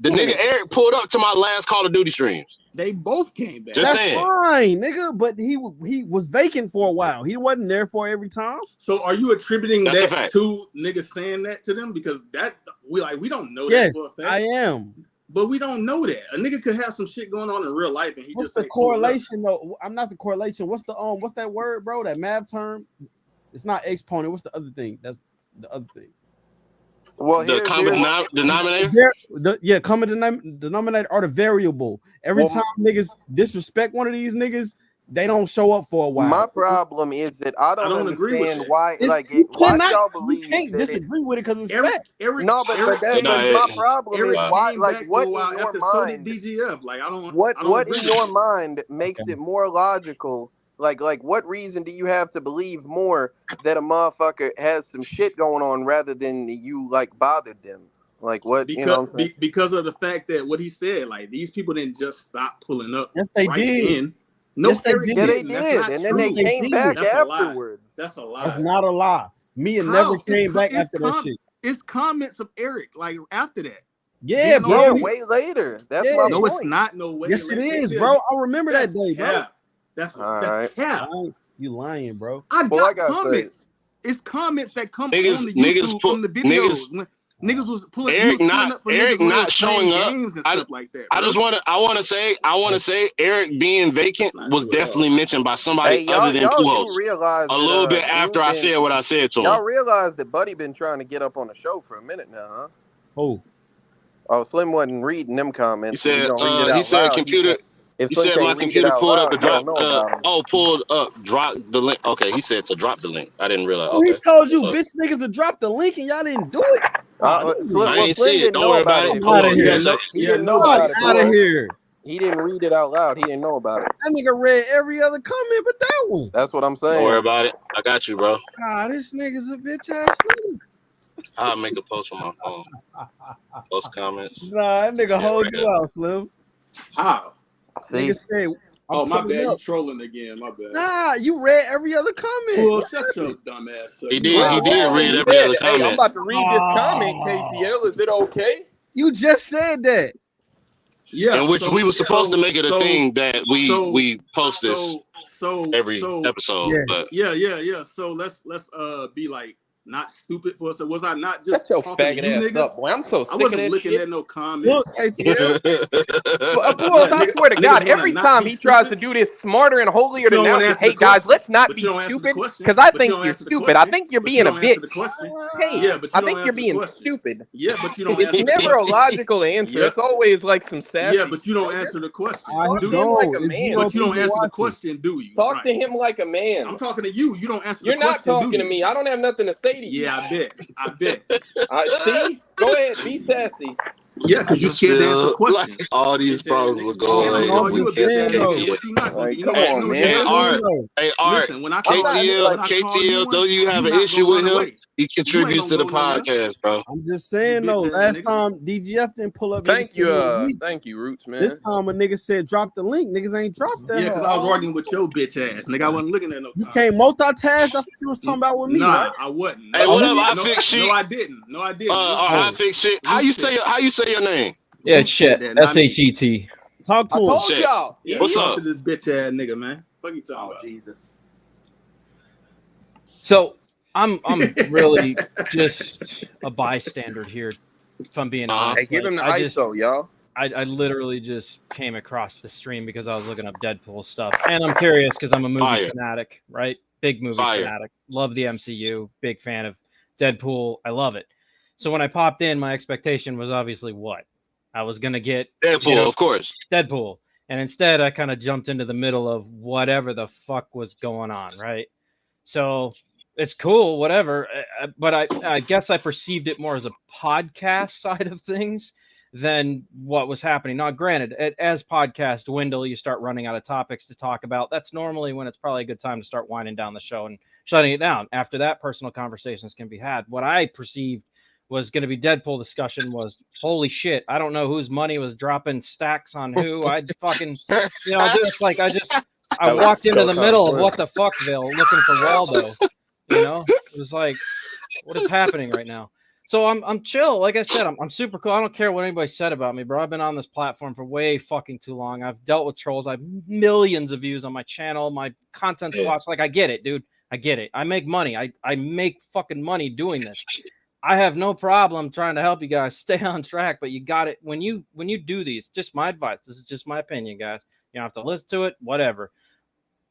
the nigga Eric pulled up to my last Call of Duty streams. They both came back. Just That's saying. fine, nigga. But he was vacant for a while. He wasn't there for every time. So are you attributing That's a that fact. to niggas saying that to them? Because that we don't know Yes, that for a fact. I am. But we don't know that. A nigga could have some shit going on in real life and he What's just the ain't pulling up. correlation though? I'm not the correlation. What's that word, bro? That math term? It's not exponent. What's the other thing? That's the other thing. Well, The common denominator? Common denominator or the variable. Every time niggas disrespect one of these niggas, they don't show up for a while. My problem is that I don't agree with understand that. why. Why do y'all you believe can't that disagree with it because it's Eric, fact. my problem is why. came Like, back what for a while in your after so did mind? DGF. Like I don't What agree in with your that. mind makes it more logical? Like what reason do you have to believe more that a motherfucker has some shit going on rather than you like bothered them? Like what you know what I'm saying? Because of the fact that what he said, like these people didn't just stop pulling up. Yes, they did. Then. No, yes, they Eric did. Yeah, they didn't. That's did, not and true. then they came back That's afterwards. That's a lie. That's not a lie. Mia never came back after that shit. It's comments of Eric like after that. Yeah, bro. Yeah, way later. That's my No, point. it's not. No way. Yes, it is, bro. I remember that day, bro. That's right. cap. You lying, bro. I got like comments. It's comments that come Niggas- on the niggas YouTube put- from the videos. niggas- When niggas was pulling, Eric pulling not- up for Eric niggas when not they was showing playing up. games and I- stuff like that. I want to say Eric being vacant That's not was true at all. definitely mentioned by somebody Hey, other than y'all do Pujols. realize A that, little bit after I said what I said to y'all him. realize that Buddy been trying to get up on the show for a minute now, huh? Who? Oh, Slim wasn't reading them comments. He said, Don't read it out he said loud. computer. If He Slim said my can't read it computer out pulled up loud, to he don't drop. know about him. Pulled up, dropped the link. Okay, he said to drop the link. I didn't realize. Oh, he Okay. told you, bitch niggas, to drop the link and y'all didn't do it. Slim see it. didn't Don't know worry about about it. it. I'm outta here. He didn't know Fuck about it. out of here. He didn't read it out loud. He didn't know about it. That nigga read every other comment but that one. That's what I'm Don't worry saying. about it. I got you, bro. Ah, this nigga's a bitch ass nigga. I'll make a post on my phone. Post comments. Nah, that nigga Yeah, hold right you there. out, Slim. How? Nigga say, Oh, my pulling bad. You up. trolling again. My bad. Nah, you read every other comment. Well, shut your dumb ass up. He You did. right. He did read He every other said, "Hey, I'm comment. about to read this comment, KTL. Is it okay?" You just said that. Yeah. In which we were supposed to make it a thing that we post this every episode, Yes. but Yeah. So let's be like not stupid for us. Was I not just Shut your talking to faggot you ass niggas? up, boy. I'm so sick I of wasn't that looking shit. at no Look, comments. KTL. Boys, I swear to God, niggas every wanna not time be he tries to stupid? do this smarter and holier But you than don't thou want to shit. answer the Hey guys, question. let's not But be you don't answer the stupid question. because I But you think don't you're answer the stupid. I question. think you're But you being a don't answer bitch. the question. Hey, Yeah, but I you don't think you're answer the being question. stupid. Yeah, but you don't It's answer the never a question. logical answer. Yeah. It's always like some sassy. Yeah, but you don't shit. answer the question. I Talk Do to him you? like a It's man. But you don't people answer the watching. question, do you? Talk Right. to him like a man. I'm talking to you. You don't answer You're the not question, do talking you? to me. I don't have nothing to say to you. Yeah, I bet. See? Go ahead. Be sassy. Yeah, because you're scared to answer like questions. all these problems will go And I'm away. gonna call you a bitch ass nigga. KTL. And what you not gonna Like, do? You know come what? on, You know what man. you Hey, not gonna Art. do? Hey, Art. Listen, when I I'm call not you, KTL. when I call you KTL. one, Though you have you an not issue gonna with run him, away. he You ain't contributes to gonna the go nowhere. podcast, bro. I'm just saying You though. bitch ass Last nigga. time DGF didn't pull up. Thank you, you. thank you, Roots, man. This time a nigga said drop the link. Niggas ain't dropped that. Yeah, because I was arguing with your bitch ass, nigga. I wasn't looking at no You time. can't multitask. That's what you was talking about with me, Nah, right? I wasn't. Hey, No, what up? who- I no, fix shit. no, I didn't. No, I didn't. I fix shit. How you say your name? Yeah, Root said shit. that, not me. SHET. Talk to I him. told Shit. y'all. Yeah, What's talk up? to this bitch ass nigga, man. What you talking about? Jesus. So I'm really just a bystander here, if I'm being honest. Hey, give him the I just ISO, y'all. I literally just came across the stream because I was looking up Deadpool stuff, and I'm curious because I'm a movie Fire. fanatic, right? Big movie Fire. fanatic. Love the MCU. Big fan of Deadpool. I love it. So when I popped in, my expectation was obviously what I was gonna get. Deadpool, of course. Deadpool. And instead, I kind of jumped into the middle of whatever the fuck was going on, right? So it's cool, whatever. But I guess I perceived it more as a podcast side of things than what was happening. Now, granted, as podcasts dwindle, you start running out of topics to talk about. That's normally when it's probably a good time to start winding down the show and shutting it down. After that, personal conversations can be had. What I perceived was going to be Deadpool discussion was holy shit. I don't know whose money was dropping stacks on who. I fucking, it's like I walked into the middle of what the fuckville looking for Waldo. It was like, what is happening right now? So I'm chill. Like I said, I'm super cool. I don't care what anybody said about me, bro. I've been on this platform for way fucking too long. I've dealt with trolls. I have millions of views on my channel. My content's watched. Like, I get it, dude. I get it. I make money. I make fucking money doing this. I have no problem trying to help you guys stay on track, but you got it. When you do these, just my advice. This is just my opinion, guys. You don't have to listen to it, whatever.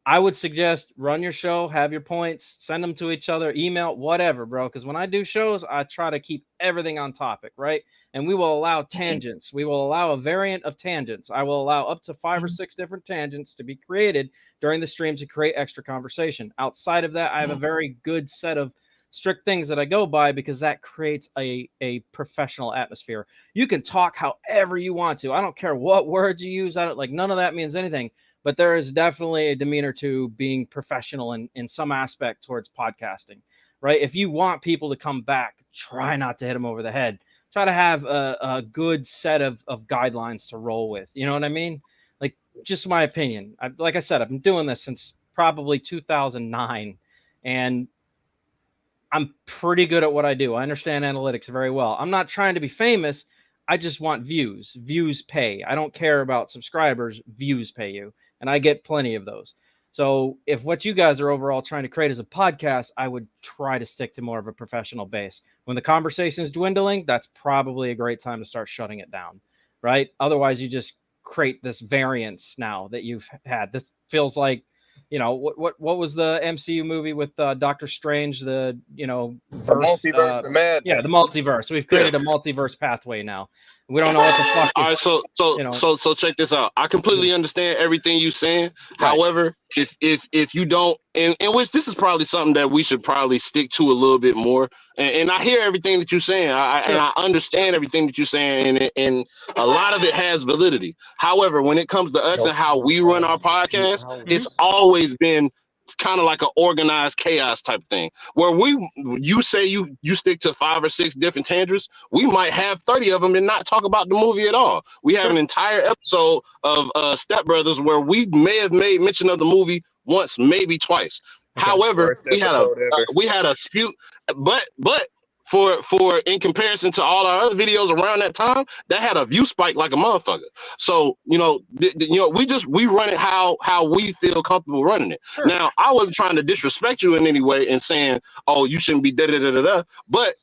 I would suggest run your show, have your points, send them to each other, email, whatever, bro. Because when I do shows, I try to keep everything on topic, right? And we will allow tangents. We will allow a variant of tangents. I will allow up to 5 or 6 different tangents to be created during the stream to create extra conversation. Outside of that, I have a very good set of strict things that I go by because that creates a professional atmosphere. You can talk however you want to. I don't care what words you use. None of that means anything. But there is definitely a demeanor to being professional in some aspect towards podcasting, right? If you want people to come back, try not to hit them over the head. Try to have a good set of guidelines to roll with. You know what I mean? Like, just my opinion. Like I said, I've been doing this since probably 2009, and I'm pretty good at what I do. I understand analytics very well. I'm not trying to be famous. I just want views. Views pay. I don't care about subscribers. Views pay you. And I get plenty of those. So if what you guys are overall trying to create as a podcast, I would try to stick to more of a professional base. When the conversation is dwindling, that's probably a great time to start shutting it down, right? Otherwise, you just create this variance now that you've had. This feels like, what was the MCU movie with Doctor Strange? The verse, the multiverse of madness. Yeah, the multiverse. We've created a multiverse pathway now. We don't know what the fuck. All right, so check this out. I completely understand everything you're saying. Right. However, if you don't, and which this is probably something that we should probably stick to a little bit more. And I hear everything that you're saying. And I understand everything that you're saying, and a lot of it has validity. However, when it comes to us and how we run our podcast, it's always been kind of like an organized chaos type thing, where you say you stick to 5 or 6 different tangents, we might have 30 of them and not talk about the movie at all. We have an entire episode of Step Brothers where we may have made mention of the movie once, maybe twice. However, we had a few, but for in comparison to all our other videos around that time, that had a view spike like a motherfucker. So we run it how we feel comfortable running it. Sure. Now, I wasn't trying to disrespect you in any way and saying, oh, you shouldn't be da da da da da. But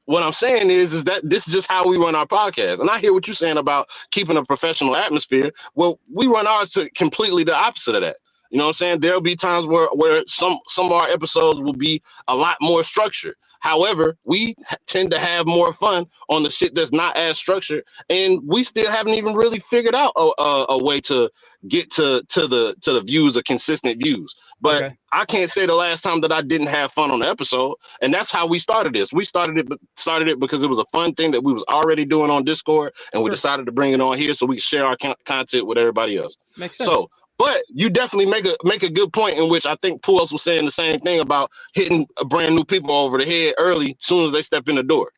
what I'm saying is that this is just how we run our podcast. And I hear what you're saying about keeping a professional atmosphere. Well, we run ours to completely the opposite of that. You know what I'm saying? There'll be times where some of our episodes will be a lot more structured. However, we tend to have more fun on the shit that's not as structured, and we still haven't even really figured out a way to get to the views, of consistent views. But I can't say the last time that I didn't have fun on the episode, and that's how we started this. We started it because it was a fun thing that we was already doing on Discord, and we decided to bring it on here so we could share our content with everybody else. Makes sense. So. But you definitely make a good point, in which I think Puos was saying the same thing about hitting a brand new people over the head early, as soon as they step in the door.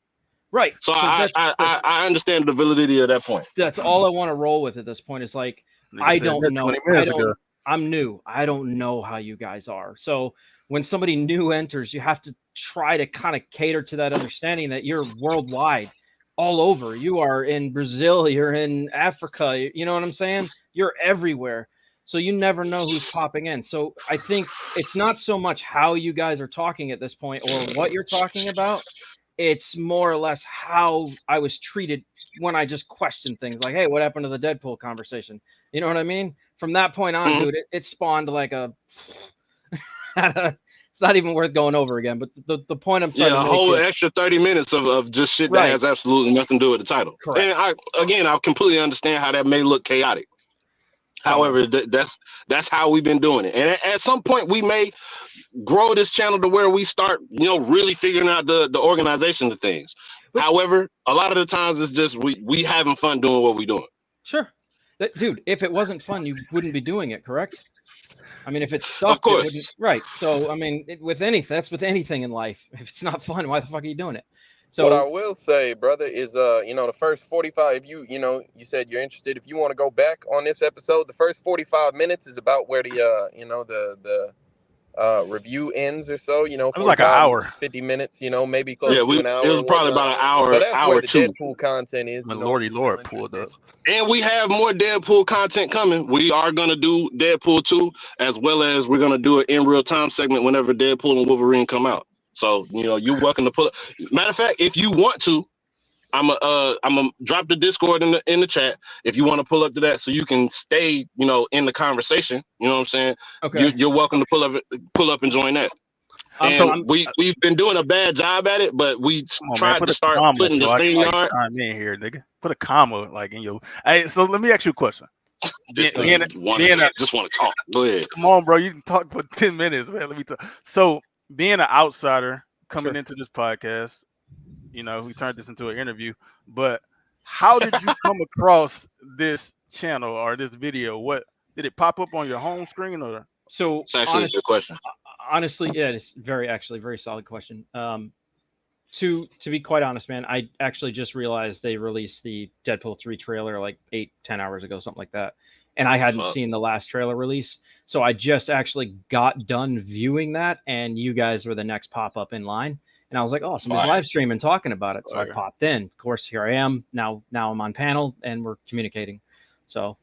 Right. So I understand the validity of that point. That's all I want to roll with at this point. Is like, I don't know. I'm new. I don't know how you guys are. So when somebody new enters, you have to try to kind of cater to that understanding that you're worldwide, all over. You are in Brazil. You're in Africa. You know what I'm saying? You're everywhere. So you never know who's popping in. So I think it's not so much how you guys are talking at this point or what you're talking about. It's more or less how I was treated when I just questioned things like, hey, what happened to the Deadpool conversation? You know what I mean? From that point on, dude, it spawned like a it's not even worth going over again. But the point I'm trying to make a whole is, extra 30 minutes of just shit that has absolutely nothing to do with the title. Correct. And I completely understand how that may look chaotic. However, that's how we've been doing it. And at some point, we may grow this channel to where we start, really figuring out the organization of things. However, a lot of the times it's just we having fun doing what we're doing. Sure. Dude, if it wasn't fun, you wouldn't be doing it, correct? I mean, if it sucked, of course. It wouldn't. Right. So, I mean, that's with anything in life. If it's not fun, why the fuck are you doing it? So what I will say, brother, is the first 45, if you said you're interested, if you want to go back on this episode, the first 45 minutes is about where the review ends or so, it was like an hour, 50 minutes, maybe close to an hour. It was probably about an hour. So that's hour where the two. Deadpool content is. When Lord pulled up. And we have more Deadpool content coming. We are going to do Deadpool 2, as well as we're going to do an in real time segment whenever Deadpool and Wolverine come out. So, you're welcome to pull up. Matter of fact, if you want to, I'm gonna drop the Discord in the chat if you want to pull up to that, so you can stay, in the conversation. You know what I'm saying? Okay. You're welcome to pull up and join that. And we've been doing a bad job at it, but we tried to start putting the StreamYard. I'm in here, nigga. Put a comma like in your. Hey, so let me ask you a question. Just want to talk. Go ahead. Come on, bro. You can talk for 10 minutes, man. Let me talk. So, being an outsider coming into this podcast, we turned this into an interview, but how did you come across this channel or this video? What did it pop up on your home screen or? So it's actually a good question. Honestly, yeah, it's very solid question. To be quite honest, man, I actually just realized they released the Deadpool 3 trailer like 8-10 hours ago, something like that. And I hadn't seen the last trailer release. So I just actually got done viewing that, and you guys were the next pop-up in line. And I was like, oh, somebody's live streaming talking about it. So I popped in. Of course, here I am. Now I'm on panel, and we're communicating. So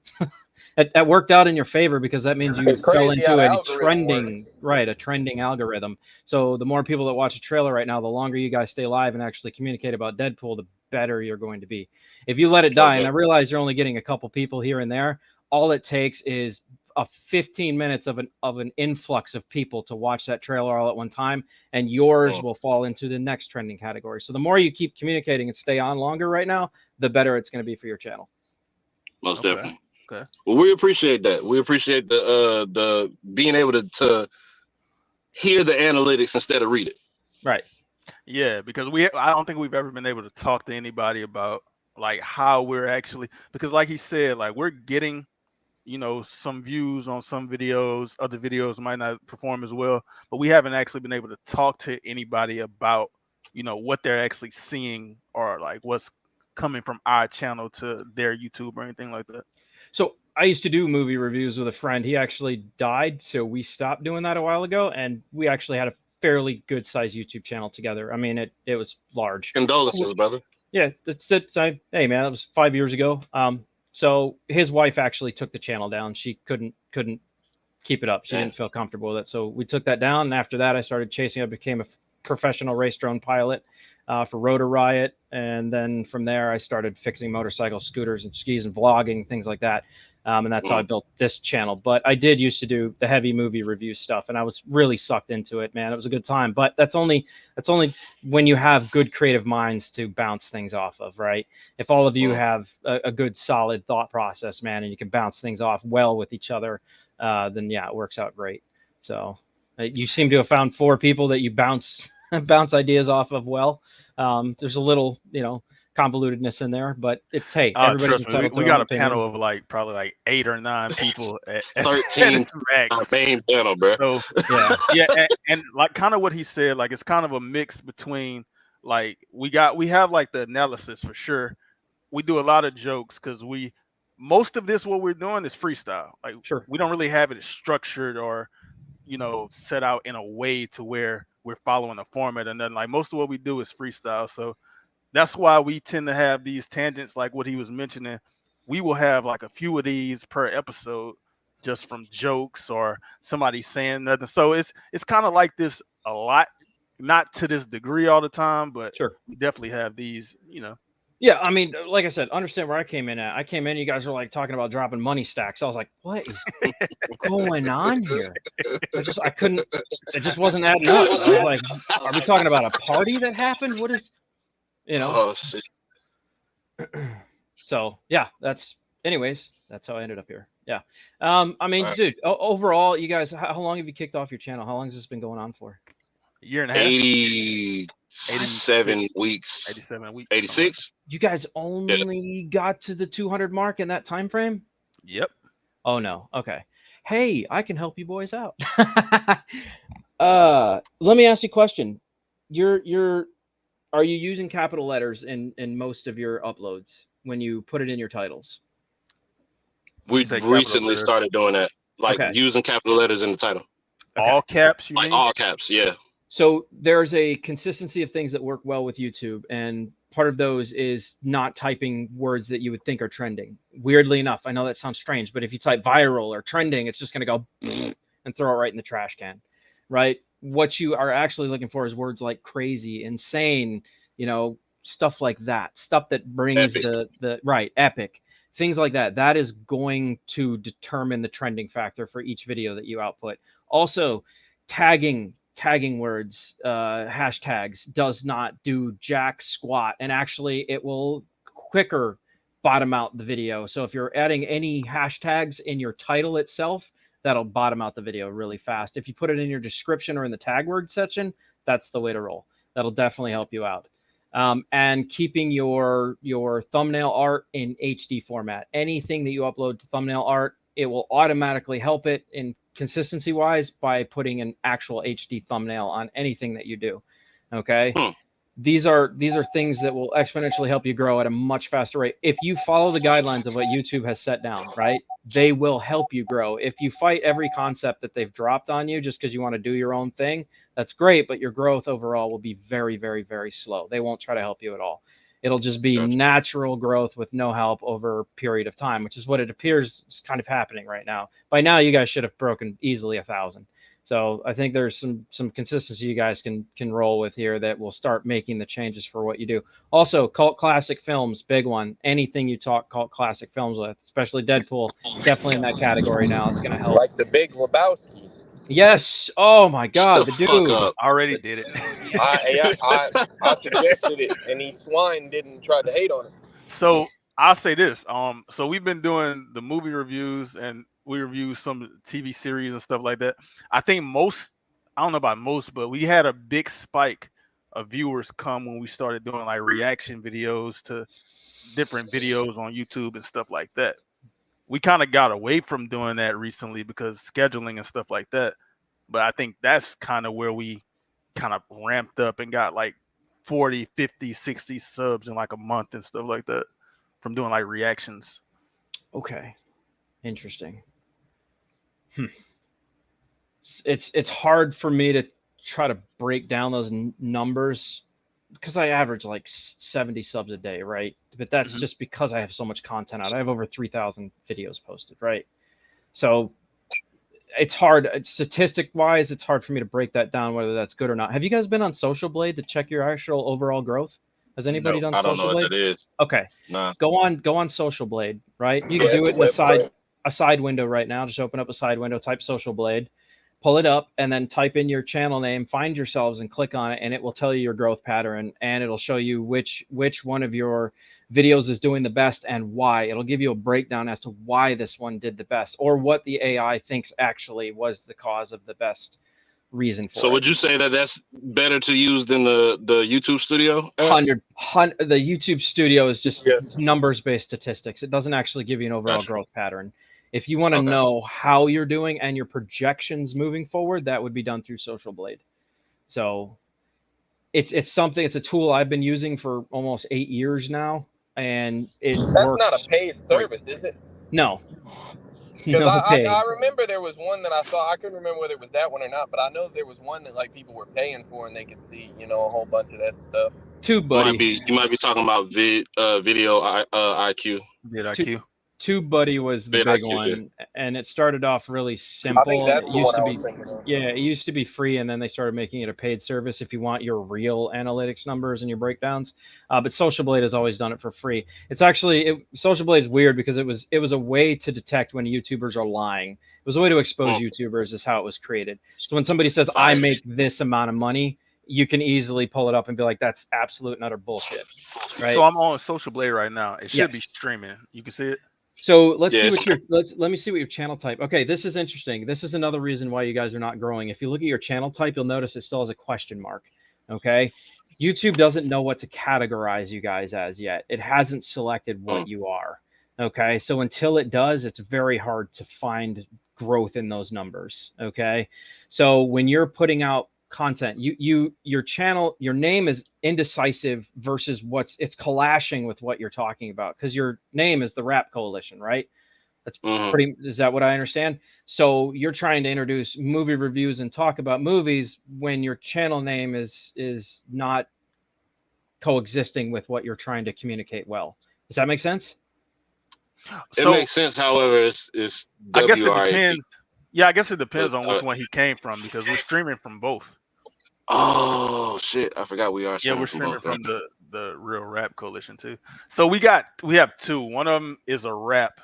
that worked out in your favor, because that means you fell into a trending algorithm. So the more people that watch a trailer right now, the longer you guys stay live and actually communicate about Deadpool, the better you're going to be. If you let it die, and I realize you're only getting a couple people here and there, all it takes is a 15 minutes of an influx of people to watch that trailer all at one time, and yours will fall into the next trending category. So the more you keep communicating and stay on longer right now, the better it's going to be for your channel. Most definitely. Okay. Well, we appreciate that. We appreciate the being able to hear the analytics instead of read it. Right. Yeah, because I don't think we've ever been able to talk to anybody about like how we're actually, because like he said, like we're getting some views on some videos, other videos might not perform as well, but we haven't actually been able to talk to anybody about, what they're actually seeing or like what's coming from our channel to their YouTube or anything like that. So I used to do movie reviews with a friend. He actually died, so we stopped doing that a while ago, and we actually had a fairly good sized YouTube channel together. I mean, it was large. Condolences, brother. Yeah, that's it. Hey, man, that was 5 years ago. So his wife actually took the channel down. She couldn't keep it up. She didn't feel comfortable with it. So we took that down. And after that, I started chasing. I became a professional race drone pilot for Rotor Riot. And then from there, I started fixing motorcycles, scooters, and skis and vlogging, things like that. And that's how I built this channel. But I did used to do the heavy movie review stuff, and I was really sucked into it, man. It was a good time. But that's only when you have good creative minds to bounce things off of, right? If all of you have a good, solid thought process, man, and you can bounce things off well with each other, then yeah, it works out great. So you seem to have found 4 people that you bounce ideas off of well. There's a little, convolutedness in there, but it's everybody's entitled to we got a opinion. panel of probably 8 or 9 people. 13 max. Main panel, bro. So yeah, and like kind of what he said, like it's kind of a mix between like we have like the analysis for sure. We do a lot of jokes because most of this what we're doing is freestyle. Like we don't really have it structured or set out in a way to where we're following a format, and then like most of what we do is freestyle. So that's why we tend to have these tangents like what he was mentioning. We will have like a few of these per episode just from jokes or somebody saying nothing. So it's kind of like this a lot, not to this degree all the time, but we definitely have these, Yeah, I mean, like I said, understand where I came in at. I came in, you guys were like talking about dropping money stacks. I was like, what is going on here? I couldn't, it just wasn't adding up. I was like, are we talking about a party that happened? What is, Oh, shit. So yeah, anyways, that's how I ended up here. Yeah. I mean, dude, overall, you guys, how long have you kicked off your channel? How long has this been going on for? A year and a half. 87 weeks. 87 weeks. 86. You guys only got to the 200 mark in that time frame? Yep. Oh no. Okay. Hey, I can help you boys out. Let me ask you a question. Are you using capital letters in most of your uploads when you put it in your titles? We recently started doing that, using capital letters in the title. All caps, you mean? All caps, yeah. So there's a consistency of things that work well with YouTube, and part of those is not typing words that you would think are trending. Weirdly enough, I know that sounds strange, but if you type viral or trending, it's just going to go and throw it right in the trash can, right? What you are actually looking for is words like crazy, insane, stuff like that, stuff that brings the right, epic, things like that. That is going to determine the trending factor for each video that you output. Also, tagging words, hashtags does not do jack squat, and actually it will quicker bottom out the video. So if you're adding any hashtags in your title itself, that'll bottom out the video really fast. If you put it in your description or in the tag word section, that's the way to roll. That'll definitely help you out. And keeping your thumbnail art in HD format. Anything that you upload to thumbnail art, it will automatically help it in consistency wise by putting an actual HD thumbnail on anything that you do. Okay. These are things that will exponentially help you grow at a much faster rate. If you follow the guidelines of what YouTube has set down, right, they will help you grow. If you fight every concept that they've dropped on you just because you want to do your own thing, that's great, but your growth overall will be very, very, very slow. They won't try to help you at all. It'll just be natural growth with no help over a period of time, which is what it appears is kind of happening right now. By now, you guys should have broken easily 1,000. So I think there's some consistency you guys can roll with here that will start making the changes for what you do. Also, cult classic films, big one. Anything you talk cult classic films with, especially Deadpool, definitely in that category now. It's going to help. Like the Big Lebowski. Yes. Oh my God, the dude already did it. I suggested it, and he swine didn't try to hate on it. So I'll say this. So we've been doing the movie reviews, and we review some TV series and stuff like that. I think I don't know about most, but we had a big spike of viewers come when we started doing like reaction videos to different videos on YouTube and stuff like that. we kind of got away from doing that recently because scheduling and stuff like that. But I think that's kind of where we kind of ramped up and got like 40, 50, 60 subs in like a month and stuff like that from doing like reactions. Okay. Interesting. It's hard for me to try to break down those numbers because I average like 70 subs a day, right? But that's just because I have so much content out. I have over 3,000 videos posted, right? So it's hard statistic wise. It's hard for me to break that down whether that's good or not. Have you guys been on Social Blade to check your actual overall growth? Has anybody done I don't Social know Blade? what that is. Okay, Nah. go on Social Blade, right? You can do it in a side window right now. Just open up a side window, type Social Blade, pull it up, and then type in your channel name, find yourselves, and click on it, and it will tell you your growth pattern, and it'll show you which one of your videos is doing the best and why. It'll give you a breakdown as to why this one did the best or what the AI thinks actually was the cause of the best reason for it. So would you say that that's better to use than the YouTube Studio? 100 the YouTube Studio is just numbers-based statistics. It doesn't actually give you an overall growth pattern. If you want to know how you're doing and your projections moving forward, that would be done through Social Blade. So it's a tool I've been using for almost 8 years now, and that's works. Not a paid service, is it? No. Because I remember there was one that I saw. I couldn't remember whether it was that one or not, but I know there was one that like people were paying for and they could see, a whole bunch of that stuff. TubeBuddy. You might be talking about video IQ. VidIQ. TubeBuddy was the big one, and it started off really simple. I think that's the one I was thinking of. Yeah, it used to be free, and then they started making it a paid service if you want your real analytics numbers and your breakdowns. But Social Blade has always done it for free. It's actually Social Blade is weird because it was a way to detect when YouTubers are lying. It was a way to expose YouTubers, is how it was created. So when somebody says I make this amount of money, you can easily pull it up and be like, that's absolute and utter bullshit. Right? So I'm on Social Blade right now. It should be streaming. You can see it. So let me see what your channel type. Okay, this is interesting. This is another reason why you guys are not growing. If you look at your channel type, you'll notice it still has a question mark. Okay, YouTube doesn't know what to categorize you guys as yet. It hasn't selected what you are. Okay, so until it does, it's very hard to find growth in those numbers. Okay, so when you're putting out content, your channel, your name is indecisive versus it's clashing with what you're talking about, because your name is the Rap Coalition, right? That's is that what I understand? So you're trying to introduce movie reviews and talk about movies when your channel name is not coexisting with what you're trying to communicate well. Does that make sense? It makes sense. However, it's I guess it depends. Yeah, I guess it depends on which one he came from, because we're streaming from both. Oh shit! I forgot we are. We're streaming from the Real Rap Coalition too. So we have two. One of them is a rap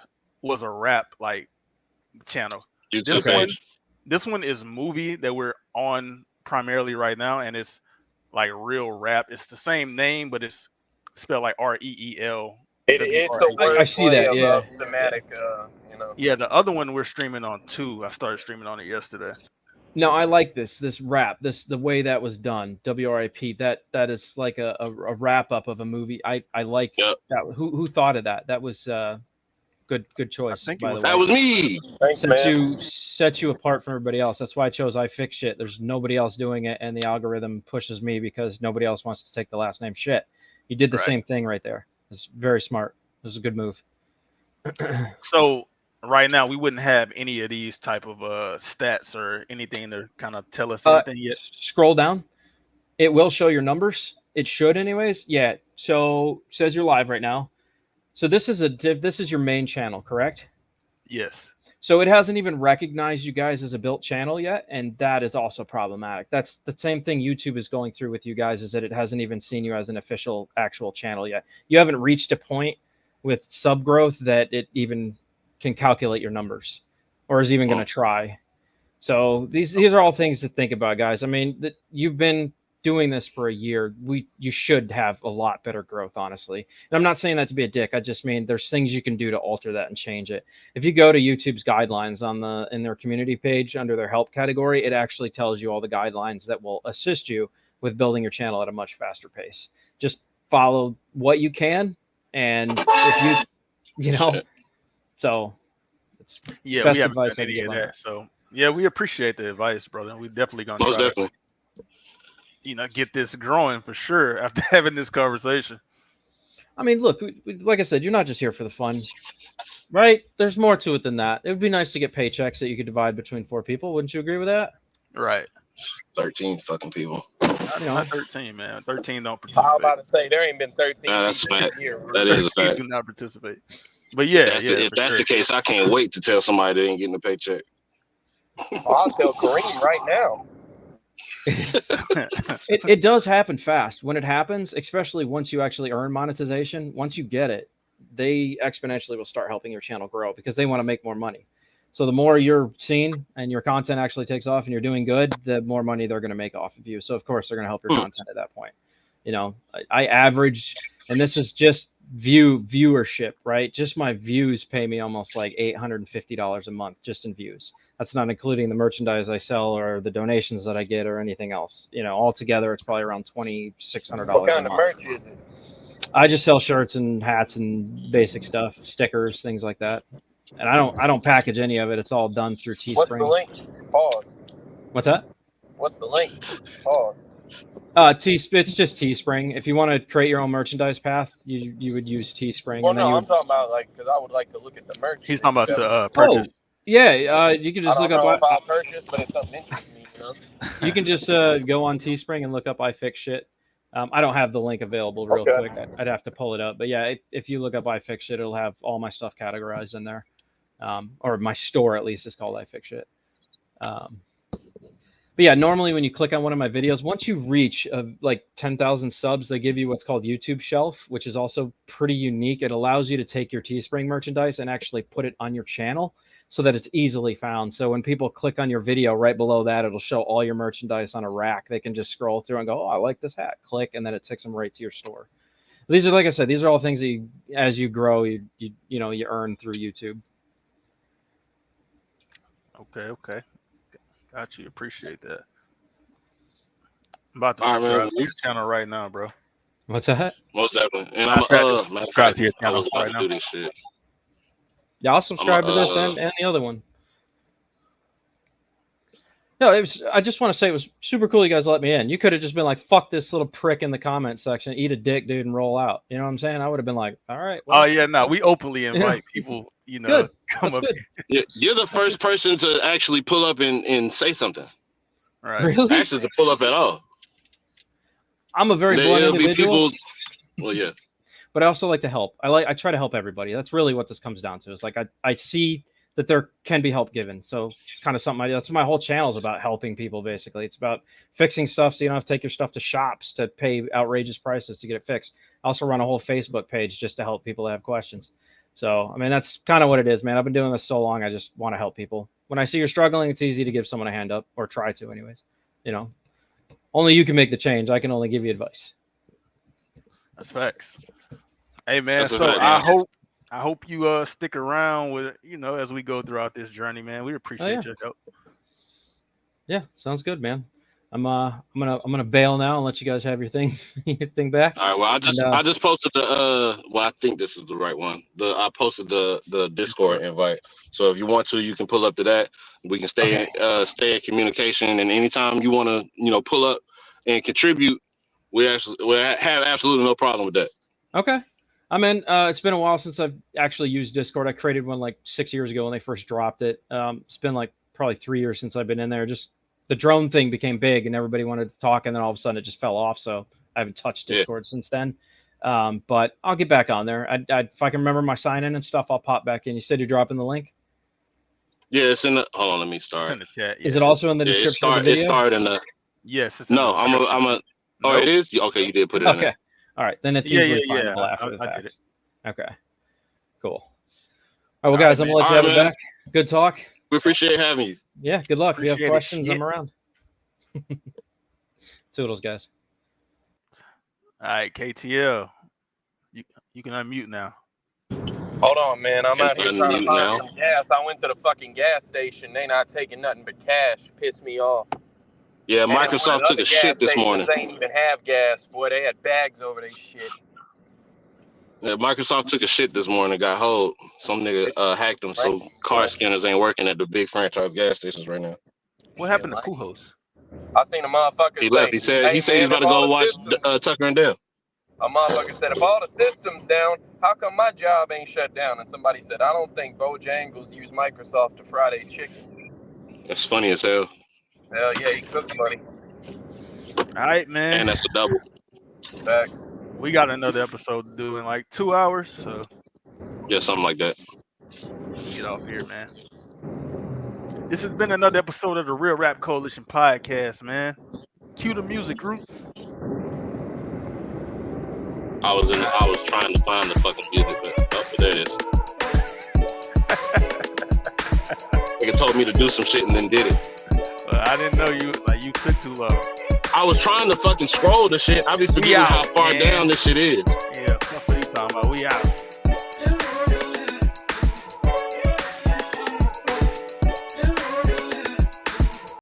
like channel. This one is movie that we're on primarily right now, and it's like Real Rap. It's the same name, but it's spelled like REEL. It's a word. I see that. Yeah. Thematic. Yeah, the other one we're streaming on too. I started streaming on it yesterday. No, I like this rap, the way that was done. WRIP. That is like a wrap up of a movie. I like that. Who thought of that? That was good choice. That was me. Thanks, set you apart from everybody else. That's why I chose I Fix Shit. There's nobody else doing it, and the algorithm pushes me because nobody else wants to take the last name Shit. You did the same thing right there. It's very smart. It was a good move. So right now we wouldn't have any of these type of stats or anything to kind of tell us anything yet. Scroll down. It will show your numbers. It should anyways. Yeah. So it says you're live right now. So this is your main channel, correct? Yes. So it hasn't even recognized you guys as a built channel yet, and that is also problematic. That's the same thing YouTube is going through with you guys, is that it hasn't even seen you as an official actual channel yet. You haven't reached a point with sub growth that it even can calculate your numbers, or is even going to try. So these are all things to think about, guys. I mean, you've been doing this for a year. You should have a lot better growth, honestly. And I'm not saying that to be a dick. I just mean there's things you can do to alter that and change it. If you go to YouTube's guidelines in their community page under their help category, it actually tells you all the guidelines that will assist you with building your channel at a much faster pace. Just follow what you can, and if so It's Yeah, best we haven't advice done I can any give of on that. So yeah, we appreciate the advice, brother. We definitely gonna Most try to, definitely. get this growing for sure after having this conversation. I mean, look, like I said, you're not just here for the fun, right? There's more to it than that. It would be nice to get paychecks that you could divide between 4 people. Wouldn't you agree with that? Right. 13 fucking people. Not 13, man. 13 don't I was participate. about to say there ain't been 13 That's a people fact. here. That is a 13 fact. do not participate. But yeah, If for that's sure. the case, I can't wait to tell somebody they ain't getting a paycheck. I'll tell Kareem right now. It does happen fast. When it happens, especially once you actually earn monetization, once you get it, they exponentially will start helping your channel grow because they want to make more money. So the more you're seen and your content actually takes off and you're doing good, the more money they're going to make off of you. So of course they're going to help your content at that point. I average, and this is just viewership, right? Just my views pay me almost like $850 a month just in views. That's not including the merchandise I sell or the donations that I get or anything else. Altogether it's probably around $2,600 What kind a of month. merch is it? I just sell shirts and hats and basic stuff, stickers, things like that. And I don't package any of it. It's all done through Teespring. What's the link? Pause. What's that? What's the link? Pause. It's just Teespring. If you want to create your own merchandise path, you would use Teespring. Well, and then no, you I'm talking about because I would like to look at the merch. He's talking about to Oh, purchase. yeah. You can just I look don't know up. if I'll purchase, but if something interests me, You can just go on Teespring and look up I Fix Shit. I don't have the link available real quick. I'd have to pull it up. But yeah, if you look up I Fix Shit, it'll have all my stuff categorized in there. Or my store at least is called I Fix Shit. But yeah, normally when you click on one of my videos, once you reach like 10,000 subs, they give you what's called YouTube Shelf, which is also pretty unique. It allows you to take your Teespring merchandise and actually put it on your channel so that it's easily found. So when people click on your video, right below that, it'll show all your merchandise on a rack. They can just scroll through and go, oh, I like this hat. Click, and then it takes them right to your store. These are, like I said, these are all things that as you grow, you earn through YouTube. Okay. Got you. Appreciate that. I'm about to subscribe to your channel right now, bro. What's that? Most definitely. And I'm subscribe to your I was channel about right to now. do this shit. Yeah, I'll subscribe to this and the other one. No, I just want to say it was super cool you guys let me in. You could have just been like, fuck this little prick in the comment section, eat a dick, dude, and roll out. You know what I'm saying? I would have been like, all right. Well. Oh, yeah, no, we openly invite people, come up here. You're the first person to actually pull up and say something. Right. Really? Actually, to pull up at all. I'm a very blunt individual. Well, yeah. But I also like to help. I try to help everybody. That's really what this comes down to. It's like I see that there can be help given. So it's kind of something that's my whole channel is about, helping people. Basically, it's about fixing stuff so you don't have to take your stuff to shops to pay outrageous prices to get it fixed. I also run a whole Facebook page just to help people that have questions. So, I mean, that's kind of what it is, man. I've been doing this so long. I just want to help people. When I see you're struggling, it's easy to give someone a hand up, or try to anyways. Only you can make the change. I can only give you advice. That's facts. Hey, man. That's so I hope you stick around with as we go throughout this journey, man. We appreciate your help. Yeah, sounds good, man. I'm gonna bail now and let you guys have your thing back. All right. Well, I just posted the I think this is the right one. I posted the Discord invite. So if you want to, you can pull up to that. We can stay in communication, and anytime you want to pull up and contribute, we have absolutely no problem with that. Okay. I mean, it's been a while since I've actually used Discord. I created one like 6 years ago when they first dropped it. It's been like probably 3 years since I've been in there. Just the drone thing became big and everybody wanted to talk, and then all of a sudden it just fell off. So I haven't touched Discord since then. But I'll get back on there. If I can remember my sign in and stuff, I'll pop back in. You said you're dropping the link? Yeah, it's in the. Hold on, let me start. It's in the chat. Yeah. Is it also in the description of the video? It started in the. Yes. It's no, I'm a. Oh, it is. Okay, you did put it in there. All right, then it's easily findable after the fact. Okay, cool. All right, well, guys, I'm gonna let you have it back. Good talk. We appreciate having you. Yeah, good luck. If you have questions, I'm around. Toodles, guys. All right, KTL, you can unmute now. Hold on, man. I'm out here trying to find some gas. I went to the fucking gas station. They not taking nothing but cash. It pissed me off. Yeah, Microsoft took a shit this morning. They ain't even have gas, boy. They had bags over their shit. Yeah, Microsoft took a shit this morning. Got hold. Some nigga hacked them, so Right. car scanners ain't working at the big franchise gas stations right now. What Shit, happened to like, Pujols? I seen a motherfucker He left. say, He said "Hey he's man, about if to all go the watch systems," Tucker and Dale. a motherfucker said, "If all the systems down, how come my job ain't shut down?" And somebody said, "I don't think Bojangles use Microsoft to fry their chicken." That's funny as hell, Hell yeah, he cooked money. All right, man. and that's a double. Facts. We got another episode to do in like 2 hours, so Yeah, something like that. let's get off here, man. This has been another episode of the Real Rap Coalition podcast, man. Cue the music, Roots. I was trying to find the fucking music, but there it is. Nigga told me to do some shit and then did it. I didn't know you took too long. I was trying to fucking scroll the shit. I be forgetting how far down this shit is.